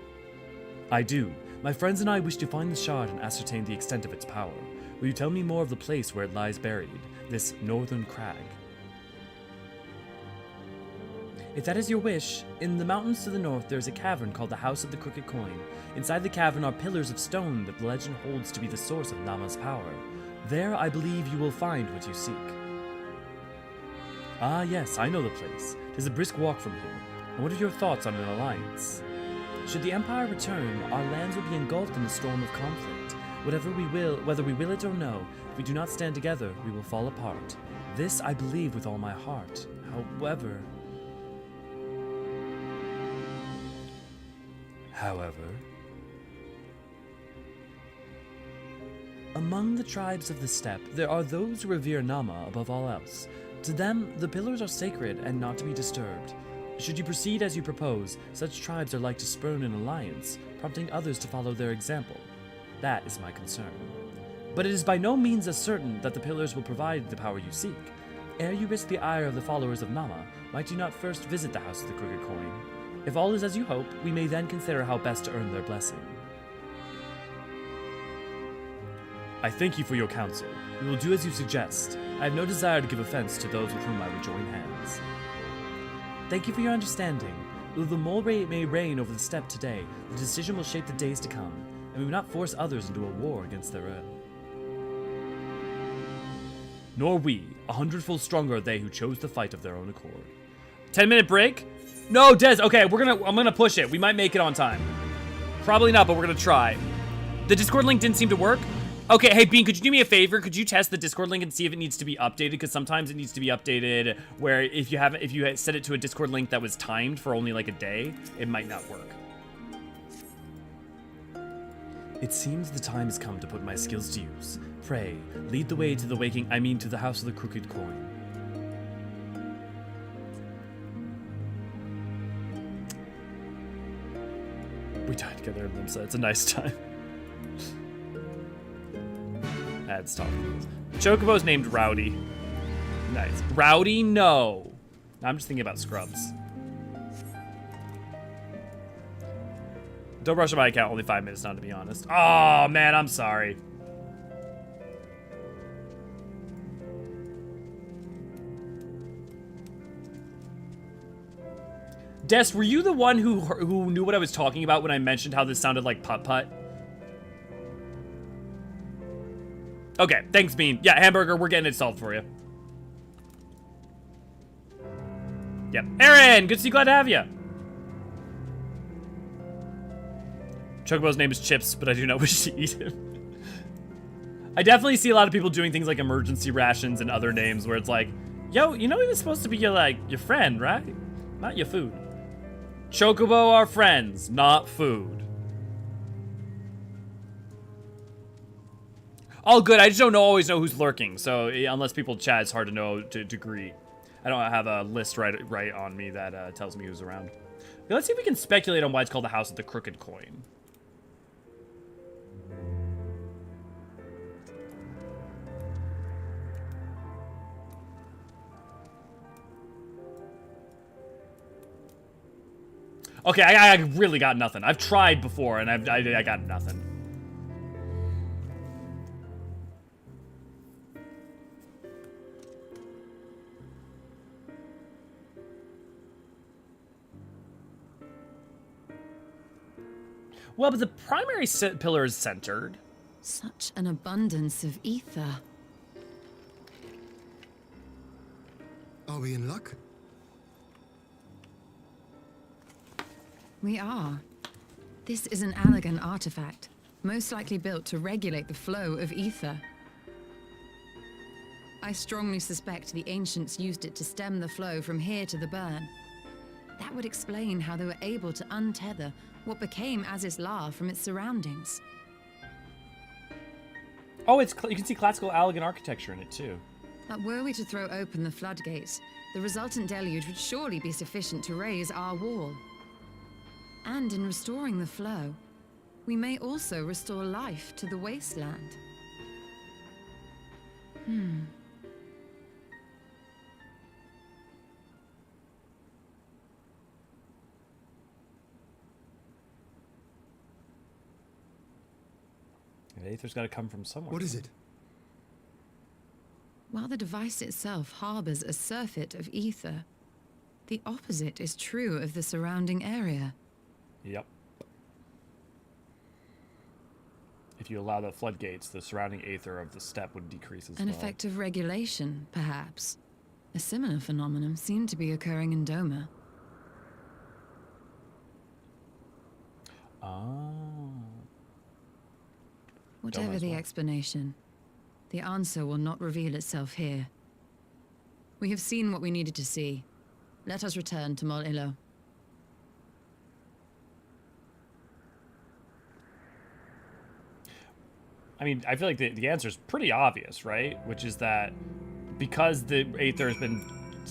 I do. My friends and I wish to find the shard and ascertain the extent of its power. Will you tell me more of the place where it lies buried, this northern crag? If that is your wish, in the mountains to the north there is a cavern called the House of the Crooked Coin. Inside the cavern are pillars of stone that the legend holds to be the source of Nama's power. There I believe you will find what you seek. Ah yes, I know the place. 'Tis a brisk walk from here. And what are your thoughts on an alliance? Should the Empire return, our lands will be engulfed in a storm of conflict. Whether we will it or no, if we do not stand together, we will fall apart. This I believe with all my heart. However, among the tribes of the steppe, there are those who revere Nama above all else. To them, the pillars are sacred and not to be disturbed. Should you proceed as you propose, such tribes are like to spurn an alliance, prompting others to follow their example. That is my concern. But it is by no means as certain that the pillars will provide the power you seek. Ere you risk the ire of the followers of Nama, might you not first visit the House of the Crooked Coin? If all is as you hope, we may then consider how best to earn their blessing. I thank you for your counsel. We will do as you suggest. I have no desire to give offense to those with whom I would join hands. Thank you for your understanding. Though the mole may reign over the steppe today, the decision will shape the days to come, and we will not force others into a war against their own. Nor we. 100-fold stronger are they who chose to fight of their own accord. 10-minute break? No, Des. Okay, I'm gonna push it. We might make it on time. Probably not, but we're gonna try. The Discord link didn't seem to work. Okay, hey Bean, could you do me a favor? Could you test the Discord link and see if it needs to be updated? Because sometimes it needs to be updated where if you set it to a Discord link that was timed for only like a day, it might not work. It seems the time has come to put my skills to use. Pray, lead the way to the to the House of the Crooked Coin. We died together in them, so it's a nice time. That's tough. Chocobo's named Rowdy. Nice. Rowdy? No. I'm just thinking about Scrubs. Don't rush on my account. Only 5 minutes now, to be honest. Oh, man, I'm sorry. Des, were you the one who knew what I was talking about when I mentioned how this sounded like putt-putt? Okay, thanks, Bean. Yeah, hamburger, we're getting it solved for you. Yep. Aaron, good to see you, glad to have you. Chocobo's name is Chips, but I do not wish to eat him. I definitely see a lot of people doing things like emergency rations and other names where it's like, yo, you know he was supposed to be your friend, right? Not your food. Chocobo are friends, not food. All good, I just don't always know who's lurking, so unless people chat, it's hard to know to a degree. I don't have a list right on me that tells me who's around. Okay, let's see if we can speculate on why it's called the House of the Crooked Coin. Okay, I really got nothing. I've tried before, and I got nothing. Well, but the primary pillar is centered. Such an abundance of ether. Are we in luck? We are. This is an Allegan artifact, most likely built to regulate the flow of ether. I strongly suspect the ancients used it to stem the flow from here to the burn. That would explain how they were able to untether what became Azys La from its surroundings. Oh, you can see classical Allegan architecture in it too. But were we to throw open the floodgates, the resultant deluge would surely be sufficient to raise our wall. And in restoring the flow, we may also restore life to the wasteland. The aether's got to come from somewhere. What is it? While the device itself harbors a surfeit of ether, the opposite is true of the surrounding area. Yep. If you allow the floodgates, the surrounding aether of the steppe would decrease as well. An effect of regulation, perhaps. A similar phenomenon seemed to be occurring in Doma. Ah. Whatever Doma as the well. explanation, the answer will not reveal itself here. We have seen what we needed to see. Let us return to Mol Ilo. I mean, I feel like the answer is pretty obvious, right? Which is that because the aether has been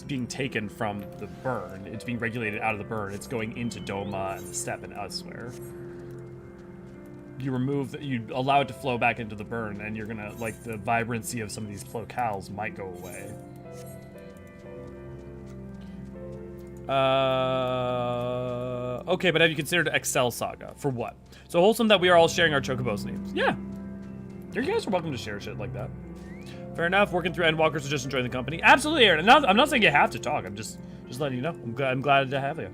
being taken from the burn, it's being regulated out of the burn, it's going into Doma and the steppe and elsewhere. You allow it to flow back into the burn, and you're gonna, like, the vibrancy of some of these locales might go away. Okay, but have you considered Excel Saga? For what? So wholesome that we are all sharing our Chocobo's names. Yeah. You guys are welcome to share shit like that. Fair enough. Working through Endwalkers or just enjoying the company. Absolutely, Aaron. I'm not saying you have to talk. I'm just letting you know. I'm glad to have you.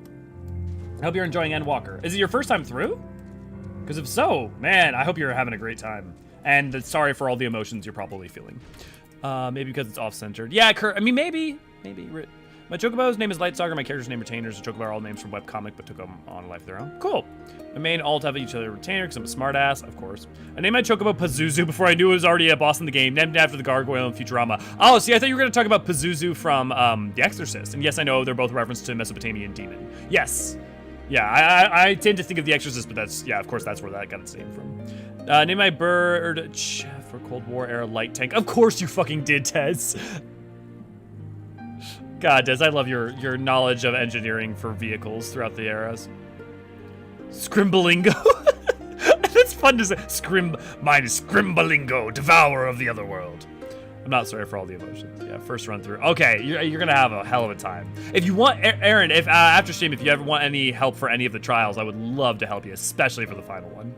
I hope you're enjoying Endwalker. Is it your first time through? Because if so, man, I hope you're having a great time. And sorry for all the emotions you're probably feeling. Maybe because it's off-centered. Yeah, Kurt. I mean, maybe. My Chocobo's name is Lightstalker. My character's name Retainers. The Chocobo are all names from webcomic, but took them on a life of their own. Cool. My main alt have each other Retainer because I'm a smartass, of course. I named my Chocobo Pazuzu before I knew it was already a boss in the game, named after the gargoyle in Futurama. Oh, see, I thought you were going to talk about Pazuzu from The Exorcist. And yes, I know they're both reference to Mesopotamian demon. Yes. Yeah, I tend to think of The Exorcist, but that's, yeah, of course, that's where that got its name from. Name my bird for Cold War era light tank. Of course you fucking did, Tez. God, Des, I love your knowledge of engineering for vehicles throughout the eras. Scrimbalingo. That's fun to say. Mine is Scrimbalingo, devourer of the other world. I'm not sorry for all the emotions. Yeah, first run through. Okay, you're gonna have a hell of a time. If you want, Aaron, if after stream, if you ever want any help for any of the trials, I would love to help you, especially for the final one.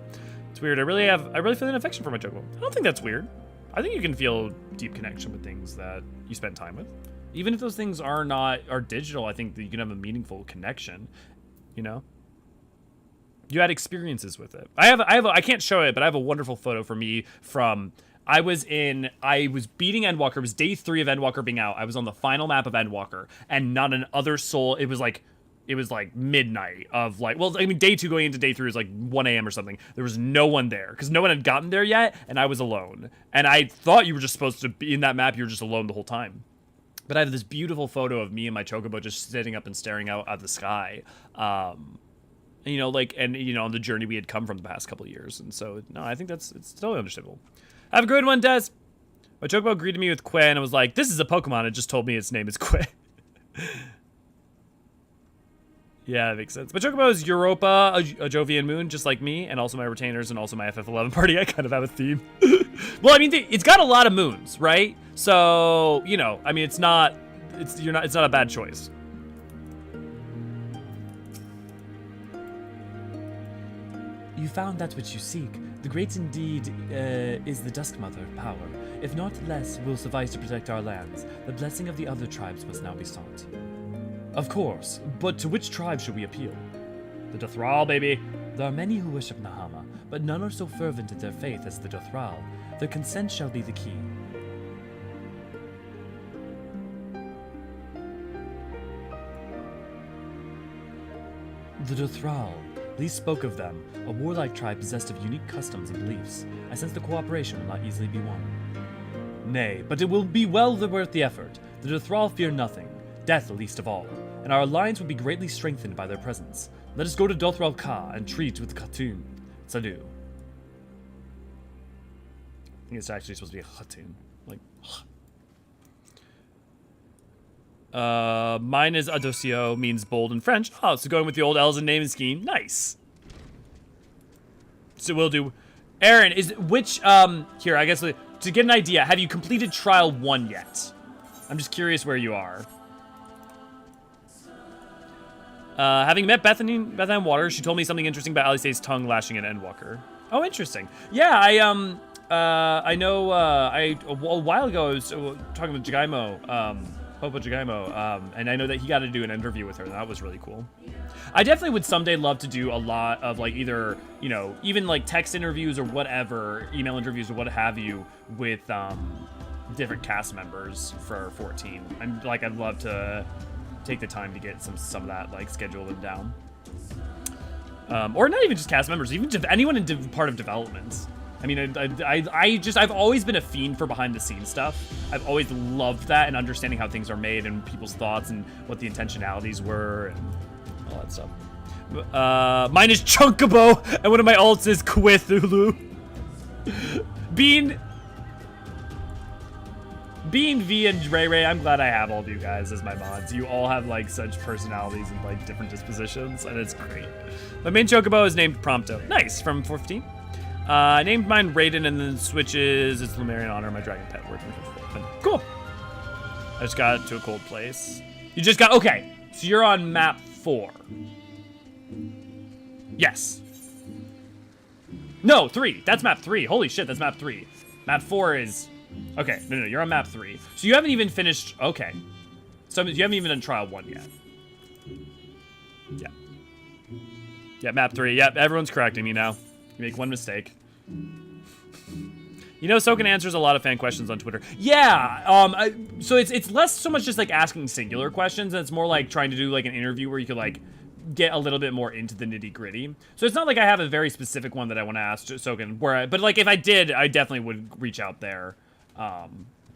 It's weird. I really feel an affection for my Chocobo. I don't think that's weird. I think you can feel deep connection with things that you spend time with. Even if those things are digital, I think that you can have a meaningful connection, you know? You had experiences with it. I can't show it, but I have a wonderful photo for me from, I was beating Endwalker. It was day 3 of Endwalker being out. I was on the final map of Endwalker, and not an other soul. It was like midnight of like, well, I mean, day 2 going into day 3 was like 1 a.m. or something. There was no one there because no one had gotten there yet, and I was alone. And I thought you were just supposed to be in that map. You were just alone the whole time. But I have this beautiful photo of me and my Chocobo just sitting up and staring out at the sky. You know, like, and, you know, on the journey we had come from the past couple of years. And so, no, I think it's totally understandable. Have a good one, Des. My Chocobo greeted me with Quay and I was like, this is a Pokemon. It just told me its name is Quay. Yeah, that makes sense. My Chocobo is Europa, a Jovian moon, just like me, and also my Retainers and also my FF11 party. I kind of have a theme. Well, I mean, it's got a lot of moons, right? So, you know, I mean, it's not a bad choice. You found that which you seek. The great indeed is the Dusk Mother power. If not less, will suffice to protect our lands. The blessing of the other tribes must now be sought. Of course, but to which tribe should we appeal? The Dothral, baby. There are many who worship Nahama, but none are so fervent in their faith as the Dothral. Their consent shall be the key. The Dothral. Lee spoke of them, a warlike tribe possessed of unique customs and beliefs. I sense the cooperation will not easily be won. Nay, but it will be well worth the effort. The Dothral fear nothing, death least of all, and our alliance will be greatly strengthened by their presence. Let us go to Dothral Ka and treat with Khatun. Sadu. I think it's actually supposed to be a Khatun. Like, mine is Adosio, means bold in French. Oh, so going with the old Elzen naming scheme. Nice. So we'll do... Aaron, is which, here, I guess, to get an idea, have you completed Trial 1 yet? I'm just curious where you are. Having met Bethany Waters, she told me something interesting about Alisaie's tongue lashing at Endwalker. Oh, interesting. Yeah, I know, a while ago I was talking with Jagaimo, Popo Jagaimo, and I know that he got to do an interview with her, and that was really cool. I definitely would someday love to do a lot of, like, either, you know, even, like, text interviews or whatever, email interviews or what have you, with, different cast members for 14. I'd love to take the time to get some of that, like, scheduled and down. Or not even just cast members, even anyone in part of development. I mean, I've always been a fiend for behind the scenes stuff. I've always loved that and understanding how things are made and people's thoughts and what the intentionalities were and all that stuff. Mine is Chunkabo, and one of my alts is Quithulu. Bean V and Ray Ray, I'm glad I have all of you guys as my mods. You all have like such personalities and like different dispositions, and it's great. My main Chocobo is named Prompto. Nice, from 15. I named mine Raiden and then switches. It's Lumerian Honor, my dragon pet. Working for cool. I just got to a cold place. You just got, okay. So you're on map 4. Yes. No, 3. That's map 3. Holy shit, that's map 3. Map 4 is, okay. No, you're on map 3. So you haven't even finished, okay. So you haven't even done trial 1 yet. Yeah. Yeah, map 3. Yep, everyone's correcting me now. You make one mistake. You know, Soken answers a lot of fan questions on Twitter. Yeah, so it's less so much just like asking singular questions, and it's more like trying to do like an interview where you could like get a little bit more into the nitty gritty. So it's not like I have a very specific one that I want to ask Soken, but like if I did, I definitely would reach out there.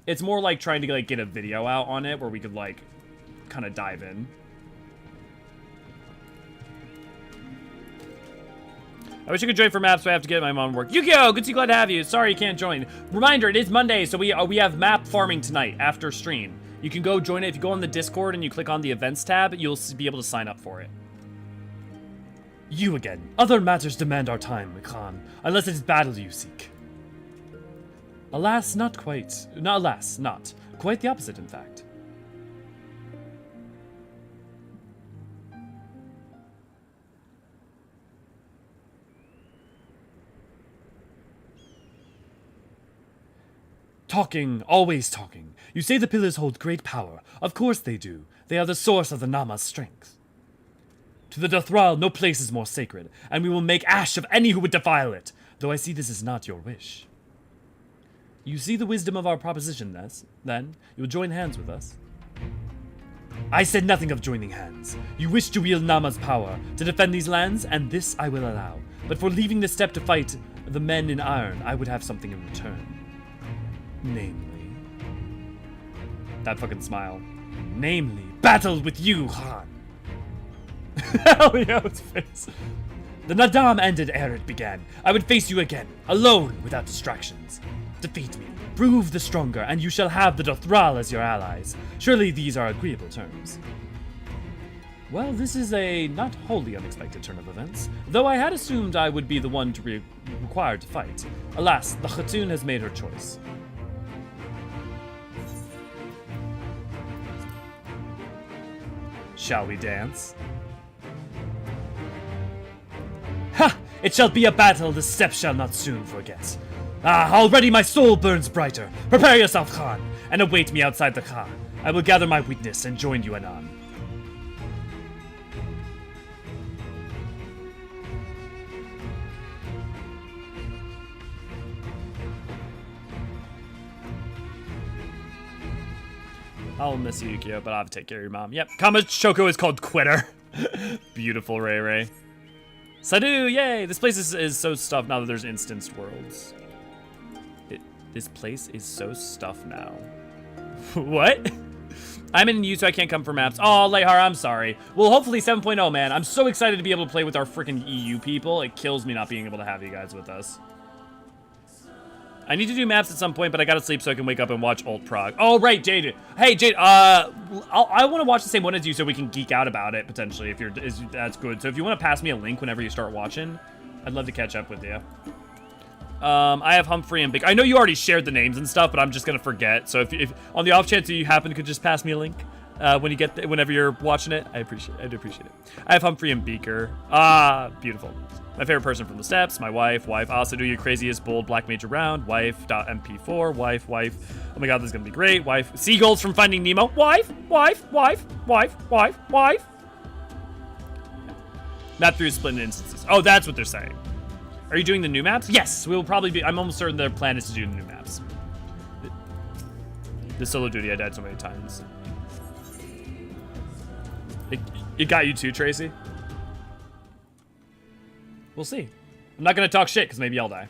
It's more like trying to like get a video out on it where we could like kind of dive in. I wish you could join for maps, but I have to get my mom work. Yu-Gi-Oh! Good to see, glad to have you. Sorry you can't join. Reminder, it is Monday, so we have map farming tonight after stream. You can go join it. If you go on the Discord and you click on the events tab, you'll be able to sign up for it. You again. Other matters demand our time, Khan, unless it is battle you seek. Alas, not quite. No, alas, not. Quite the opposite, in fact. Talking, always talking. You say the pillars hold great power. Of course they do. They are the source of the Nama's strength. To the Dothral, no place is more sacred, and we will make ash of any who would defile it, though I see this is not your wish. You see the wisdom of our proposition, then? You will join hands with us? I said nothing of joining hands. You wish to wield Nama's power, to defend these lands, and this I will allow. But for leaving the step to fight the men in iron, I would have something in return. Namely, that fucking smile. Namely, battle with you, Khan. Hell yeah, its face. The Nadam ended ere it began. I would face you again, alone, without distractions. Defeat me, prove the stronger, and you shall have the Dothral as your allies. Surely these are agreeable terms. Well, this is a not wholly unexpected turn of events, though I had assumed I would be the one to be required to fight. Alas, the Khatun has made her choice. Shall we dance? Ha! It shall be a battle the steppes shall not soon forget. Ah, already my soul burns brighter. Prepare yourself, Khan, and await me outside the Khan. I will gather my witness and join you anon. I'll miss you, Yukio, but I'll have to take care of your mom. Yep, Kamachoko is called Quitter. Beautiful, Ray Ray. Sadu, yay! This place is so stuffed now that there's instanced worlds. This place is so stuffed now. What? I'm in EU, so I can't come for maps. Oh, Lehar, I'm sorry. Well, hopefully 7.0, man. I'm so excited to be able to play with our freaking EU people. It kills me not being able to have you guys with us. I need to do maps at some point, but I gotta sleep so I can wake up and watch Alt Prog. Oh, right, Jade. Hey, Jade, I want to watch the same one as you so we can geek out about it, potentially, if that's good. So if you want to pass me a link whenever you start watching, I'd love to catch up with you. I have Humphrey and Big. I know you already shared the names and stuff, but I'm just gonna forget. So if on the off chance that you happen to just pass me a link whenever you're watching it, I do appreciate it. I have Humphrey and Beaker. Ah, beautiful. My favorite person from the steppes, my wife. Also do your craziest bold black mage around. Wife.mp4, wife. Oh my god, this is gonna be great. Wife. Seagulls from Finding Nemo. Wife. Map through split in instances. Oh, that's what they're saying. Are you doing the new maps? Yes, we will probably be. I'm almost certain their plan is to do the new maps. The solo duty, I died so many times. It got you too, Tracy? We'll see. I'm not gonna talk shit, because maybe I'll die.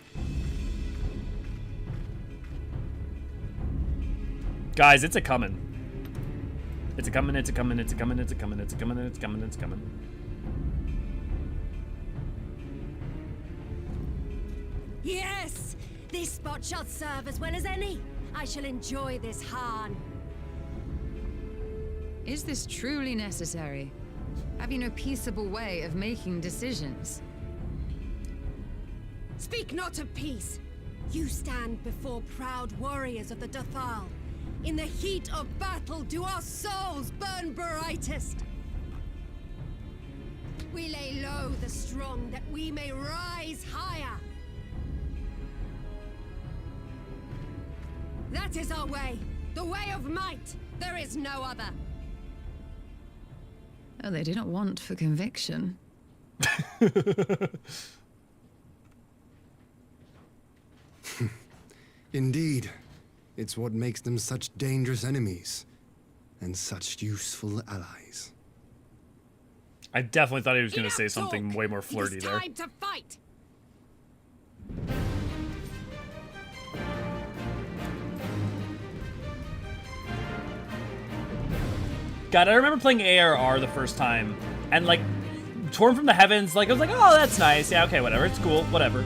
Guys, it's a coming. It's a coming. Yes! This spot shall serve as well as any. I shall enjoy this Khan. Is this truly necessary? Have you no peaceable way of making decisions? Speak not of peace. You stand before proud warriors of the Dathal. In the heat of battle do our souls burn brightest. We lay low the strong that we may rise higher. That is our way. The way of might. There is no other. Oh, they didn't want for conviction. Indeed. It's what makes them such dangerous enemies. And such useful allies. I definitely thought he was going to say something way more flirty there. Time to fight. God, I remember playing ARR the first time, and like, Torn from the Heavens, like, I was like, oh, that's nice. Yeah, okay, whatever. It's cool. Whatever.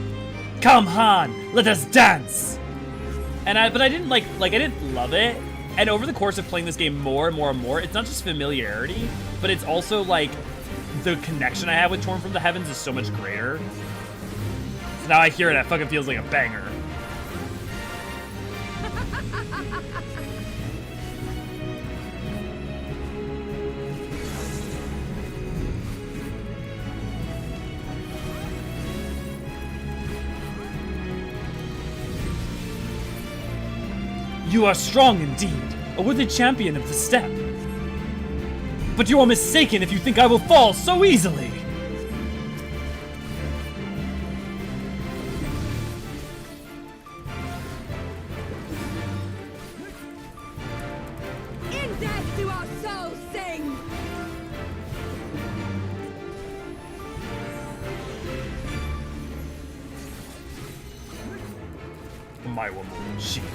Come, Han, let us dance. But I didn't I didn't love it. And over the course of playing this game more and more, it's not just familiarity, but it's also like the connection I have with Torn from the Heavens is so much greater. So now I hear it, it fucking feels like a banger. You are strong indeed, a worthy champion of the steppe. But you are mistaken if you think I will fall so easily. In death do our souls sing. My woman cheated.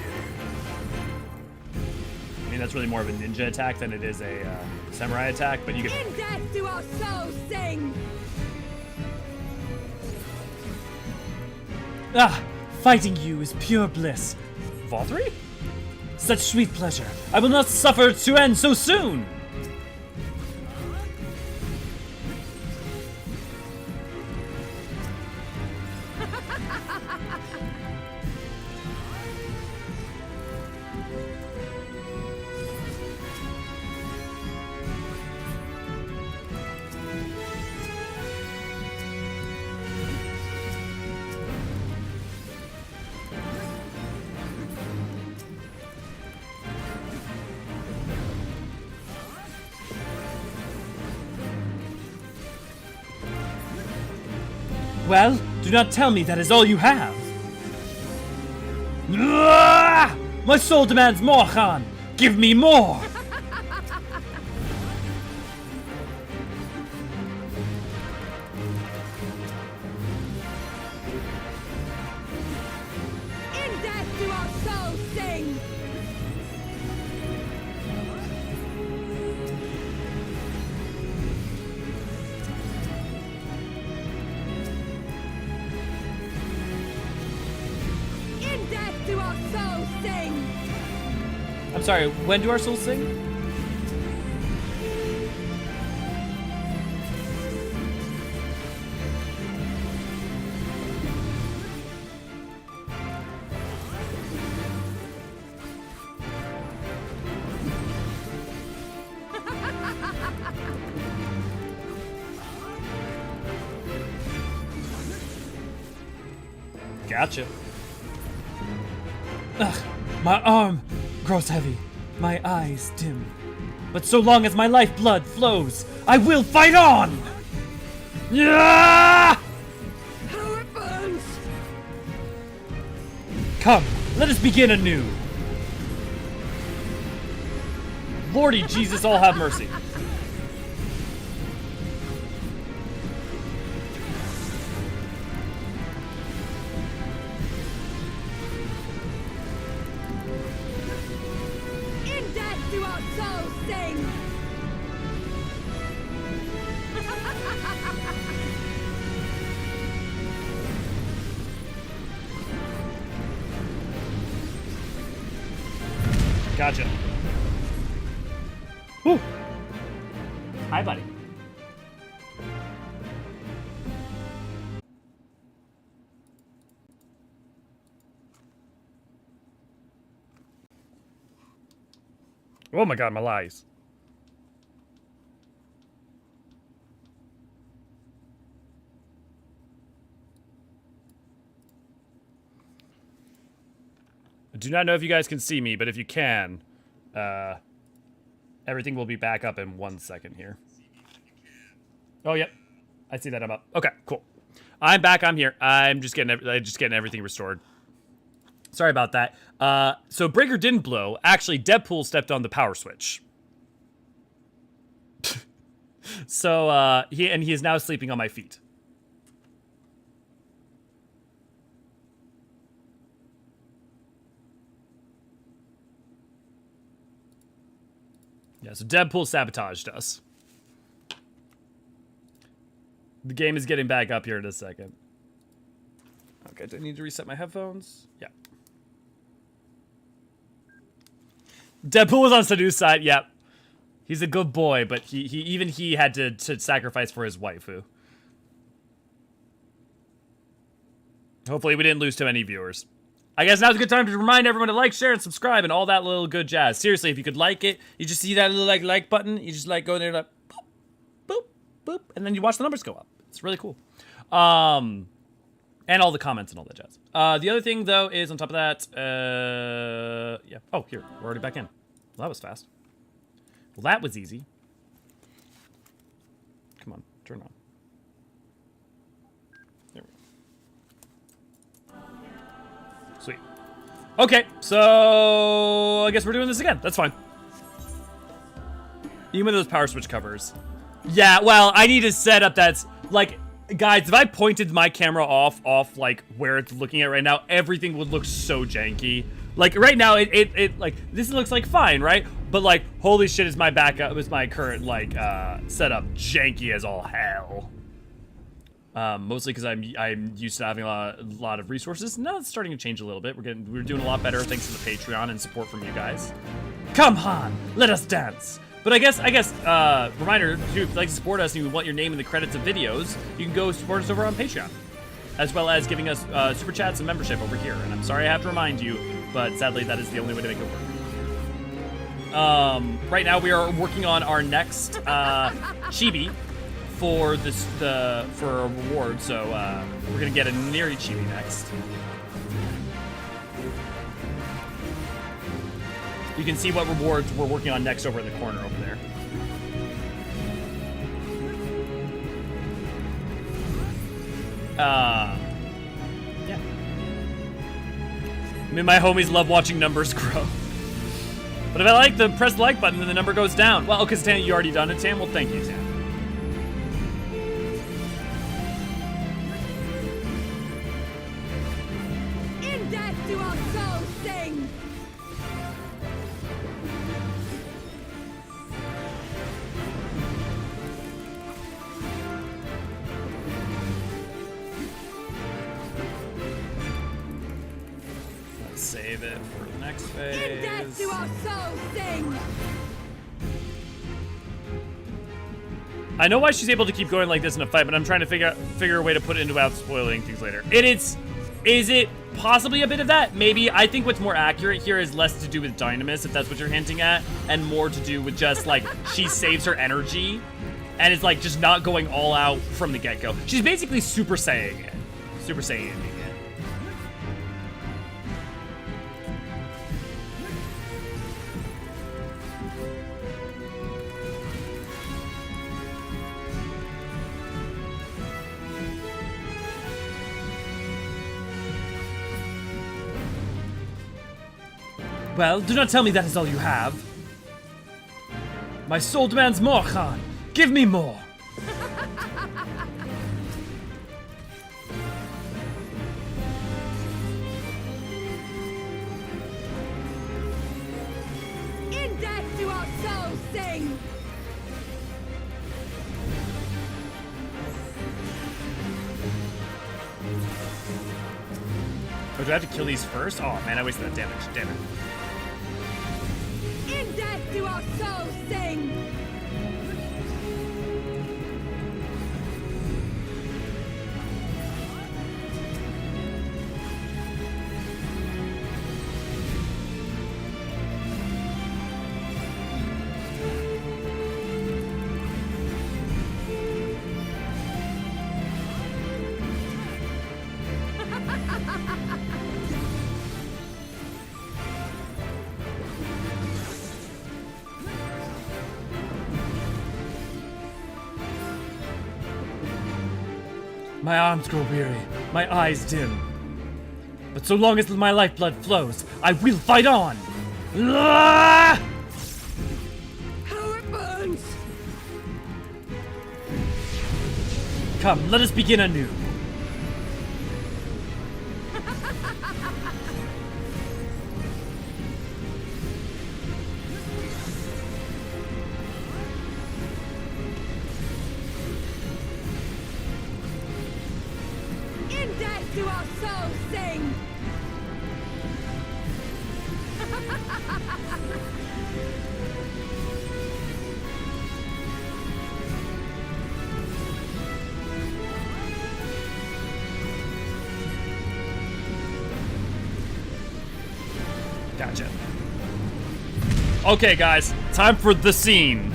I mean, that's really more of a ninja attack than it is a samurai attack, but you can. In death do our souls sing. Ah, fighting you is pure bliss. Valtteri? Such sweet pleasure. I will not suffer to end so soon. Well, do not tell me that is all you have. Ah! My soul demands more, Khan. Give me more. In death do our souls sing! In death do our souls sing! I'm sorry, when do our souls sing? Gotcha. Ugh, my arm grows heavy, my eyes dim. But so long as my lifeblood flows, I will fight on! Yeah! How it burns! Come, let us begin anew. Lordy Jesus, all have mercy. In death do our souls sing! Gotcha. Whew. Hi, buddy. Oh my god, my lies. I do not know if you guys can see me, but if you can, everything will be back up in 1 second here. Oh, yep. I see that I'm up. Okay, cool. I'm back. I'm here. I'm just getting everything restored. Sorry about that. So Breaker didn't blow. Actually, Deadpool stepped on the power switch. So he is now sleeping on my feet. Yeah, so Deadpool sabotaged us. The game is getting back up here in a second. Okay, do I need to reset my headphones? Yeah. Deadpool was on Sadu's side, yep. He's a good boy, but he had to sacrifice for his waifu. Hopefully we didn't lose too many viewers. I guess now's a good time to remind everyone to like, share, and subscribe, and all that little good jazz. Seriously, if you could like it, you just see that little like button, you just go there like boop, boop, boop, and then you watch the numbers go up. It's really cool. And all the comments and all that jazz. The other thing though is on top of that, yeah. Oh, here, we're already back in. Well, that was fast. Well, that was easy. Come on, turn on. There we go. Sweet. Okay, so I guess we're doing this again. That's fine. Even with those power switch covers. Yeah, well, I need to set up that's like, guys, if I pointed my camera off like where it's looking at right now, everything would look so janky. Like right now, it like this looks like fine, right? But like, holy shit, is my backup, is my current like setup janky as all hell. Mostly because I'm used to having a lot of resources. Now it's starting to change a little bit. We're doing a lot better thanks to the Patreon and support from you guys. Come on, let us dance. But I guess reminder, if you'd like to support us and you want your name in the credits of videos, you can go support us over on Patreon, as well as giving us super chats and membership over here. And I'm sorry I have to remind you, but sadly that is the only way to make it work. Right now we are working on our next chibi for for a reward. So we're gonna get a Neri chibi next. You can see what rewards we're working on next over in the corner over there. Yeah. I mean, my homies love watching numbers grow. But if I like the press the like button, then the number goes down. Well, because Tam, you already done it, Tam. Well, thank you, Tam. In death do our souls sing! Let's save it for the next phase. In death do our souls sing! I know why she's able to keep going like this in a fight, but I'm trying to figure a way to put it into without spoiling things later. Is it possibly a bit of that? Maybe. I think what's more accurate here is less to do with Dynamis, if that's what you're hinting at, and more to do with just, like, she saves her energy, and it's, like, just not going all out from the get-go. She's basically Super Saiyaing it. Super Saiyaing it. Well, do not tell me that is all you have. My soul demands more, Khan. Give me more. In death do our souls sing! Oh, do I have to kill these first? Oh, man, I wasted that damage. Damn it. In death do our souls sing! My arms grow weary, my eyes dim. But so long as my lifeblood flows, I will fight on! Ah! How it burns! Come, let us begin anew. In death do our souls sing! Gotcha. Okay, guys, time for the scene.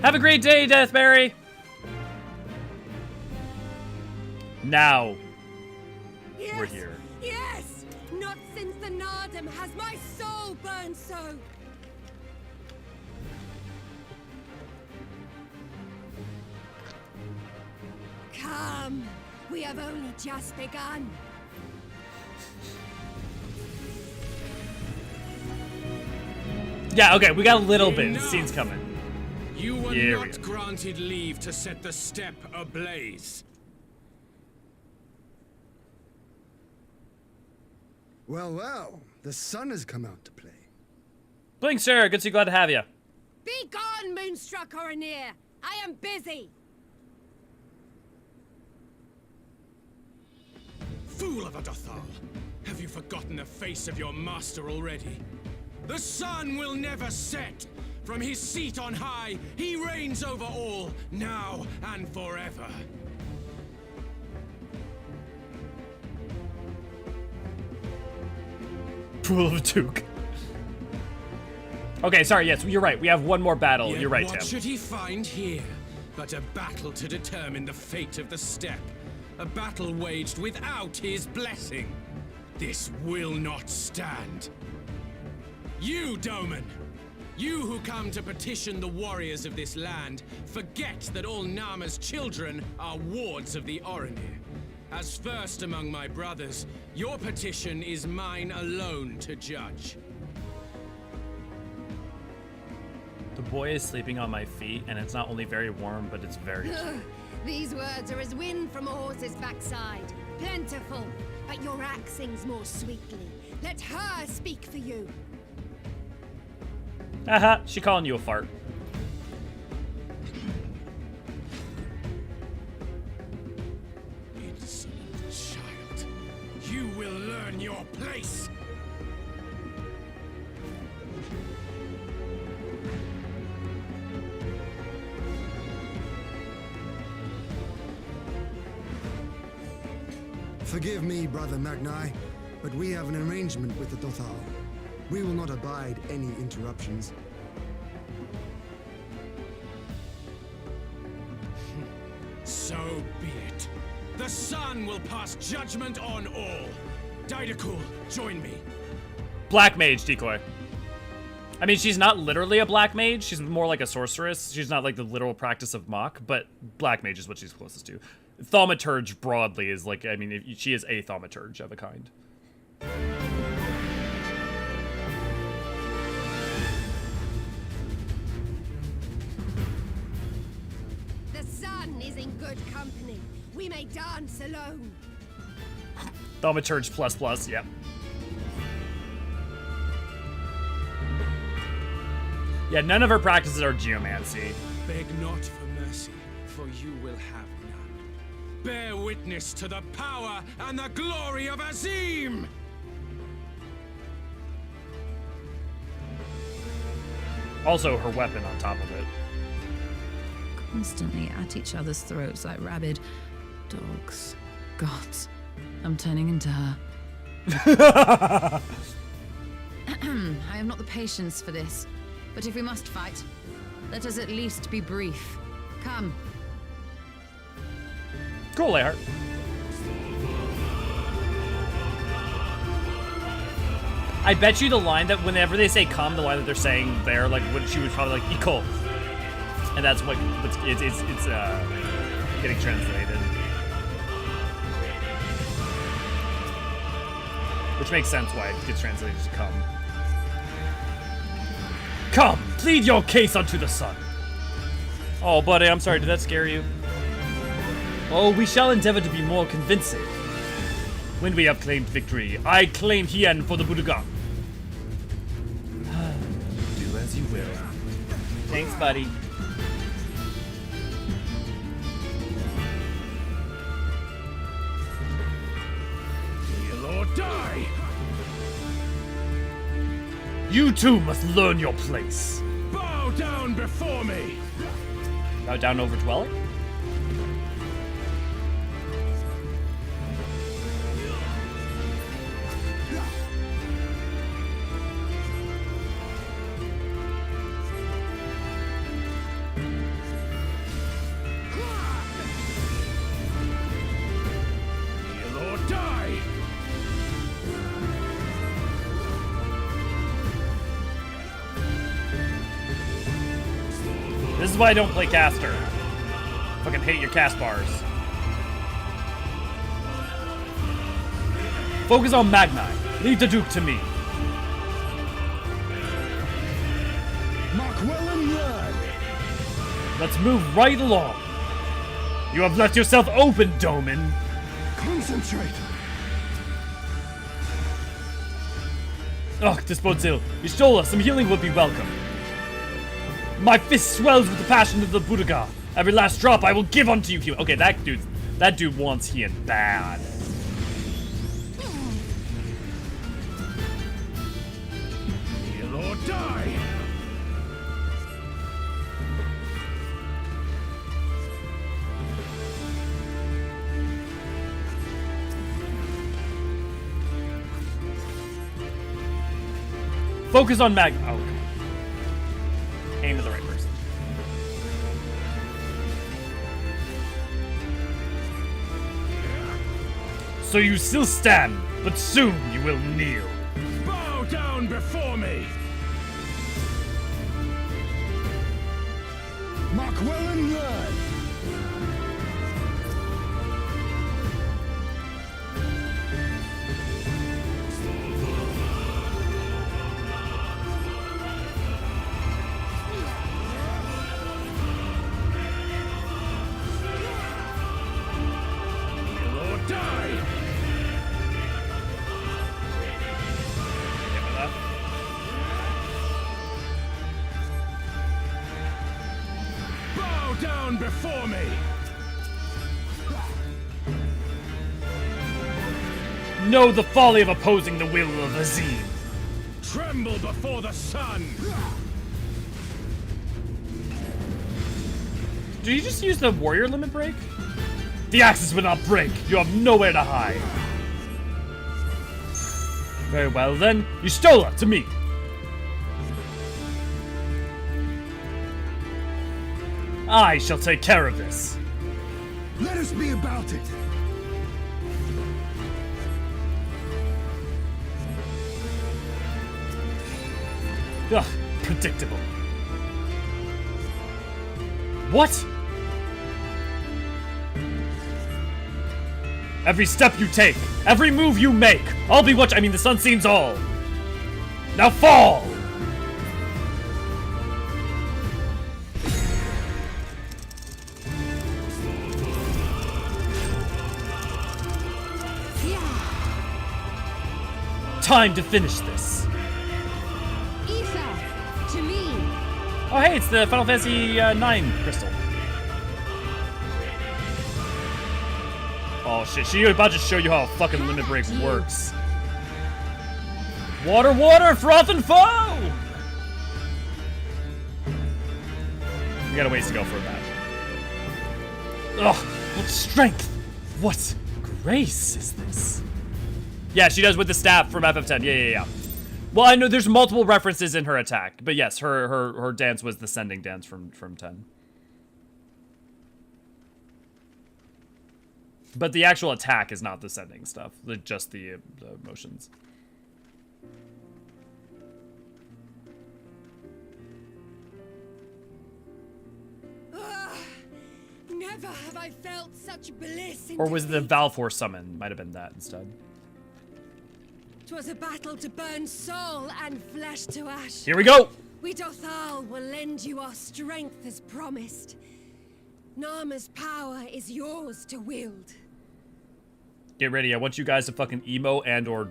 Have a great day, Deathberry. Now, Yes, we're here. Yes! Not since the Nardum has my soul burned so! Come, we have only just begun. Yeah, okay, we got a little bit. The scene's coming. You were Here we not go. granted leave to set the steppe ablaze. Well, well, the sun has come out to play. Blink, sir. Good to see you. Glad to have you. Be gone, Moonstruck Oranir! I am busy! Fool of a Dothal! Have you forgotten the face of your master already? The sun will never set! From his seat on high, he reigns over all, now and forever. Fool of a Duke. Okay, sorry, yes, you're right. We have one more battle. Yet You're right, what Tim. should he find here? But a battle to determine the fate of the steppe. A battle waged without his blessing. This will not stand. You, Doman! You who come to petition the warriors of this land forget that all Nama's children are wards of the Orinir. As first among my brothers, your petition is mine alone to judge. The boy is sleeping on my feet, and it's not only very warm, but it's very cute. These words are as wind from a horse's backside. Plentiful, but your axe sings more sweetly. Let her speak for you. Haha, she calling you a fart. Insolent child. You will learn your place. Forgive me, Brother Magni, but we have an arrangement with the Dothal. We will not abide any interruptions. So be it. The sun will pass judgment on all. Didakul, join me. Black mage decoy. I mean, she's not literally a black mage. She's more like a sorceress. She's not like the literal practice of Mach, but black mage is what she's closest to. Thaumaturge broadly is like, I mean, she is a thaumaturge of a kind. The sun is in good company. We may dance alone. Thaumaturge ++, yep. Yeah, none of her practices are geomancy. Beg not for mercy, for you will have none. Bear witness to the power and the glory of Azim! Also, her weapon on top of it. Constantly at each other's throats like rabid dogs. Gods, I'm turning into her. I have not the patience for this. But if we must fight, let us at least be brief. Come. Cool, Leihart. I bet you the line that whenever they say come, the line that they're saying there, like, what she was probably like, "Iko." And that's what it's getting translated. Which makes sense why it gets translated to come. Come, plead your case unto the sun. Oh, buddy, I'm sorry, did that scare you? Oh, we shall endeavor to be more convincing. When we have claimed victory, I claim Hien for the Budaga. Do as you will. Thanks, buddy. Heal or die! You too must learn your place. Bow down before me! Bow down, Overdweller? Heal or die! This is why I don't play caster. Fucking hate your cast bars. Focus on Magni. Leave the Duke to me. Mark well and learn. Let's move right along. You have left yourself open, Doman. Concentrate. Ugh, this bodes ill. You stole us. Some healing would be welcome. My fist swells with the passion of the Budaga. Every last drop I will give unto you. Okay, that dude wants Hien bad. Heal or die! Focus on Mag. Oh, okay. Aim to the right person. So you still stand, but soon you will kneel. Bow down before me! Mark well and learn! Lord, die! Bow down before me! Know the folly of opposing the will of Azim. Tremble before the sun! Did you just use the warrior limit break? The axes will not break. You have nowhere to hide. Very well then. You stole her to me. I shall take care of this. Let us be about it! Ugh, predictable. What? Every step you take, every move you make, I'll be watching. I mean, the sun seems all. Now fall! Time to finish this. Ether, to me. Oh, hey, it's the Final Fantasy IX crystal. Oh shit, she about to show you how a fucking limit break works. Water, water, froth and foam! We got a ways to go for that. Ugh, what strength! What grace is this? Yeah, she does with the staff from FF10. Yeah. Well, I know there's multiple references in her attack, but yes, her dance was the sending dance from 10. But the actual attack is not the sending stuff, just the motions. Never have I felt such bliss in Or was it the defeat. Valfor summon? Might have been that instead. 'Twas a battle to burn soul and flesh to ash. Here we go! We Dothal will lend you our strength as promised. Narma's power is yours to wield. Get ready, I want you guys to fucking emo and or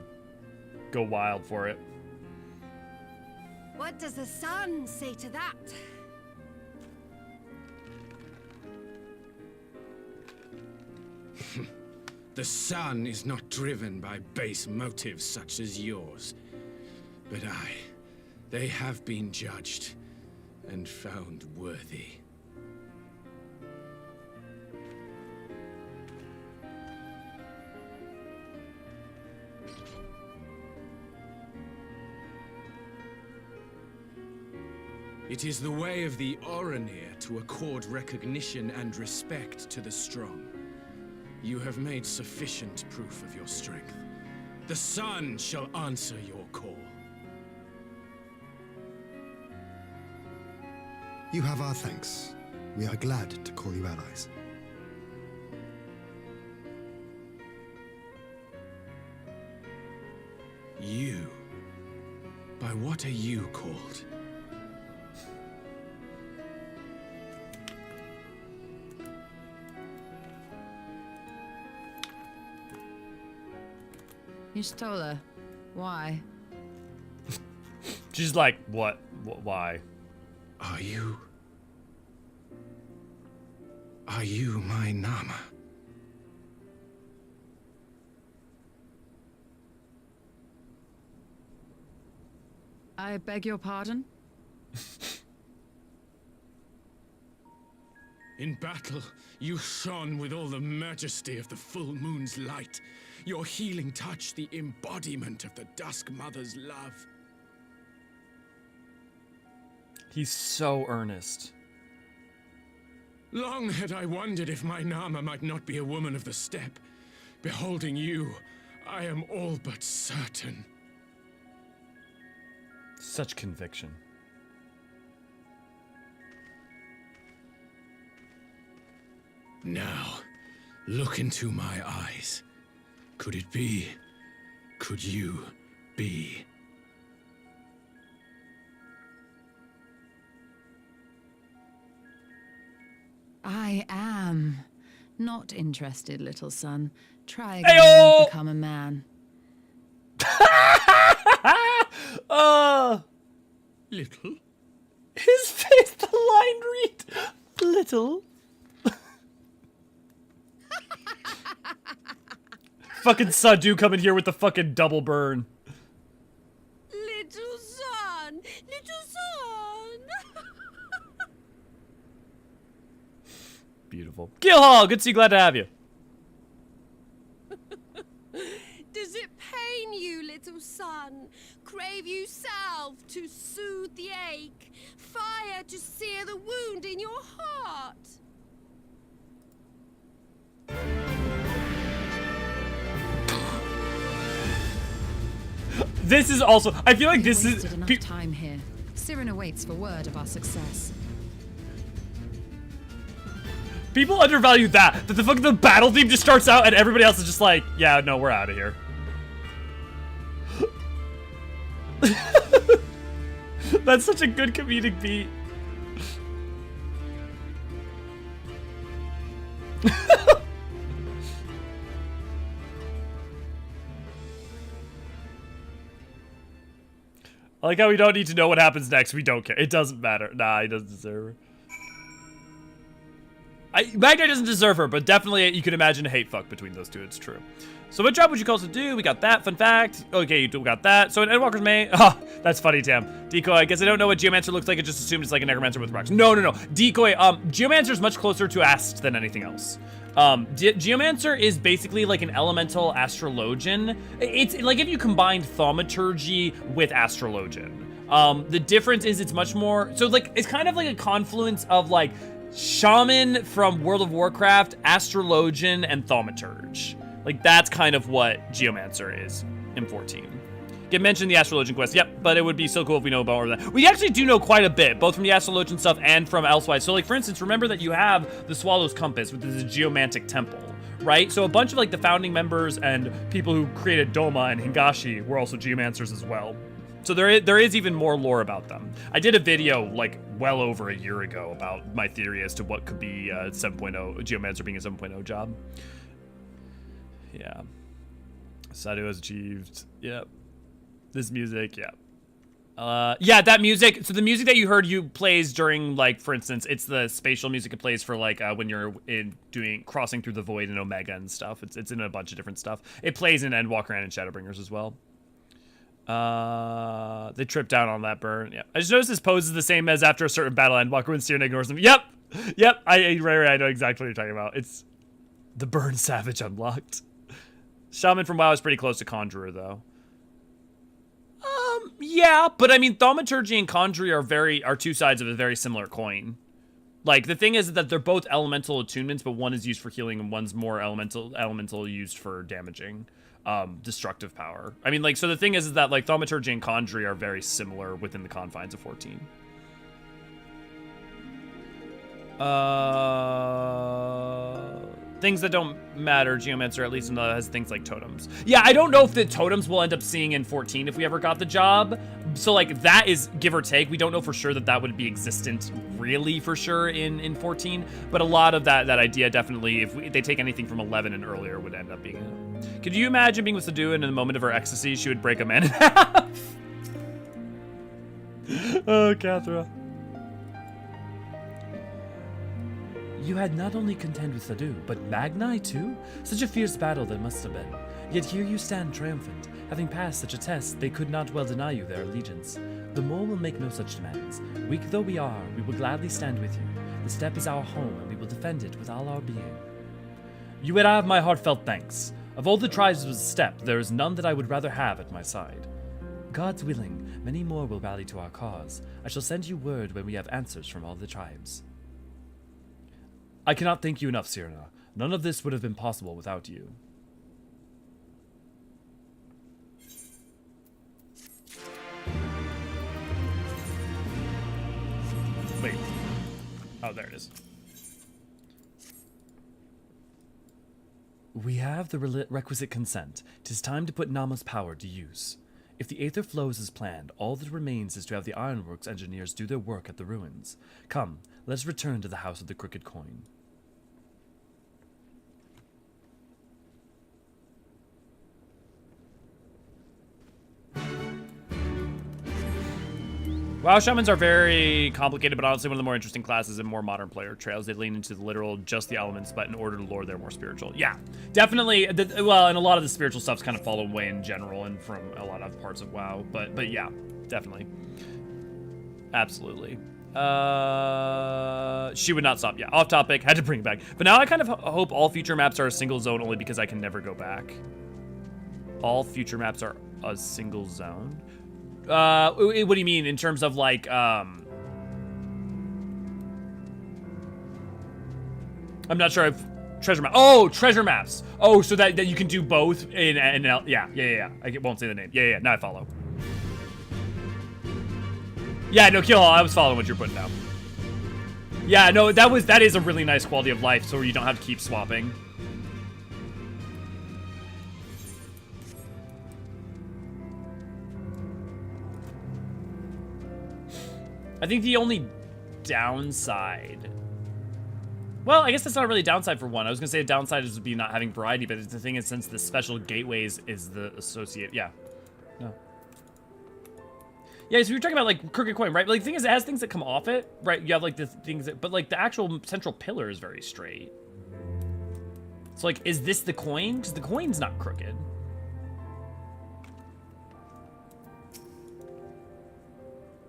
go wild for it. What does the sun say to that? The sun is not driven by base motives such as yours. But they have been judged and found worthy. It is the way of the Oranir to accord recognition and respect to the strong. You have made sufficient proof of your strength. The sun shall answer your call. You have our thanks. We are glad to call you allies. You? By what are you called? You stole her. Why? She's like, what? Why? Are you my Nama? I beg your pardon? In battle, you shone with all the majesty of the full moon's light. Your healing touch, the embodiment of the Dusk Mother's love. He's so earnest. Long had I wondered if my Nama might not be a woman of the steppe. Beholding you, I am all but certain. Such conviction. Now, look into my eyes. Could it be? Could you be? I am not interested, little son. Try again Ayo! and become a man. Little? His face, the line read. Little. Fucking Sadu coming here with the fucking double burn. Little son! Little son! Beautiful. Gilhall, good to see you. Glad to have you. Does it pain you, little son? Crave you salve to soothe the ache? Fire to sear the wound in your heart? This is also, I feel like this is... Wasted enough time here. Cyrano waits for word of our success. People undervalue that the fucking the battle theme just starts out and everybody else is just like, yeah, no, we're out of here. That's such a good comedic beat. I like how we don't need to know what happens next. We don't care. It doesn't matter. Nah, he doesn't deserve her. Magna doesn't deserve her, but definitely you can imagine a hate fuck between those two. It's true. So what job would you call us to do? We got that. Fun fact. Okay, you got that. So in Endwalker's May. Oh, that's funny, Tam. Decoy, I guess I don't know what Geomancer looks like. I just assumed it's like a necromancer with rocks. No. Decoy, Geomancer is much closer to Ast than anything else. Geomancer is basically like an elemental astrologian. It's like if you combined thaumaturgy with astrologian. The difference is it's much more, so like, it's kind of like a confluence of like shaman from World of Warcraft, astrologian, and thaumaturge. Like that's kind of what Geomancer is in 14. Get mentioned the astrologian quest, yep, but it would be so cool if we know about more of that. We actually do know quite a bit, both from the astrologian stuff and from elsewise. So like, for instance, remember that you have the Swallow's Compass, which is a geomantic temple, right? So a bunch of like the founding members and people who created Doma and Hingashi were also geomancers as well. So there is even more lore about them. I did a video like well over a year ago about my theory as to what could be 7.0, Geomancer being a 7.0 job. Yeah. Sadu has achieved, yep. This music, yeah. Yeah, that music. So the music that you heard plays during, like, for instance, it's the spatial music it plays for, like, when you're crossing through the void in Omega and stuff. It's in a bunch of different stuff. It plays in Endwalker and in Shadowbringers as well. They trip down on that burn. Yeah, I just noticed his pose is the same as after a certain battle. Endwalker when Cyrano ignores him. Yep. I know exactly what you're talking about. It's the burn savage unlocked. Shaman from WoW is pretty close to Conjurer though. Yeah, but I mean, Thaumaturgy and Conjury are two sides of a very similar coin. Like, the thing is that they're both elemental attunements, but one is used for healing and one's more elemental used for damaging, destructive power. I mean, like, so the thing is that, like, Thaumaturgy and Conjury are very similar within the confines of 14. Things that don't matter, Geomancer at least has things like totems. Yeah, I don't know if the totems we'll end up seeing in 14 if we ever got the job. So like that is give or take. We don't know for sure that would be existent really for sure in 14. But a lot of that idea definitely, if they take anything from 11 and earlier, would end up being it. Could you imagine being with Sadu and in the moment of her ecstasy, she would break a man in half? Oh, Kathra. You had not only contend with Sadu, but Magni too? Such a fierce battle there must have been. Yet here you stand triumphant. Having passed such a test, they could not well deny you their allegiance. The Mole will make no such demands. Weak though we are, we will gladly stand with you. The steppe is our home, and we will defend it with all our being. You would have my heartfelt thanks. Of all the tribes of the steppe, there is none that I would rather have at my side. God's willing, many more will rally to our cause. I shall send you word when we have answers from all the tribes. I cannot thank you enough, Cyrano. None of this would have been possible without you. Wait. Oh, there it is. We have the requisite consent. 'Tis time to put Nama's power to use. If the Aether flows as planned, all that remains is to have the Ironworks engineers do their work at the ruins. Come, let us return to the House of the Crooked Coin. WoW Shamans are very complicated, but honestly one of the more interesting classes in more modern player trails. They lean into the literal, just the elements, but in order to lore, they're more spiritual. Yeah, definitely. Well, and a lot of the spiritual stuff's kind of fallen away in general and from a lot of parts of WoW. But yeah, definitely. Absolutely. She would not stop. Yeah, off topic. Had to bring it back. But now I kind of hope all future maps are a single zone only because I can never go back. All future maps are a single zone? What do you mean in terms of like, I'm not sure if treasure map. Oh, treasure maps. Oh, so that you can do both in yeah. I won't say the name. Yeah. Now I follow. Yeah, no, Kill, I was following what you're putting down. Yeah, no, that is a really nice quality of life, so you don't have to keep swapping. I think the only downside... Well, I guess that's not really a downside for one. I was going to say a downside is would be not having variety, but the thing is, since the special gateways is the associate... Yeah. No. Yeah, so you're talking about, like, Crooked Coin, right? Like, the thing is, it has things that come off it, right? You have, like, the things that... But, like, the actual central pillar is very straight. So, like, is this the coin? Because the coin's not crooked.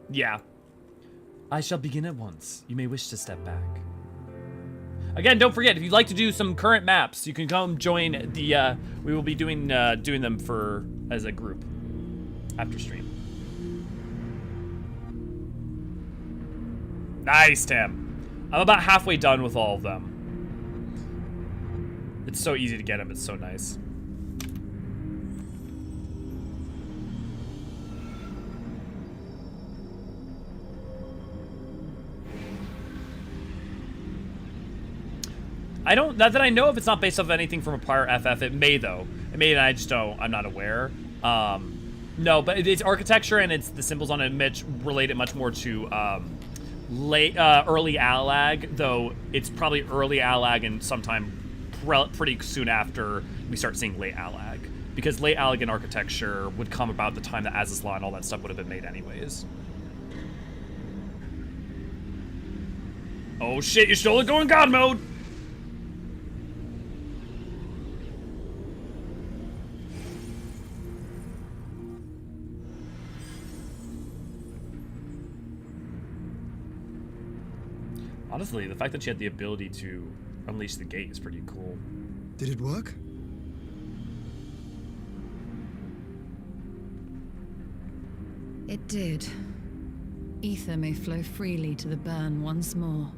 Yeah. I shall begin at once. You may wish to step back. Again, don't forget, if you'd like to do some current maps, you can come join the, we will be doing them as a group after stream. Nice, Tim. I'm about halfway done with all of them. It's so easy to get them, it's so nice. Not that I know if it's not based off of anything from a prior FF. It may, though. It may, and I just don't, I'm not aware. No, but it's architecture and it's the symbols on it relate it much more to early Alag, though it's probably early Alag and sometime pretty soon after we start seeing late Alag. Because late Alag and architecture would come about the time that Aziz's Law and all that stuff would have been made anyways. Oh shit, you're still going God mode! Honestly, the fact that she had the ability to unleash the gate is pretty cool. Did it work? It did. Ether may flow freely to the burn once more.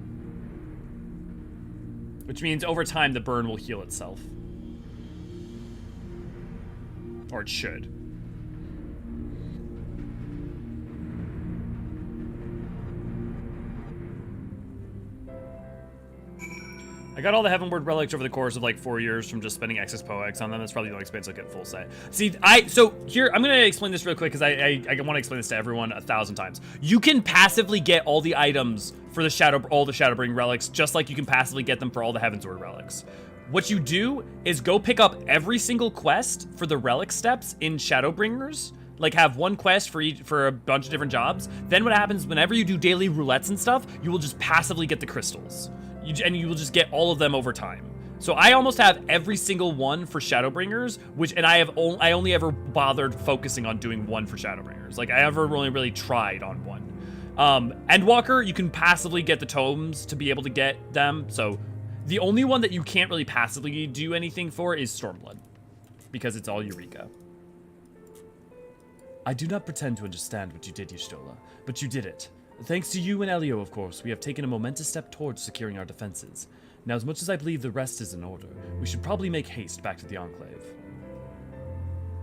Which means over time the burn will heal itself. Or it should. I got all the Heavenward relics over the course of like 4 years from just spending excess POX on them. That's probably the only expense I'll get full set. See, so here, I'm gonna explain this real quick because I want to explain this to everyone 1,000 times. You can passively get all the items for the all the Shadowbring relics, just like you can passively get them for all the Heavensward relics. What you do is go pick up every single quest for the relic steps in Shadowbringers. Like have one quest for a bunch of different jobs. Then what happens whenever you do daily roulettes and stuff, you will just passively get the crystals. And you will just get all of them over time. So I almost have every single one for Shadowbringers, and I only ever bothered focusing on doing one for Shadowbringers. Like I ever only really tried on one. Endwalker, you can passively get the tomes to be able to get them. So the only one that you can't really passively do anything for is Stormblood, because it's all Eureka. I do not pretend to understand what you did, Y'shtola, but you did it. Thanks to you and Elio, of course, we have taken a momentous step towards securing our defenses. Now, as much as I believe the rest is in order, we should probably make haste back to the Enclave.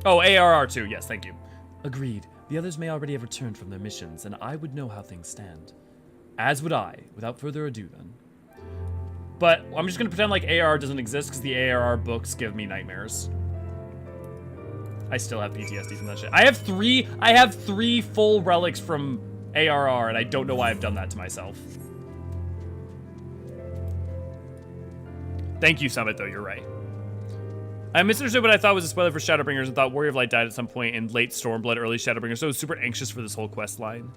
Oh, ARR too, yes, thank you. Agreed. The others may already have returned from their missions, and I would know how things stand. As would I. Without further ado, then. But I'm just gonna pretend like ARR doesn't exist because the ARR books give me nightmares. I still have PTSD from that shit. I have three full relics from ARR, and I don't know why I've done that to myself. Thank you, Summit, though, you're right. I misunderstood what I thought was a spoiler for Shadowbringers and thought Warrior of Light died at some point in late Stormblood, early Shadowbringers, so I was super anxious for this whole quest line.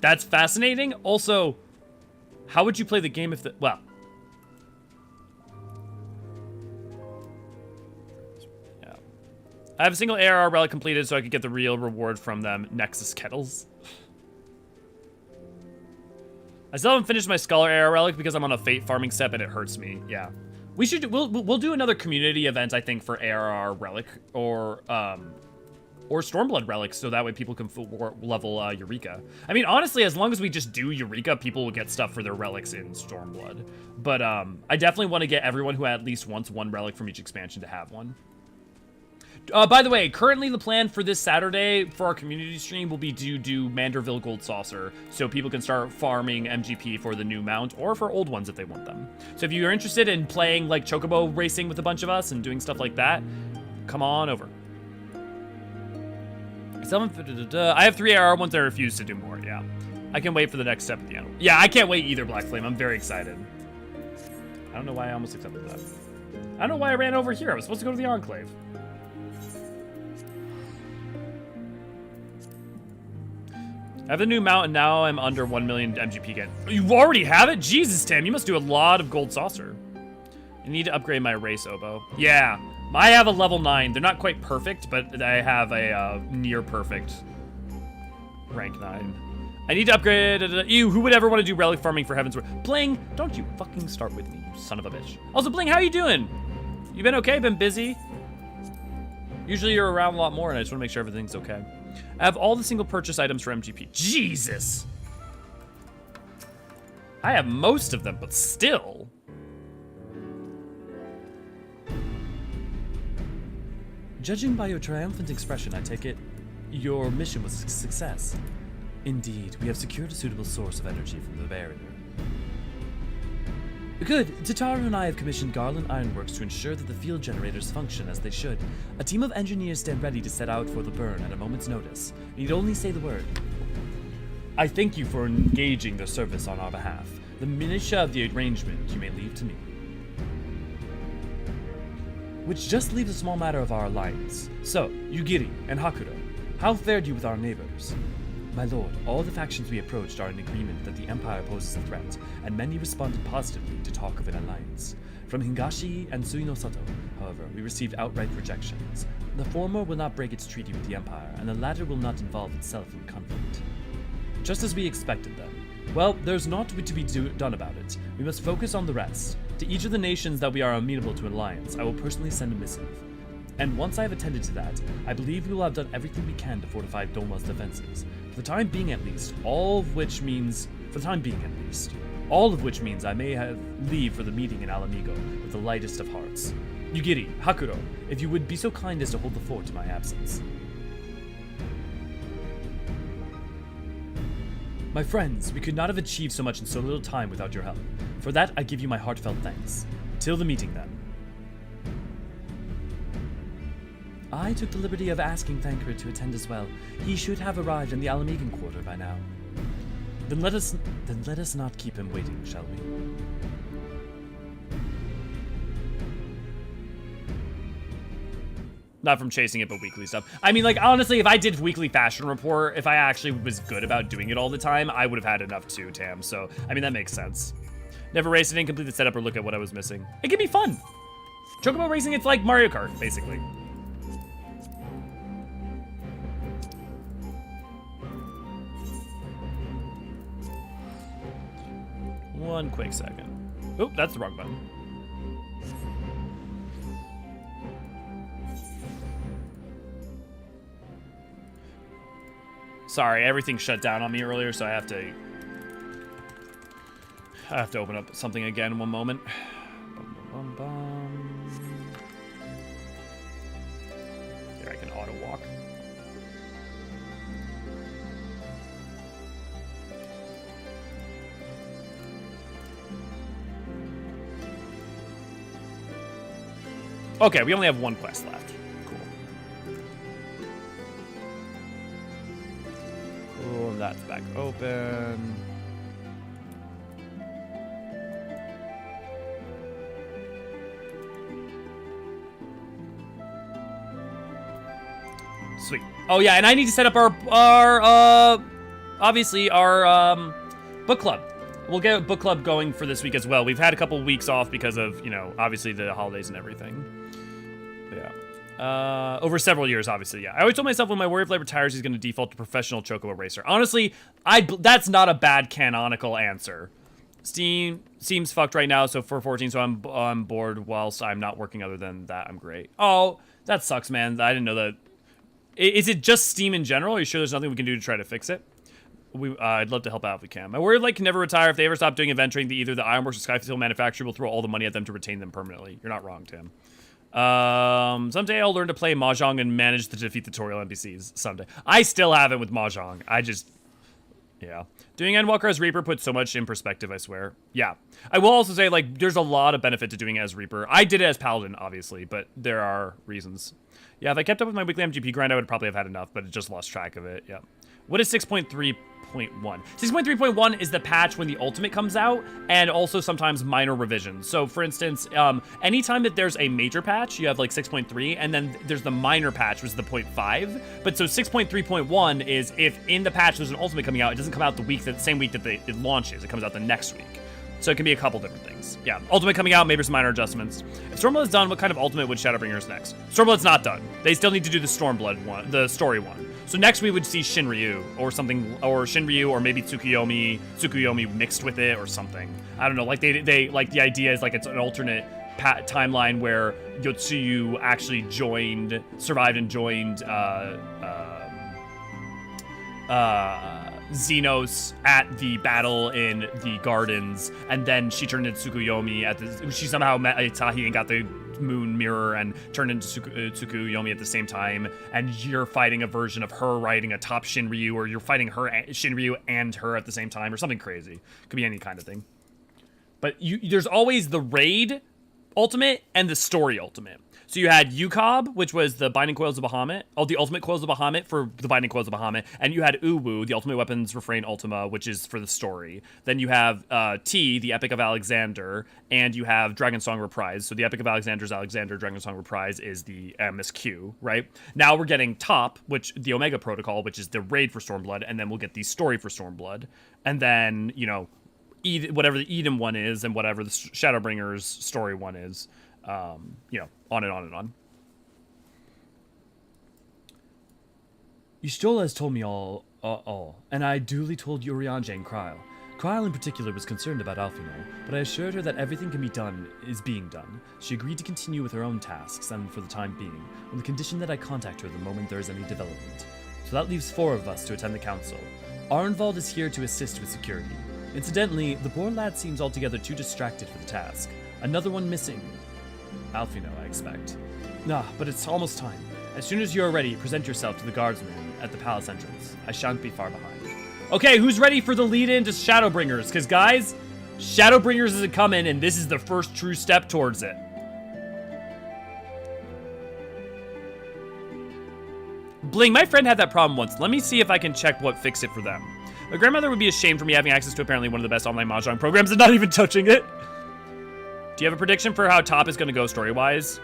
That's fascinating. Also, how would you play the game if the... Well... Yeah. I have a single ARR relic completed so I could get the real reward from them. Nexus Kettles. I still haven't finished my Scholar ARR relic because I'm on a Fate farming step and it hurts me. Yeah. We'll do another community event, I think, for ARR relic or Stormblood relics, so that way people can level Eureka. I mean, honestly, as long as we just do Eureka, people will get stuff for their relics in Stormblood. But I definitely want to get everyone who at least wants one relic from each expansion to have one. By the way, currently the plan for this Saturday for our community stream will be to do Manderville Gold Saucer, so people can start farming MGP for the new mount, or for old ones if they want them. So if you're interested in playing like Chocobo racing with a bunch of us and doing stuff like that, come on over. I have 3 AR ones that I refuse to do more, yeah. I can wait for the next step at the end. Yeah, I can't wait either, Black Flame. I'm very excited. I don't know why I almost accepted that. I don't know why I ran over here. I was supposed to go to the Enclave. I have the new mount and now I'm under 1 million MGP again. You already have it? Jesus, Tam, you must do a lot of Gold Saucer. I need to upgrade my race oboe. Yeah, I have a level 9. They're not quite perfect, but I have a near perfect rank 9. I need to upgrade. Ew, who would ever want to do relic farming for Heaven's Word? Bling, don't you fucking start with me, you son of a bitch. Also, Bling, how you doing? You been okay? Been busy? Usually you're around a lot more and I just want to make sure everything's okay. I have all the single purchase items for MGP. Jesus! I have most of them, but still. Judging by your triumphant expression, I take it your mission was a success. Indeed, we have secured a suitable source of energy from the barrier. Good. Tataru and I have commissioned Garland Ironworks to ensure that the field generators function as they should. A team of engineers stand ready to set out for the burn at a moment's notice. You need only say the word. I thank you for engaging the service on our behalf. The minutiae of the arrangement you may leave to me. Which just leaves a small matter of our alliance. So, Yugiri and Hakuro, how fared you with our neighbors? My lord, all the factions we approached are in agreement that the Empire poses a threat, and many responded positively to talk of an alliance. From Hingashi and Suinosato, however, we received outright rejections. The former will not break its treaty with the Empire, and the latter will not involve itself in conflict. Just as we expected then. Well, there's naught to be done about it. We must focus on the rest. To each of the nations that we are amenable to an alliance, I will personally send a missive. And once I have attended to that, I believe we will have done everything we can to fortify Doma's defenses. For the time being at least, all of which means I may have leave for the meeting in Alamigo with the lightest of hearts. Yugiri, Hakuro, if you would be so kind as to hold the fort in my absence. My friends, we could not have achieved so much in so little time without your help. For that, I give you my heartfelt thanks. Till the meeting, then. I took the liberty of asking Thancred to attend as well. He should have arrived in the Alamigan quarter by now. Then let us not keep him waiting, shall we? Not from chasing it, but weekly stuff. I mean, like, honestly, if I did weekly fashion report, if I actually was good about doing it all the time, I would have had enough too, Tam. So, I mean, that makes sense. Never raced an incomplete setup or look at what I was missing. It can be fun. Chocobo racing, it's like Mario Kart, basically. One quick second. Oh, that's the wrong button. Sorry, everything shut down on me earlier, so I have to open up something again. One moment. Bum, bum, bum. Here, I can auto walk. Okay, we only have one quest left. Cool, that's back open. Sweet. Oh yeah, and I need to set up our obviously our book club. We'll get a book club going for this week as well. We've had a couple weeks off because of, you know, obviously the holidays and everything. Yeah. Over several years, obviously, yeah. I always told myself when my warrior of light retires, he's going to default to professional chocobo racer. Honestly, that's not a bad canonical answer. Steam seems fucked right now, so for 14, so I'm bored whilst I'm not working. Other than that, I'm great. Oh, that sucks, man. I didn't know that. Is it just Steam in general? Are you sure there's nothing we can do to try to fix it? I'd love to help out if we can. My warrior of light can never retire. If they ever stop doing adventuring, either the Ironworks or Skyfield manufacturer will throw all the money at them to retain them permanently. You're not wrong, Tim. Someday I'll learn to play Mahjong and manage to defeat the tutorial NPCs. Someday. I still haven't with Mahjong. Yeah. Doing Endwalker as Reaper puts so much in perspective, I swear. Yeah. I will also say, like, there's a lot of benefit to doing it as Reaper. I did it as Paladin, obviously, but there are reasons. Yeah, if I kept up with my weekly MGP grind, I would probably have had enough, but it just lost track of it. Yeah. What is 6.3.1? 6.3.1 is the patch when the ultimate comes out, and also sometimes minor revisions. So, for instance, anytime that there's a major patch, you have like 6.3, and then there's the minor patch, which is the 0.5. But so 6.3.1 is if in the patch there's an ultimate coming out, it doesn't come out the same week that it launches. It comes out the next week. So it can be a couple different things. Yeah, ultimate coming out, maybe some minor adjustments. If Stormblood is done, what kind of ultimate would Shadowbringers next? Stormblood's not done. They still need to do the Stormblood one, the story one. So next we would see Shinryu or something, or Shinryu or maybe Tsukuyomi mixed with it or something. I don't know. Like they like the idea is like it's an alternate timeline where Yotsuyu actually survived and joined Xenos at the battle in the gardens, and then she turned into Tsukuyomi she somehow met Itahi and got the moon mirror and turned into Tsukuyomi at the same time, and you're fighting a version of her riding atop Shinryu, or you're fighting Shinryu and her at the same time, or something crazy. Could be any kind of thing. But there's always the raid ultimate and the story ultimate. So you had Yukab, which was the Binding Coils of Bahamut, the Ultimate Coils of Bahamut for the Binding Coils of Bahamut, and you had Uwu, the Ultimate Weapons Refrain Ultima, which is for the story. Then you have T, the Epic of Alexander, and you have Dragon Song Reprise. So the Epic of Alexander is Alexander, Dragon Song Reprise is the MSQ, right? Now we're getting Top, which the Omega Protocol, which is the raid for Stormblood, and then we'll get the story for Stormblood. And then, you know, whatever the Eden one is, and whatever the Shadowbringers story one is. You know, on and on and on. Ystjola has told me all, and I duly told Eorzean and Kryl. Kryl in particular was concerned about Alphino, but I assured her that everything can be done is being done. She agreed to continue with her own tasks, and for the time being, on the condition that I contact her the moment there is any development. So that leaves 4 of us to attend the council. Arnvald is here to assist with security. Incidentally, the poor lad seems altogether too distracted for the task. Another one missing. Alphino, I expect. But it's almost time. As soon as you're ready, present yourself to the guardsman at the palace entrance. I shan't be far behind. Okay, who's ready for the lead-in to Shadowbringers? Because, guys, Shadowbringers is coming, and this is the first true step towards it. Bling, my friend had that problem once. Let me see if I can check what fixed it for them. My grandmother would be ashamed for me having access to apparently one of the best online Mahjong programs and not even touching it. Do you have a prediction for how Top is going to go story-wise?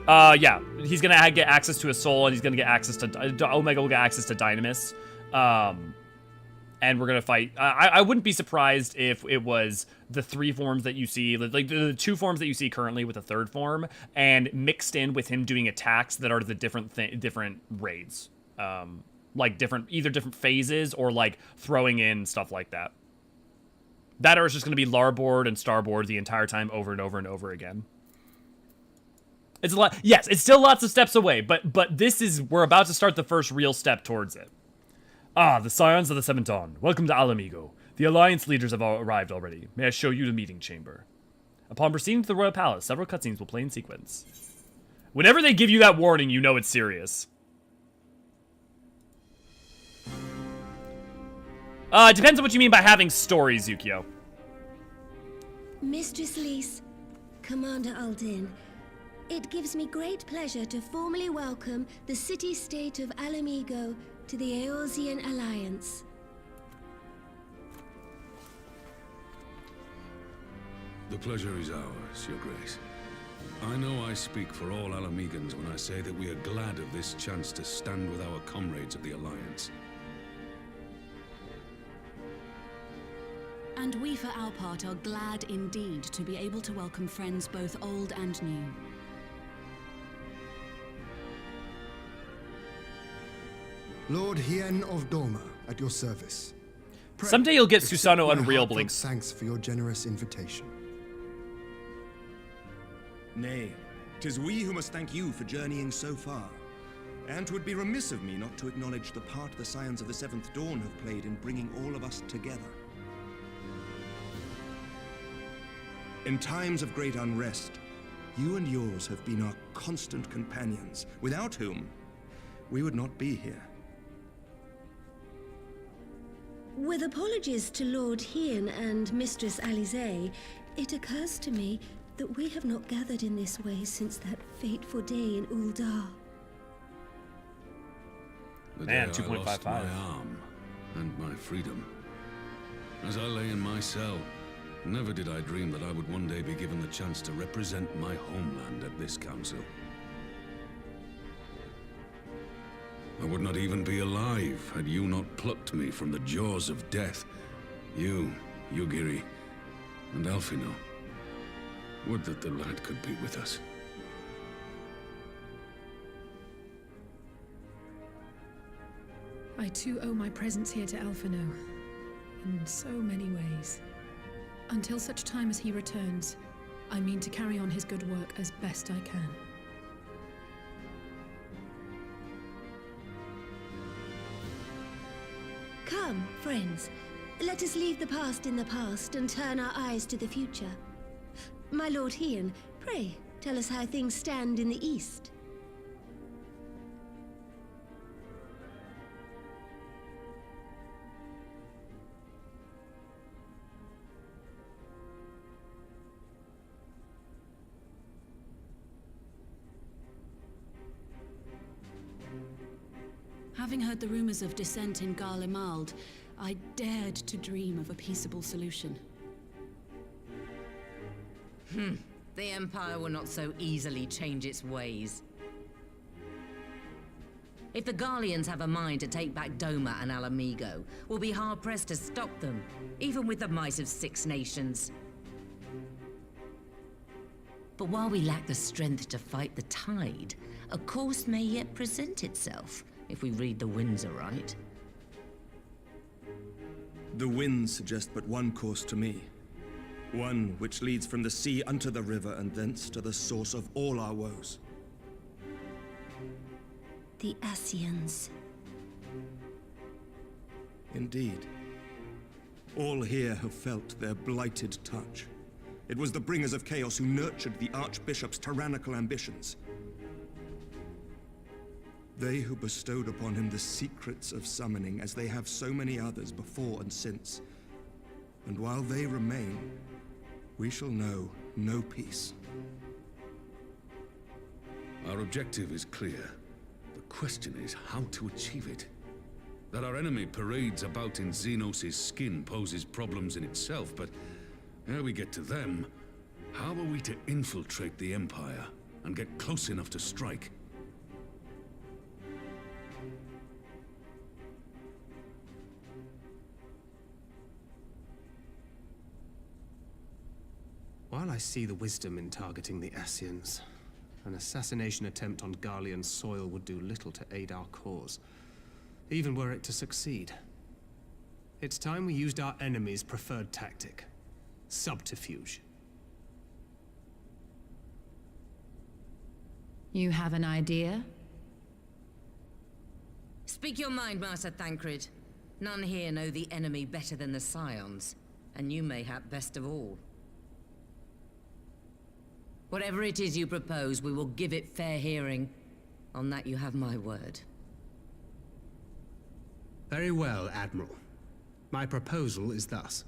Yeah. He's going to get access to a soul, and he's going to get access to... Omega will get access to Dynamis. And we're going to fight... I wouldn't be surprised if it was the 3 forms that you see, like the 2 forms that you see currently with the 3rd form, and mixed in with him doing attacks that are the different raids. Like either different phases, or like throwing in stuff like that. That or it's just going to be Larboard and Starboard the entire time over and over and over again. It's a lot. Yes, it's still lots of steps away, but we're about to start the first real step towards it. The Scions of the 7th Dawn. Welcome to Alamigo. The Alliance leaders have arrived already. May I show you the meeting chamber? Upon proceeding to the Royal Palace, several cutscenes will play in sequence. Whenever they give you that warning, you know it's serious. It depends on what you mean by having stories, Yukio. Mistress Lys, Commander Aldin, It gives me great pleasure to formally welcome the city-state of Alamigo to the Eorzean Alliance. The pleasure is ours, Your Grace. I know I speak for all Alamegans when I say that we are glad of this chance to stand with our comrades of the Alliance. And we for our part are glad indeed to be able to welcome friends both old and new. Lord Hien of Doma, at your service. Pray, Someday you'll get accept Susano my Unreal heartfelt Blinks. Thanks for your generous invitation. Nay, 'tis we who must thank you for journeying so far. And 'twould be remiss of me not to acknowledge the part the Scions of the Seventh Dawn have played in bringing all of us together. In times of great unrest, you and yours have been our constant companions, without whom we would not be here. With apologies to Lord Hien and Mistress Alize, it occurs to me that we have not gathered in this way since that fateful day in Uldar. The Man, day I lost 2.55. my arm and my freedom. As I lay in my cell, never did I dream that I would one day be given the chance to represent my homeland at this council. I would not even be alive had you not plucked me from the jaws of death. You, Yugiri, and Alphino. Would that the lad could be with us. I too owe my presence here to Alphino, in so many ways. Until such time as he returns, I mean to carry on his good work as best I can. Come, friends, let us leave the past in the past and turn our eyes to the future. My Lord Hien, pray, tell us how things stand in the East. Having heard the rumors of dissent in Garlemald, I dared to dream of a peaceable solution. The Empire will not so easily change its ways. If the Garleans have a mind to take back Doma and Alamigo, we'll be hard-pressed to stop them, even with the might of 6 nations. But while we lack the strength to fight the tide, a course may yet present itself, if we read the winds aright. The winds suggest but one course to me. One which leads from the sea unto the river and thence to the source of all our woes. The Ascians. Indeed. All here have felt their blighted touch. It was the bringers of chaos who nurtured the Archbishop's tyrannical ambitions. They who bestowed upon him the secrets of summoning, as they have so many others before and since. And while they remain, we shall know no peace. Our objective is clear. The question is how to achieve it. That our enemy parades about in Xenos' skin poses problems in itself, but ere we get to them, how are we to infiltrate the Empire and get close enough to strike? While I see the wisdom in targeting the Ascians, an assassination attempt on Garlean soil would do little to aid our cause, even were it to succeed. It's time we used our enemy's preferred tactic: subterfuge. You have an idea? Speak your mind, Master Thancred. None here know the enemy better than the Scions, and you mayhap best of all. Whatever it is you propose, we will give it fair hearing. On that you have my word. Very well, Admiral. My proposal is thus.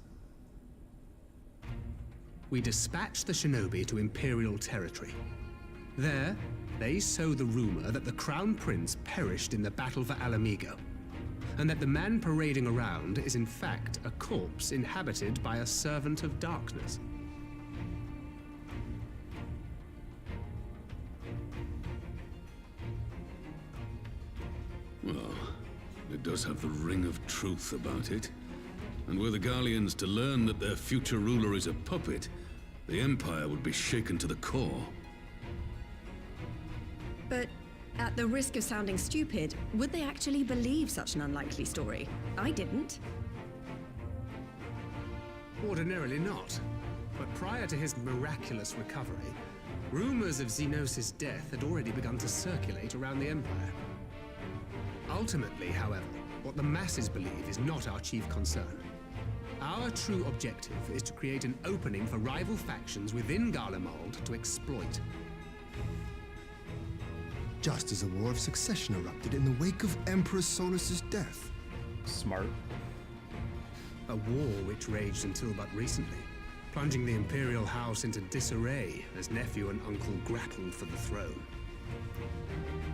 We dispatch the shinobi to Imperial territory. There, they sow the rumor that the Crown Prince perished in the battle for Alamigo, and that the man parading around is in fact a corpse inhabited by a servant of darkness. Well, it does have the ring of truth about it. And were the Garleans to learn that their future ruler is a puppet, the Empire would be shaken to the core. But at the risk of sounding stupid, would they actually believe such an unlikely story? I didn't. Ordinarily not. But prior to his miraculous recovery, rumors of Xenos' death had already begun to circulate around the Empire. Ultimately, however, what the masses believe is not our chief concern. Our true objective is to create an opening for rival factions within Garlemald to exploit. Just as a war of succession erupted in the wake of Emperor Solus's death. Smart. A war which raged until but recently, plunging the Imperial House into disarray as nephew and uncle grappled for the throne.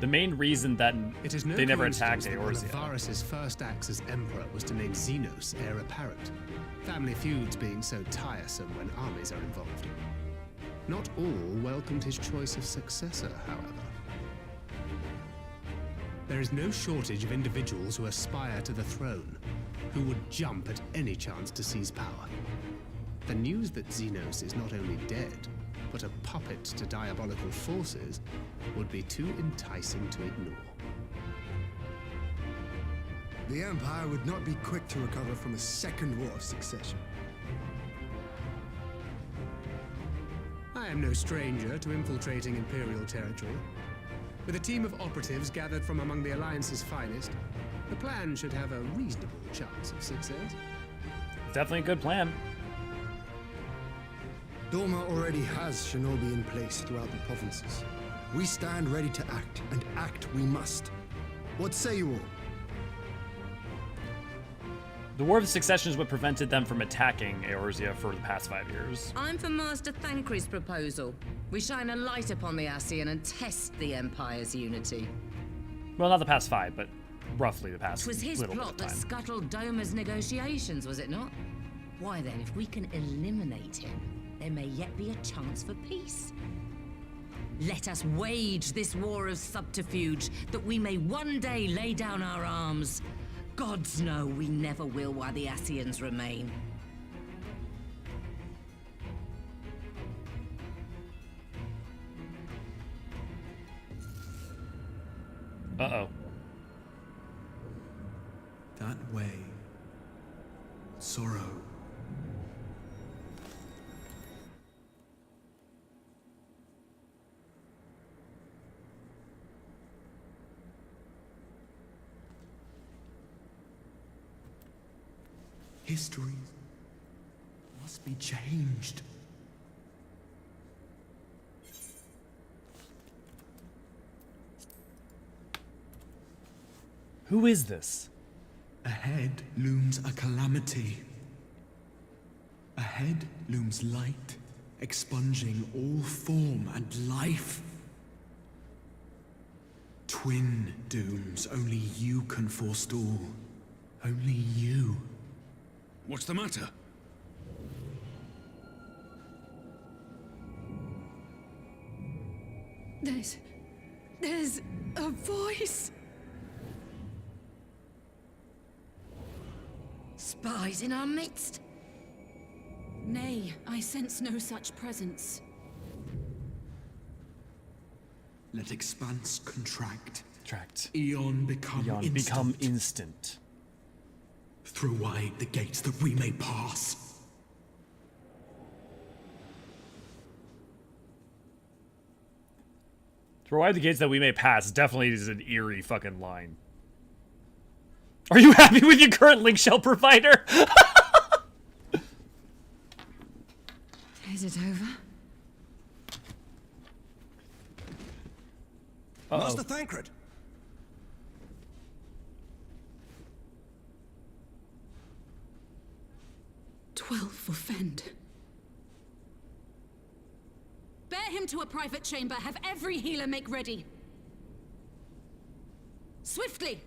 The main reason that It is no they never attacked coincidence that one of Eorzean. Varys' first acts as emperor was to name Xenos heir apparent, family feuds being so tiresome when armies are involved. Not all welcomed his choice of successor, however. There is no shortage of individuals who aspire to the throne, who would jump at any chance to seize power. The news that Xenos is not only dead, but a puppet to diabolical forces would be too enticing to ignore. The Empire would not be quick to recover from a second war of succession. I am no stranger to infiltrating Imperial territory. With a team of operatives gathered from among the Alliance's finest, the plan should have a reasonable chance of success. Definitely a good plan. Doma already has shinobi in place throughout the provinces. We stand ready to act, and act we must. What say you all? The War of Succession is what prevented them from attacking Eorzea for the past 5 years. I'm for Master Thancred's proposal. We shine a light upon the Ascian and test the Empire's unity. Well, not the past 5, but roughly the past 'Twas his little plot bit of that time. scuttled Doma's negotiations, was it not? Why then, if we can eliminate him, there may yet be a chance for peace. Let us wage this war of subterfuge, that we may one day lay down our arms. Gods know we never will while the Ascians remain. Uh-oh. That way. Sorrow. History must be changed. Who is this? Ahead looms a calamity. Ahead looms light, expunging all form and life. Twin dooms only you can forestall. Only you. What's the matter? There's a voice. Spies in our midst? Nay, I sense no such presence. Let expanse contract. Tract. Eon become Eon instant. become instant. Throw wide the gates that we may pass. Throw wide the gates that we may pass definitely is an eerie fucking line. Are you happy with your current link shell provider? Is it over? Master Thancred! 12 for Fend. Bet him to a private chamber. Have every healer make ready. Swiftly!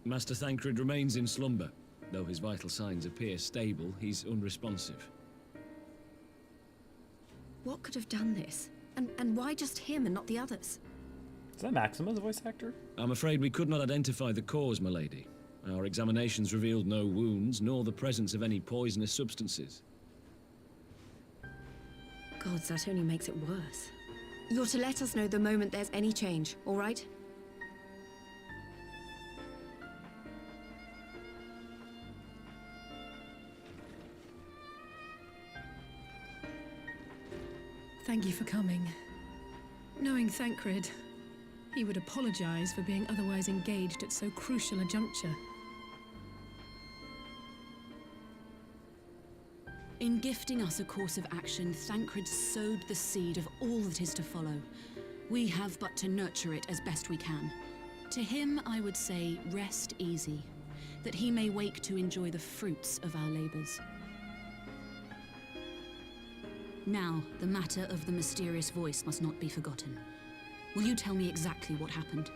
Master Thancred remains in slumber. Though his vital signs appear stable, he's unresponsive. What could have done this? And why just him and not the others? Is that Maxima, the voice actor? I'm afraid we could not identify the cause, my lady. Our examinations revealed no wounds, nor the presence of any poisonous substances. Gods, that only makes it worse. You're to let us know the moment there's any change, all right? Thank you for coming. Knowing Thancred, he would apologize for being otherwise engaged at so crucial a juncture. In gifting us a course of action, Thancred sowed the seed of all that is to follow. We have but to nurture it as best we can. To him, I would say, rest easy, that he may wake to enjoy the fruits of our labors. Now, the matter of the mysterious voice must not be forgotten. Will you tell me exactly what happened?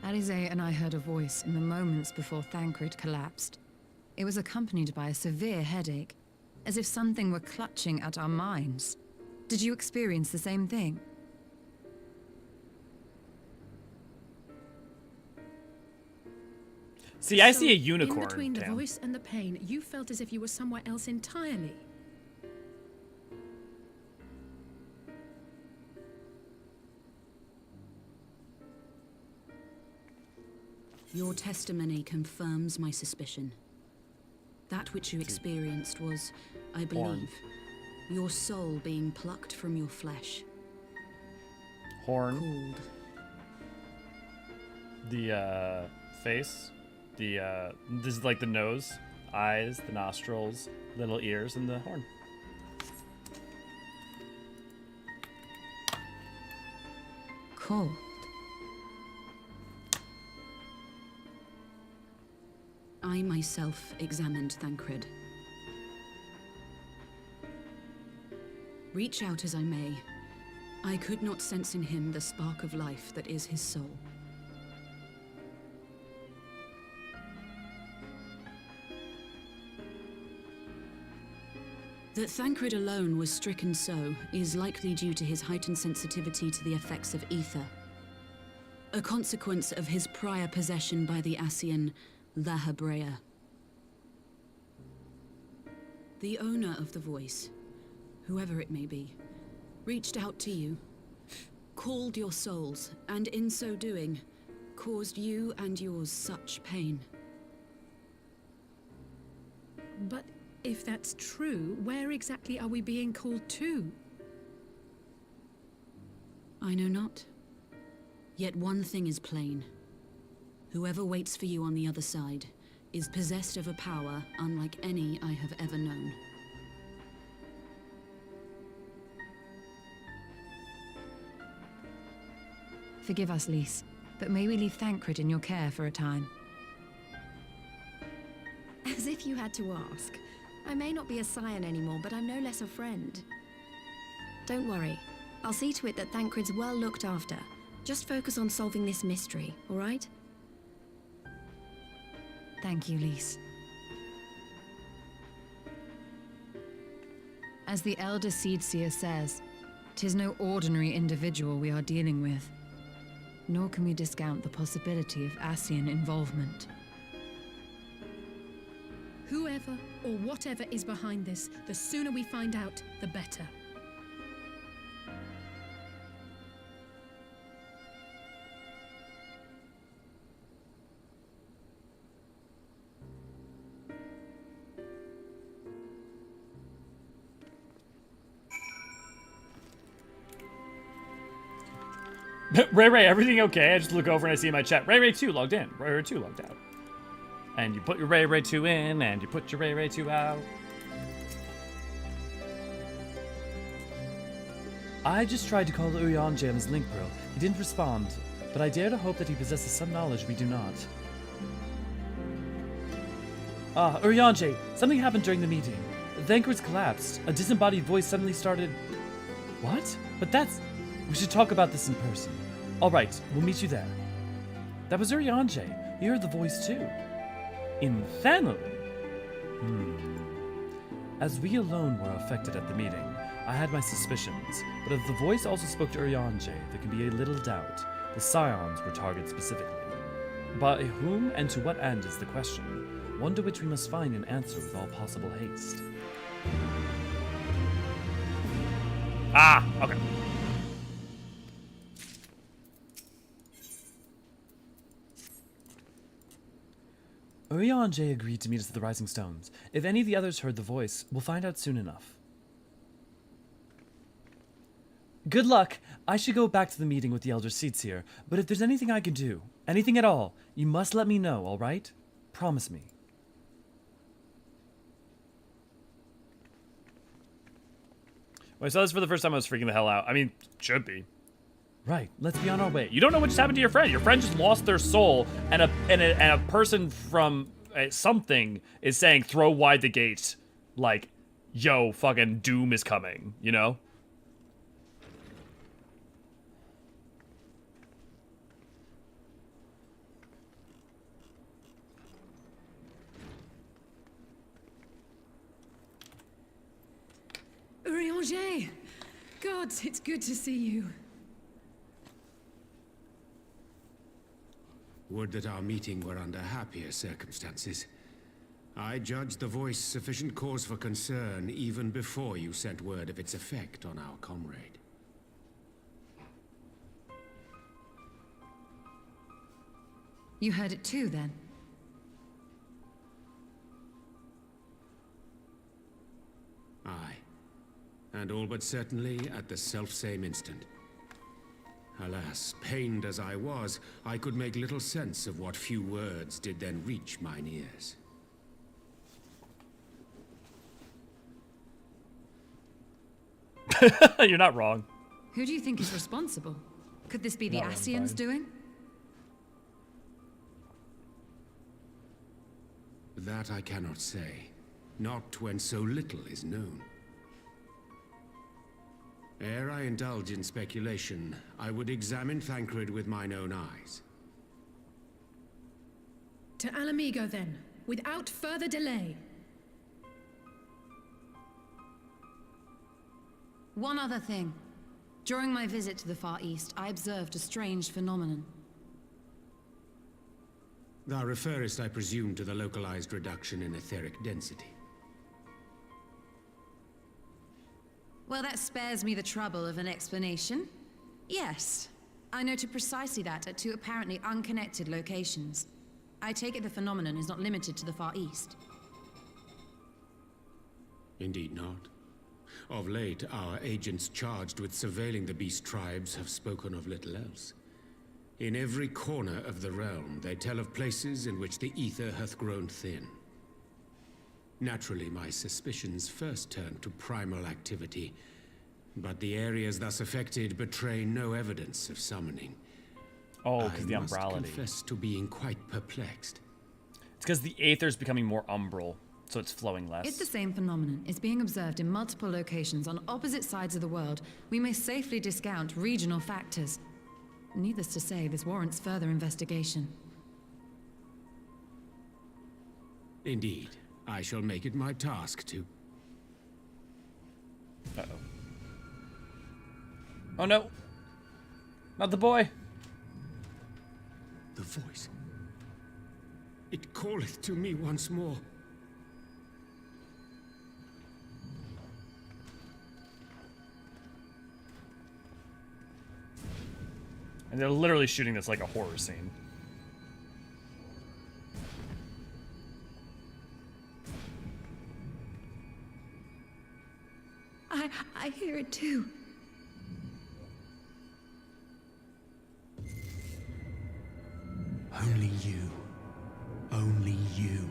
Alizé and I heard a voice in the moments before Thancred collapsed. It was accompanied by a severe headache, as if something were clutching at our minds. Did you experience the same thing? See, I see a unicorn. In between the Tam. voice and the pain, you felt as if you were somewhere else entirely. Your testimony confirms my suspicion. That which you experienced was, I believe, your soul being plucked from your flesh. Horn. Called. The face. This is like the nose, eyes, the nostrils, little ears, and the horn. Cold. I myself examined Thancred. Reach out as I may, I could not sense in him the spark of life that is his soul. That Thancred alone was stricken so is likely due to his heightened sensitivity to the effects of ether, a consequence of his prior possession by the Ascian La Hebrea. The owner of the voice, whoever it may be, reached out to you, called your souls, and in so doing, caused you and yours such pain. But if that's true, where exactly are we being called to? I know not. Yet one thing is plain. Whoever waits for you on the other side is possessed of a power unlike any I have ever known. Forgive us, Lys, but may we leave Thancred in your care for a time? As if you had to ask. I may not be a scion anymore, but I'm no less a friend. Don't worry. I'll see to it that Thancred's well looked after. Just focus on solving this mystery, all right? Thank you, Lys. As the Elder Seedseer says, 'tis no ordinary individual we are dealing with. Nor can we discount the possibility of Ascian involvement. Whoever or whatever is behind this, the sooner we find out, the better. Ray, everything okay? I just look over and I see my chat. Ray 2 logged in. Ray 2 logged out. And you put your Ray 2 in, and you put your Ray 2 out. I just tried to call Eorzean on his link pearl. He didn't respond, but I dare to hope that he possesses some knowledge we do not. Ah, Eorzean, something happened during the meeting. Thancred's collapsed. A disembodied voice suddenly started... What? But that's... We should talk about this in person. Alright, we'll meet you there. That was Eorzean. He heard the voice too. In Thanalin? As we alone were affected at the meeting, I had my suspicions, but if the voice also spoke to Eorzean, there can be a little doubt. The Scions were targeted specifically. By whom and to what end is the question, one to which we must find an answer with all possible haste. Ah, okay. Eorzean agreed to meet us at the Rising Stones. If any of the others heard the voice, we'll find out soon enough. Good luck! I should go back to the meeting with the Elder Seats here, but if there's anything I can do, anything at all, you must let me know, alright? Promise me. When I saw this for the first time, I was freaking the hell out. I mean, should be. Right, let's be on our way. You don't know what just happened to your friend. Your friend just lost their soul, and a person from something is saying, throw wide the gates. Like, yo, fucking doom is coming, you know? Eorzean! God, it's good to see you. Would that our meeting were under happier circumstances. I judged the voice sufficient cause for concern even before you sent word of its effect on our comrade. You heard it too, then? Aye. And all but certainly at the selfsame instant. Alas, pained as I was, I could make little sense of what few words did then reach mine ears. You're not wrong. Who do you think is responsible? Could this be the Ascians doing? That I cannot say. Not when so little is known. Ere I indulge in speculation, I would examine Thancred with mine own eyes. To Alamigo, then, without further delay. One other thing. During my visit to the Far East, I observed a strange phenomenon. Thou referrest, I presume, to the localized reduction in etheric density. Well, that spares me the trouble of an explanation. Yes, I noted precisely that at two apparently unconnected locations. I take it the phenomenon is not limited to the Far East. Indeed not. Of late, our agents charged with surveilling the beast tribes have spoken of little else. In every corner of the realm, they tell of places in which the ether hath grown thin. Naturally, my suspicions first turned to primal activity, but the areas thus affected betray no evidence of summoning. Oh, because the umbrality. I must confess to being quite perplexed. It's because the aether's becoming more umbral, so it's flowing less. If the same phenomenon is being observed in multiple locations on opposite sides of the world, we may safely discount regional factors. Needless to say, this warrants further investigation. Indeed. I shall make it my task to... Uh-oh. Oh no! Not the boy! The voice. It calleth to me once more. And they're literally shooting this like a horror scene. I hear it too. Only you. Only you.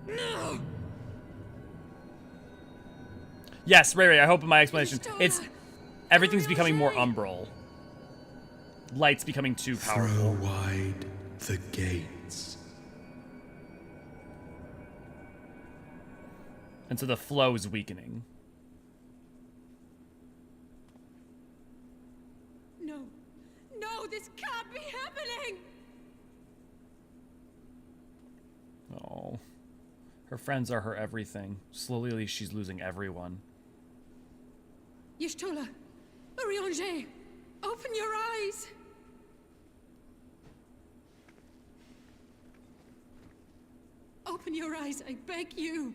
No! Yes, Ray, I hope in my explanation. It's everything's becoming more umbral. Light's becoming too powerful. Throw wide the gates. And so the flow is weakening. No. No, this can't be happening! Oh. Her friends are her everything. Slowly, she's losing everyone. Y'shtola, Eorzean, open your eyes! Open your eyes, I beg you.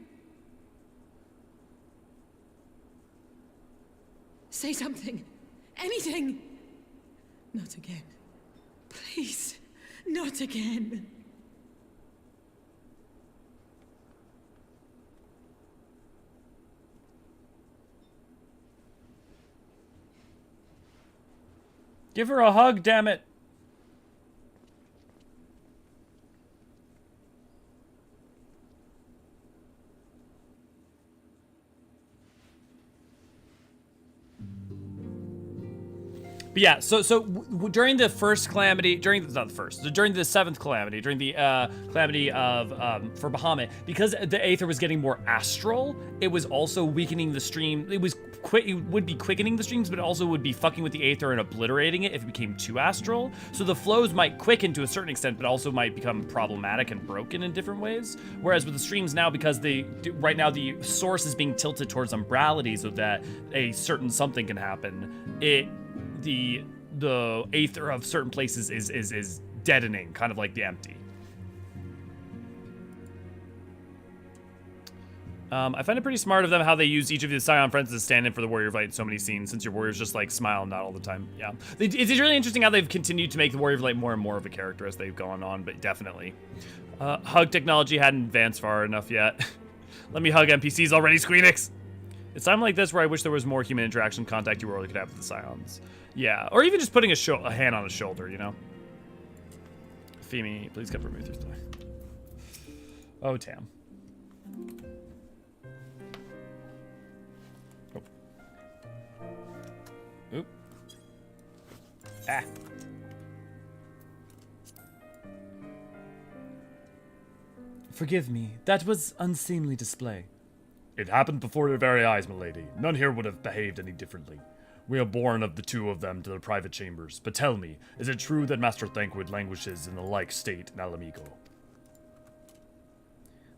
Say something. Anything. Not again. Please, not again. Give her a hug, damn it. But yeah, so during the first calamity, during the 7th calamity, during the calamity of for Bahamut, because the Aether was getting more astral, it was also weakening the stream. It would be quickening the streams, but it also would be fucking with the Aether and obliterating it if it became too astral. So the flows might quicken to a certain extent, but also might become problematic and broken in different ways. Whereas with the streams now, because right now the source is being tilted towards umbrality so that a certain something can happen, the Aether of certain places is deadening, kind of like the empty. I find it pretty smart of them how they use each of the Scion friends as stand-in for the Warrior of Light in so many scenes, since your Warriors just like smile and nod all the time. Yeah, it's really interesting how they've continued to make the Warrior of Light more and more of a character as they've gone on, but definitely. Hug technology hadn't advanced far enough yet. Let me hug NPCs already, Squeenix! It's time like this where I wish there was more human interaction contact you could have with the Scions. Yeah, or even just putting a hand on a shoulder, you know? Femi, please come for me Thursday. Oh, Tam. Oh. Oop. Ah. Forgive me, that was unseemly display. It happened before your very eyes, milady. None here would have behaved any differently. We are born of the two of them to their private chambers. But tell me, is it true that Master Thancred languishes in the like state in Alamigo?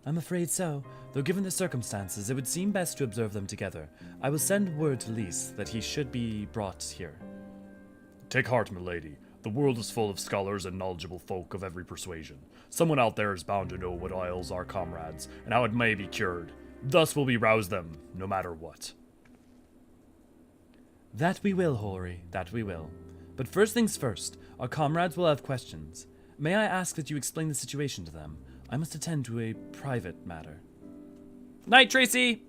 I'm afraid so, though given the circumstances, it would seem best to observe them together. I will send word to Lys that he should be brought here. Take heart, milady. The world is full of scholars and knowledgeable folk of every persuasion. Someone out there is bound to know what ails our comrades, and how it may be cured. Thus will we rouse them, no matter what. That we will, Hoary, that we will. But first things first, our comrades will have questions. May I ask that you explain the situation to them? I must attend to a private matter. Night, Tracy!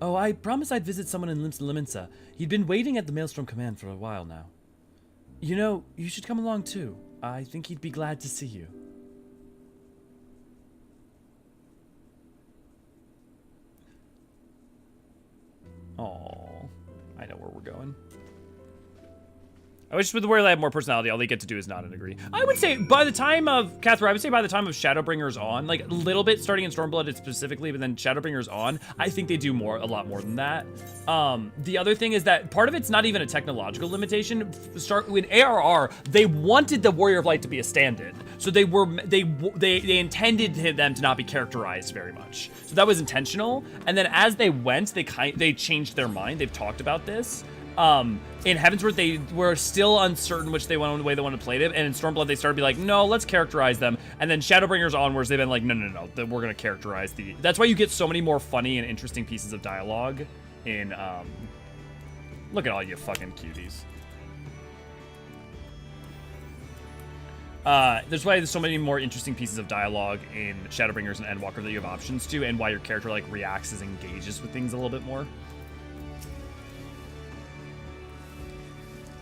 Oh, I promised I'd visit someone in Liminsa. He'd been waiting at the Maelstrom Command for a while now. You know, you should come along too. I think he'd be glad to see you. Oh, I know where we're going. I wish with the Warrior Light had more personality, all they get to do is nod and agree. I would say by the time of, Catherine, I would say by the time of Shadowbringers on, like a little bit starting in Stormblood specifically, but then Shadowbringers on, I think they do a lot more than that. The other thing is that part of it's not even a technological limitation. With ARR, they wanted the Warrior of Light to be a stand-in. So they intended them to not be characterized very much. So that was intentional. And then as they went, they changed their mind. They've talked about this. In Heavensward, they were still uncertain which way they wanted to play it, and in Stormblood, they started to be like, no, let's characterize them. And then Shadowbringers onwards, they've been like, no, that we're gonna characterize the. That's why you get so many more funny and interesting pieces of dialogue in. Look at all you fucking cuties. That's why there's so many more interesting pieces of dialogue in Shadowbringers and Endwalker that you have options to, and why your character like reacts and engages with things a little bit more.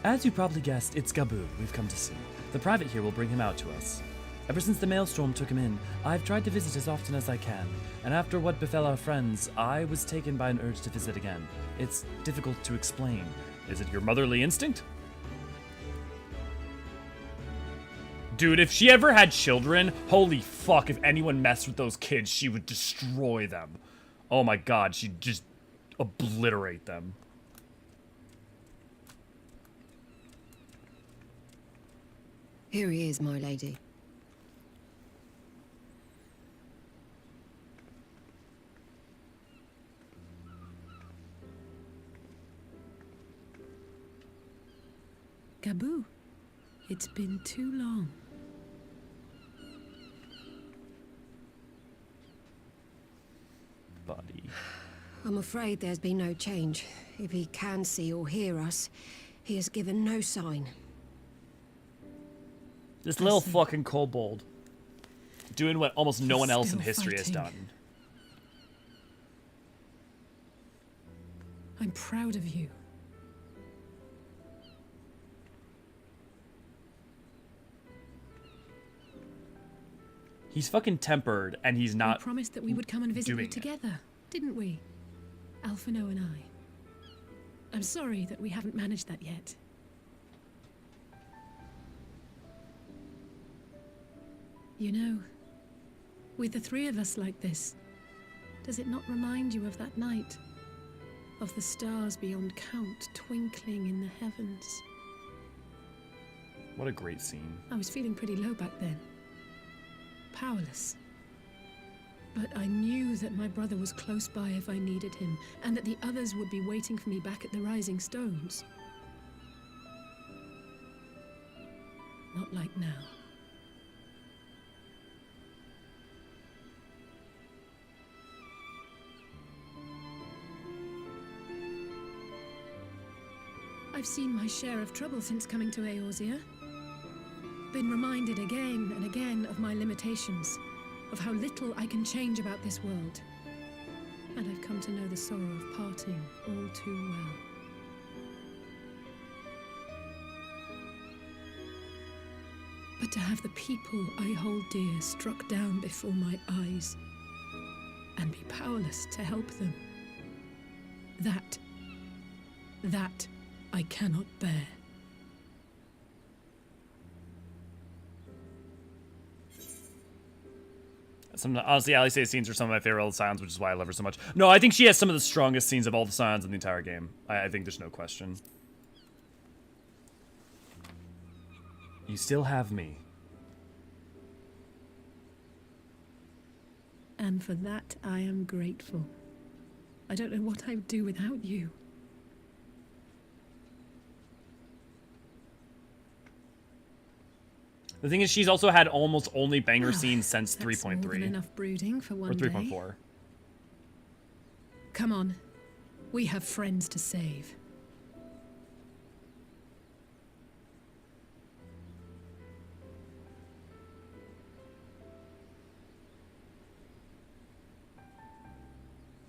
As you probably guessed, it's Gabu we've come to see. The private here will bring him out to us. Ever since the maelstrom took him in, I've tried to visit as often as I can, and after what befell our friends, I was taken by an urge to visit again. It's difficult to explain. Is it your motherly instinct? Dude, if she ever had children, holy fuck, if anyone messed with those kids, she would destroy them. Oh my god, she'd just obliterate them. Here he is, my lady. Gabu, it's been too long. Buddy. I'm afraid there's been no change. If he can see or hear us, he has given no sign. This little fucking kobold. Doing what almost no one else in history has done. I'm proud of you. He's fucking tempered, and he's not. We promised that we would come and visit you together, didn't we? Alphino and I. I'm sorry that we haven't managed that yet. You know, with the three of us like this, does it not remind you of that night? Of the stars beyond count twinkling in the heavens? What a great scene. I was feeling pretty low back then. Powerless. But I knew that my brother was close by if I needed him, and that the others would be waiting for me back at the Rising Stones. Not like now. I've seen my share of trouble since coming to Eorzea. Been reminded again and again of my limitations, of how little I can change about this world. And I've come to know the sorrow of parting all too well. But to have the people I hold dear struck down before my eyes, and be powerless to help them, that I cannot bear. Honestly, Alice's scenes are some of my favorite Scions, which is why I love her so much. No, I think she has some of the strongest scenes of all the Scions in the entire game. I think there's no question. You still have me. And for that, I am grateful. I don't know what I would do without you. The thing is, she's also had almost only banger scenes since 3.3. Enough brooding for one or 3.4. Come on. We have friends to save.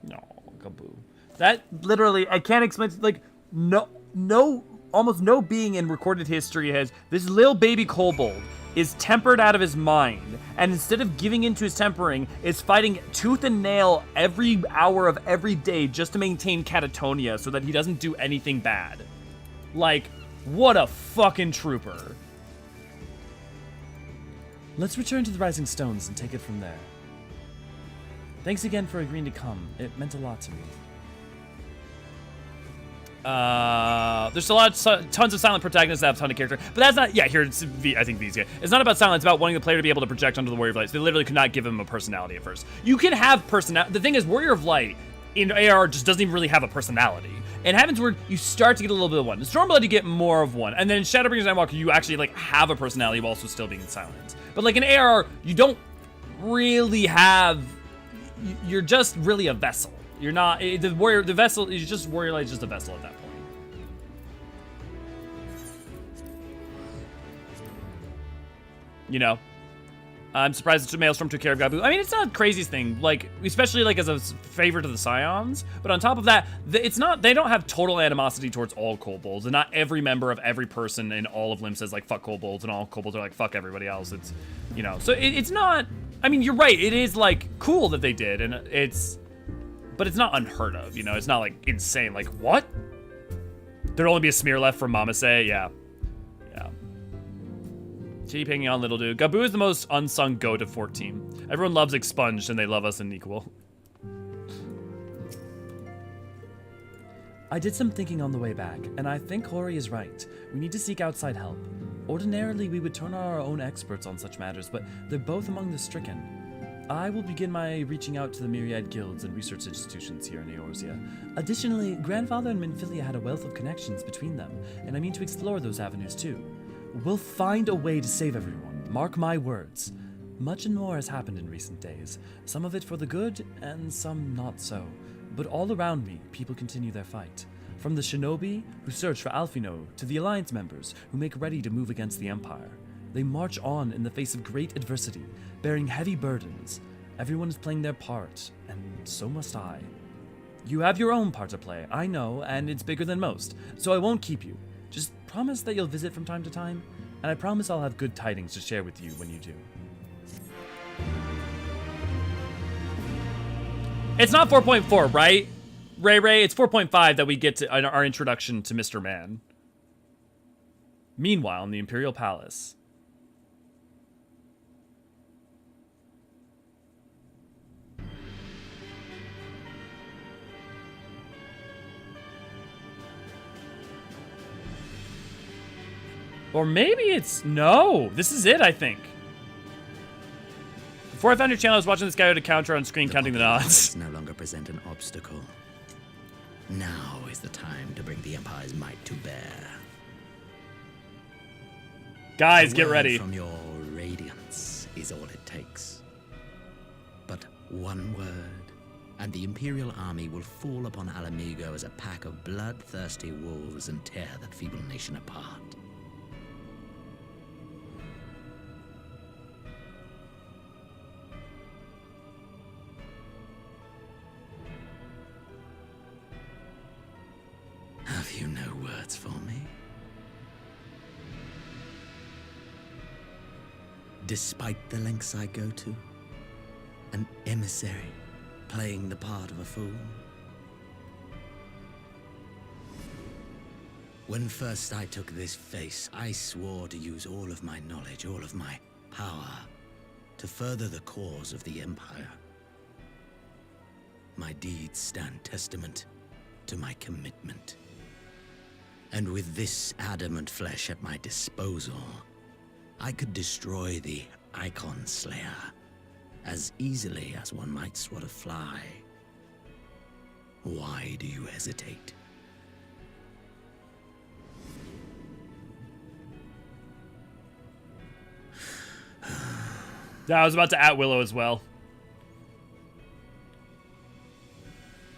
No, Gabu. That literally, I can't explain. Like, almost no being in recorded history has this little baby kobold is tempered out of his mind, and instead of giving into his tempering, is fighting tooth and nail every hour of every day just to maintain catatonia so that he doesn't do anything bad. Like, what a fucking trooper. Let's return to the Rising Stones and take it from there. Thanks again for agreeing to come. It meant a lot to me. There's tons of silent protagonists that have a ton of character, but that's not. Yeah, here it's V. I think V's good. It's not about silence. It's about wanting the player to be able to project onto the Warrior of Light. So they literally could not give him a personality at first. You can have personality. The thing is, Warrior of Light in AR just doesn't even really have a personality. In Heavensward, you start to get a little bit of one. In Stormblood, you get more of one, and then in Shadowbringers Nightwalker, you actually like have a personality while also still being silent. But like in AR, you don't really have. You're just really a vessel. You're not the vessel is just Warrior Light is just a vessel at that point. You know? I'm surprised the Maelstrom took care of Gabu. I mean, it's not the craziest thing, like, especially like as a favor to the Scions. But on top of that, it's not, they don't have total animosity towards all kobolds. And not every member of every person in all of Lim says like, fuck kobolds, and all kobolds are like, fuck everybody else. It's, you know, so it's not, I mean, you're right. It is like cool that they did, and but it's not unheard of, you know? It's not like insane. Like, what? There'd only be a smear left from Mama Say, yeah. Keep hanging on, little dude. Gabu is the most unsung goat of 14. Everyone loves Expunged, and they love us in Equal. I did some thinking on the way back, and I think Hori is right. We need to seek outside help. Ordinarily, we would turn on our own experts on such matters, but they're both among the stricken. I will begin my reaching out to the myriad guilds and research institutions here in Eorzea. Additionally, Grandfather and Minfilia had a wealth of connections between them, and I mean to explore those avenues too. We'll find a way to save everyone, mark my words. Much and more has happened in recent days, some of it for the good, and some not so. But all around me, people continue their fight. From the shinobi, who search for Alphino, to the Alliance members, who make ready to move against the Empire. They march on in the face of great adversity, bearing heavy burdens. Everyone is playing their part, and so must I. You have your own part to play, I know, and it's bigger than most, so I won't keep you. Just promise that you'll visit from time to time, and I promise I'll have good tidings to share with you when you do. It's not 4.4, right? Ray, it's 4.5 that we get to our introduction to Mr. Man. Meanwhile, in the Imperial Palace. Or maybe it's... No! This is it, I think. Before I found your channel, I was watching this guy with a counter on screen counting the nods. No longer present an obstacle. Now is the time to bring the Empire's might to bear. Guys, get ready. From your radiance is all it takes. But one word, and the Imperial army will fall upon Alamigo as a pack of bloodthirsty wolves and tear that feeble nation apart. Have you no words for me? Despite the lengths I go to, an emissary playing the part of a fool. When first I took this face, I swore to use all of my knowledge, all of my power, to further the cause of the Empire. My deeds stand testament to my commitment. And with this adamant flesh at my disposal, I could destroy the Icon Slayer as easily as one might swat a fly. Why do you hesitate? Yeah, I was about to at Willow as well.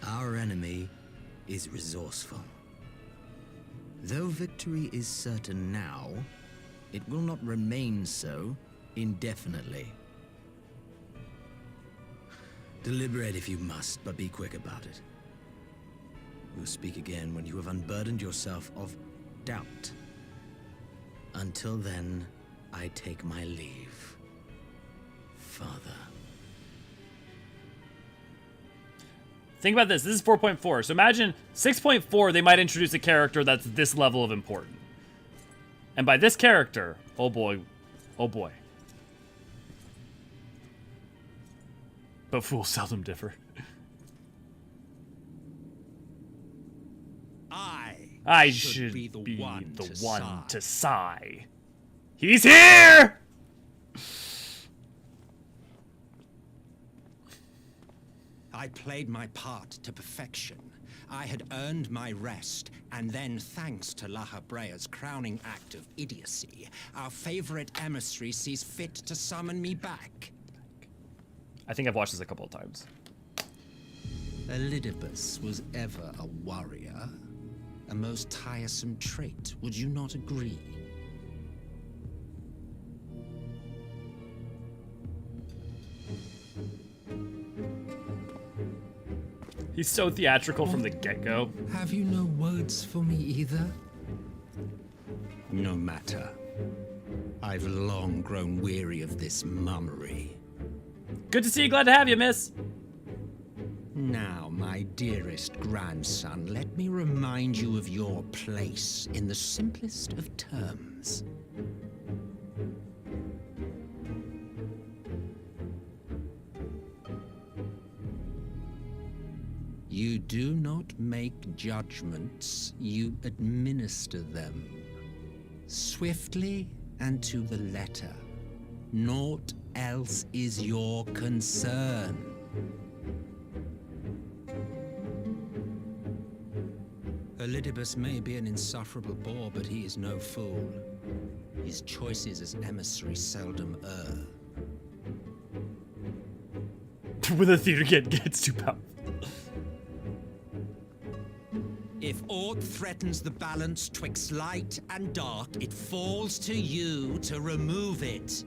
Our enemy is resourceful. Though victory is certain now, it will not remain so indefinitely. Deliberate if you must, but be quick about it. We'll speak again when you have unburdened yourself of doubt. Until then, I take my leave, Father. Think about this. This is 4.4. So imagine 6.4, they might introduce a character that's this level of important. And by this character, oh boy. Oh boy. But fools seldom differ. I should be the one to sigh. He's here! I played my part to perfection. I had earned my rest, and then thanks to La Habrea's crowning act of idiocy, our favorite emissary sees fit to summon me back. I think I've watched this a couple of times. Elidibus was ever a warrior. A most tiresome trait, would you not agree? He's so theatrical from the get-go. Have you no words for me either? No matter. I've long grown weary of this mummery. Good to see you. Glad to have you, miss. Now, my dearest grandson, let me remind you of your place in the simplest of terms. You do not make judgments, you administer them. Swiftly and to the letter. Naught else is your concern. Elidibus may be an insufferable bore, but he is no fool. His choices as emissary seldom err. When the theater gets too powerful. If aught threatens the balance twixt light and dark, it falls to you to remove it.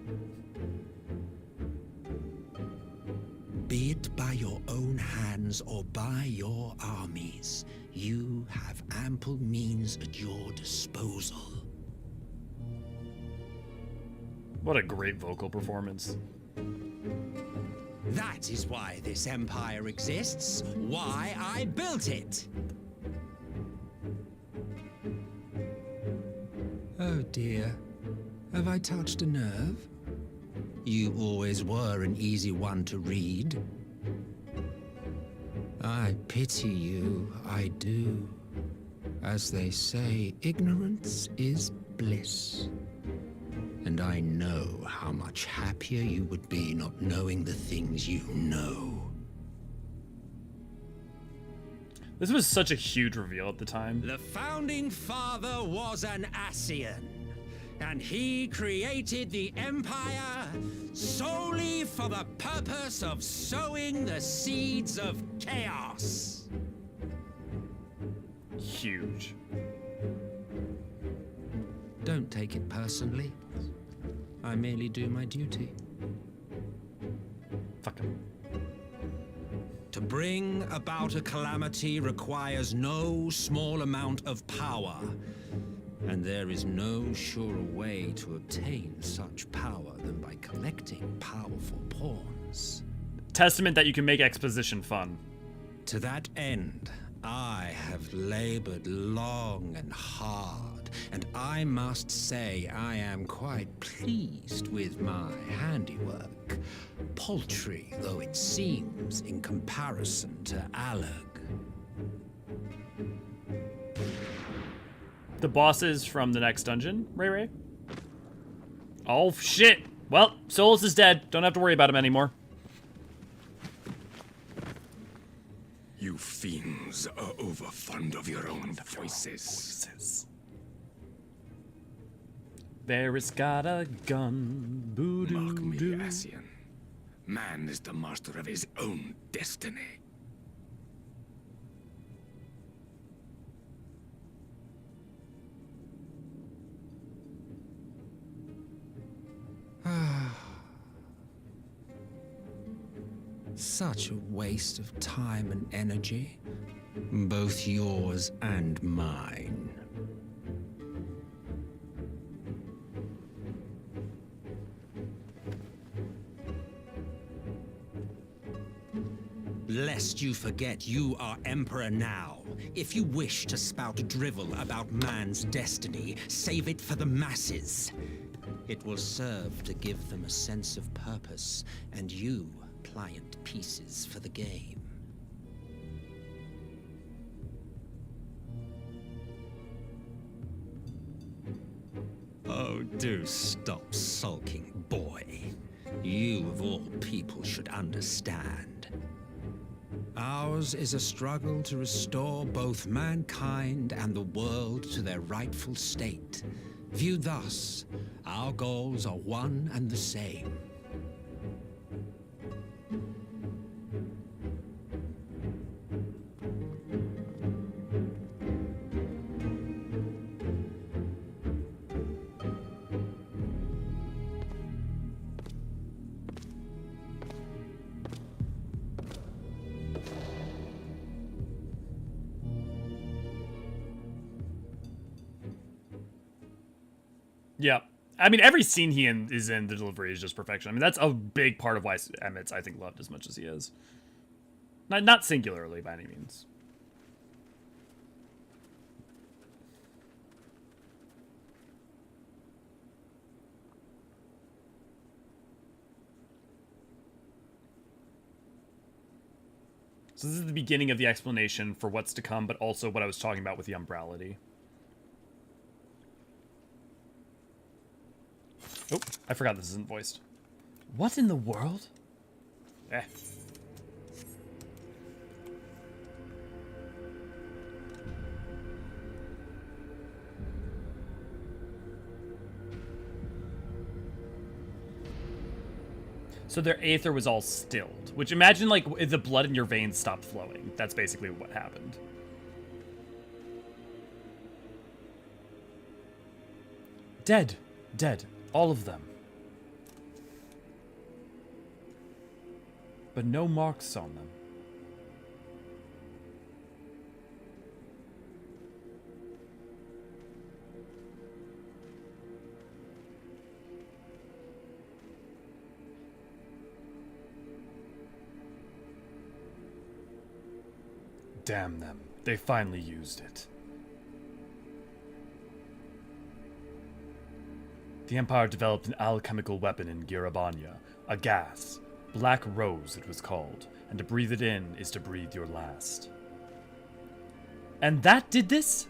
Be it by your own hands or by your armies, you have ample means at your disposal. What a great vocal performance. That is why this empire exists, why I built it. Oh dear, have I touched a nerve? You always were an easy one to read. I pity you, I do. As they say, ignorance is bliss. And I know how much happier you would be not knowing the things you know. This was such a huge reveal at the time. The founding father was an Eorzean, and he created the Empire solely for the purpose of sowing the seeds of chaos. Huge. Don't take it personally. I merely do my duty. Fuck him. To bring about a calamity requires no small amount of power, and there is no surer way to obtain such power than by collecting powerful pawns. Testament that you can make exposition fun. To that end, I have labored long and hard, and I must say I am quite pleased with my handiwork, paltry though it seems in comparison to Alag. The bosses from the next dungeon, Ray? Oh, shit. Well, Solus is dead. Don't have to worry about him anymore. You fiends are overfond of your own voices. Varys got a gun. Mark me, Eorzean. Man is the master of his own destiny. Such a waste of time and energy, both yours and mine. Lest you forget, you are Emperor now. If you wish to spout drivel about man's destiny, save it for the masses. It will serve to give them a sense of purpose, and you pliant pieces for the game. Oh, do stop sulking, boy. You, of all people, should understand. Ours is a struggle to restore both mankind and the world to their rightful state. Viewed thus, our goals are one and the same. Yeah. I mean, every scene he is in, the delivery is just perfection. I mean, that's a big part of why Emmett's, I think, loved as much as he is. Not singularly, by any means. So this is the beginning of the explanation for what's to come, but also what I was talking about with the umbrality. Oh, I forgot this isn't voiced. What in the world? Eh. So their aether was all stilled, which imagine like if the blood in your veins stopped flowing. That's basically what happened. Dead. Dead. All of them. But no marks on them. Damn them. They finally used it. The Empire developed an alchemical weapon in Girabanya, a gas. Black Rose, it was called, and to breathe it in is to breathe your last. And that did this?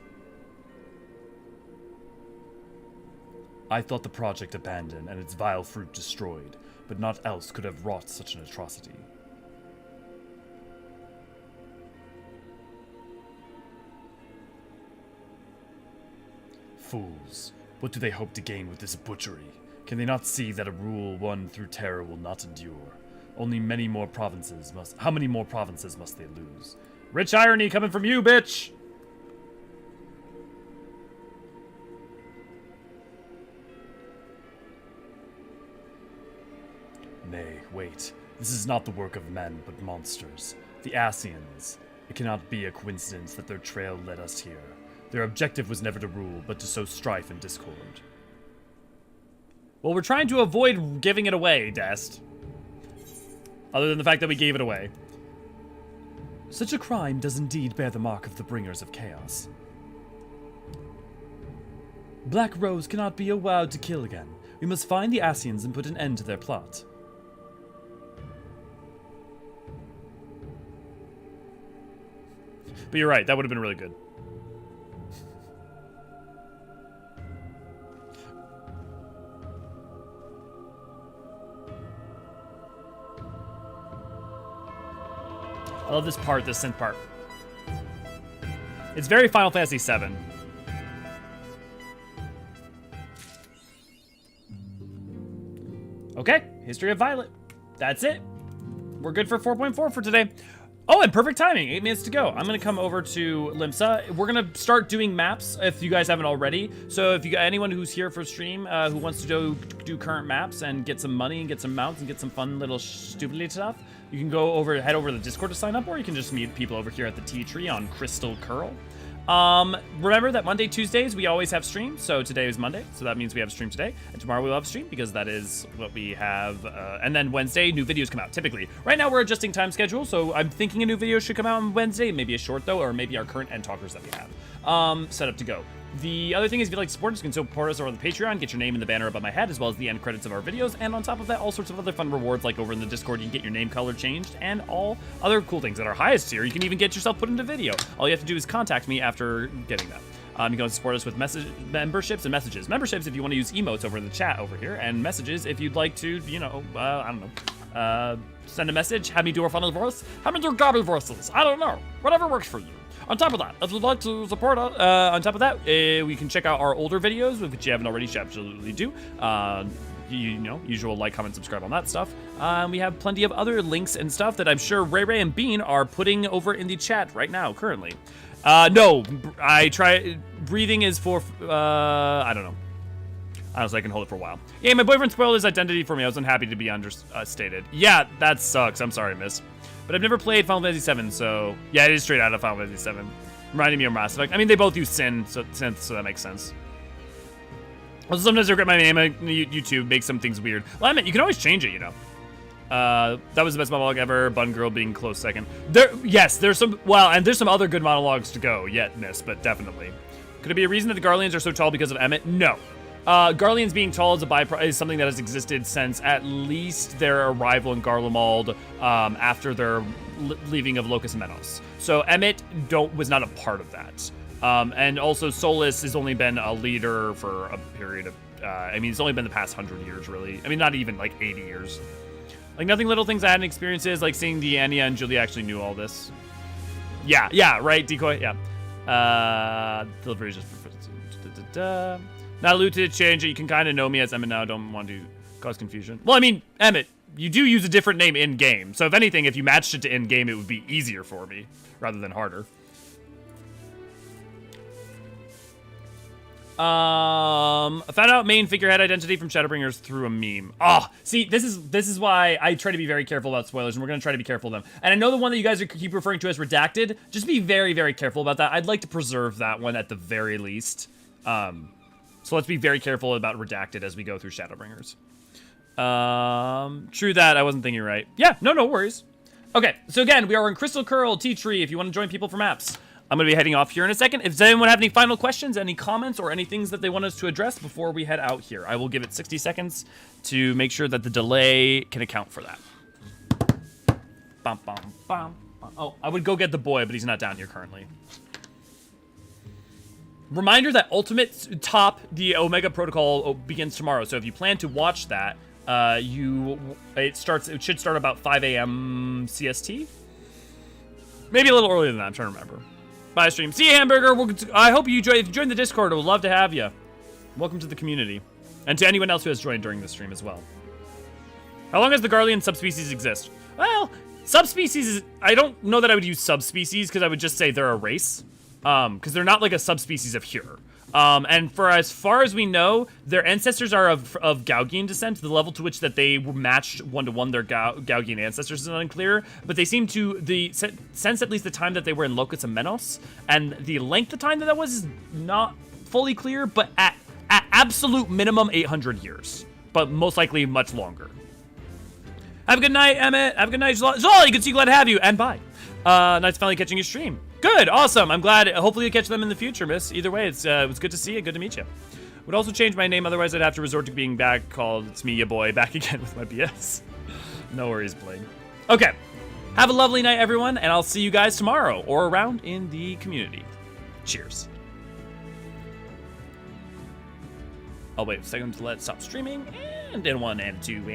I thought the project abandoned and its vile fruit destroyed, but naught else could have wrought such an atrocity. Fools. What do they hope to gain with this butchery? Can they not see that a rule won through terror will not endure? Only many more provinces must... How many more provinces must they lose? Rich irony coming from you, bitch! Nay, wait. This is not the work of men, but monsters. The Asians. It cannot be a coincidence that their trail led us here. Their objective was never to rule, but to sow strife and discord. Well, we're trying to avoid giving it away, Dest. Other than the fact that we gave it away. Such a crime does indeed bear the mark of the bringers of chaos. Black Rose cannot be allowed to kill again. We must find the Asians and put an end to their plot. But you're right, that would have been really good. I love this part, this synth part. It's very Final Fantasy VII. Okay, History of Violet. That's it. We're good for 4.4 for today. Oh, and perfect timing, 8 minutes to go. I'm gonna come over to Limsa. We're gonna start doing maps if you guys haven't already. So if you got anyone who's here for stream who wants to do current maps and get some money and get some mounts and get some fun little stupidly stuff, you can head over to the Discord to sign up, or you can just meet people over here at the Tea Tree on Crystal Curl. Remember that Monday, Tuesdays, we always have streams. So today is Monday, so that means we have a stream today. And tomorrow we'll have a stream because that is what we have. And then Wednesday, new videos come out, typically. Right now we're adjusting time schedule, so I'm thinking a new video should come out on Wednesday. Maybe a short, though, or maybe our current end talkers that we have set up to go. The other thing is, if you'd like to support us, you can support us over on the Patreon, get your name in the banner above my head, as well as the end credits of our videos, and on top of that, all sorts of other fun rewards, like over in the Discord, you can get your name color changed, and all other cool things. At our highest tier, you can even get yourself put into video. All you have to do is contact me after getting that. You can support us with memberships and messages. Memberships if you want to use emotes over in the chat over here, and messages if you'd like to, you know, I don't know, send a message, have me do a funny voice, have me do gobby voices, I don't know, whatever works for you. On top of that, if you'd like to support us, on top of that, we can check out our older videos, which you haven't already, you absolutely do. You know, usual like, comment, subscribe on that stuff. We have plenty of other links and stuff that I'm sure Ray and Bean are putting over in the chat right now, currently. No, breathing is for, I don't know. Honestly, I can hold it for a while. Yeah, my boyfriend spoiled his identity for me. I was unhappy to be understated. Yeah, that sucks. I'm sorry, miss. But I've never played Final Fantasy VII, so... Yeah, it is straight out of Final Fantasy VII. Reminding me of Mass Effect. I mean, they both use synth, so that makes sense. Also, sometimes I regret my name on YouTube, make some things weird. Well, I mean, you can always change it, you know. That was the best monologue ever. Bun Girl being close second. Yes, there's some. Well, and there's some other good monologues to go yet, miss, but definitely. Could it be a reason that the Garleans are so tall because of Emmett? No. Garleans being tall is a byproduct, is something that has existed since at least their arrival in Garlemald after their leaving of Locus and Menos. So Emmett was not a part of that. And also Solus has only been a leader for a period of. I mean, it's only been the past 100 years, really. I mean, not even like 80 years. Like, nothing little things I hadn't experiences, like seeing Deania and Julia actually knew all this. Yeah, right, Decoy, yeah. Delivery is just... Not alluded to change it, you can kind of know me as Emmett now, don't want to cause confusion. Well, I mean, Emmett, you do use a different name in-game, so if anything, if you matched it to in-game, it would be easier for me, rather than harder. I found out main figurehead identity from Shadowbringers through a meme. Oh, see, this is why I try to be very careful about spoilers, and we're gonna try to be careful of them. And I know the one that you guys keep referring to as redacted. Just be very, very careful about that. I'd like to preserve that one at the very least. So let's be very careful about redacted as we go through Shadowbringers. True that, I wasn't thinking right. Yeah, no worries. Okay, so again, we are in Crystal Curl, Tea Tree, if you want to join people for maps. I'm going to be heading off here in a second. If anyone have any final questions, any comments, or any things that they want us to address before we head out here, I will give it 60 seconds to make sure that the delay can account for that. Bum, bum, bum, bum. Oh, I would go get the boy, but he's not down here currently. Reminder that Ultimate Top, the Omega Protocol, begins tomorrow. So if you plan to watch that, it should start about 5 a.m. CST. Maybe a little earlier than that, I'm trying to remember. Bye, stream. See you, Hamburger. I hope you join. If you join the Discord, I would love to have you. Welcome to the community. And to anyone else who has joined during the stream as well. How long has the Garlean subspecies exist? Well, subspecies is... I don't know that I would use subspecies, because I would just say they're a race. Because they're not like a subspecies of here. And for as far as we know, their ancestors are of Gaugian descent. The level to which that they were matched one-to-one their Gaugian ancestors is unclear, but they seem to sense at least the time that they were in Locus and Menos, and the length of time that was is not fully clear, but at absolute minimum 800 years, but most likely much longer. Have a good night, Emmett. Have a good night, Zolly. Good to see you. Glad to have you. And bye. Nice finally catching your stream. Good, awesome. I'm glad. Hopefully you catch them in the future, miss. Either way, it was good to see you. Good to meet you. Would also change my name, otherwise I'd have to resort to being back called It's Me, Ya Boy, back again with my BS. No worries, Blade. Okay, have a lovely night, everyone, and I'll see you guys tomorrow or around in the community. Cheers. I'll wait a second to let it stop streaming, and in 1 and 2 and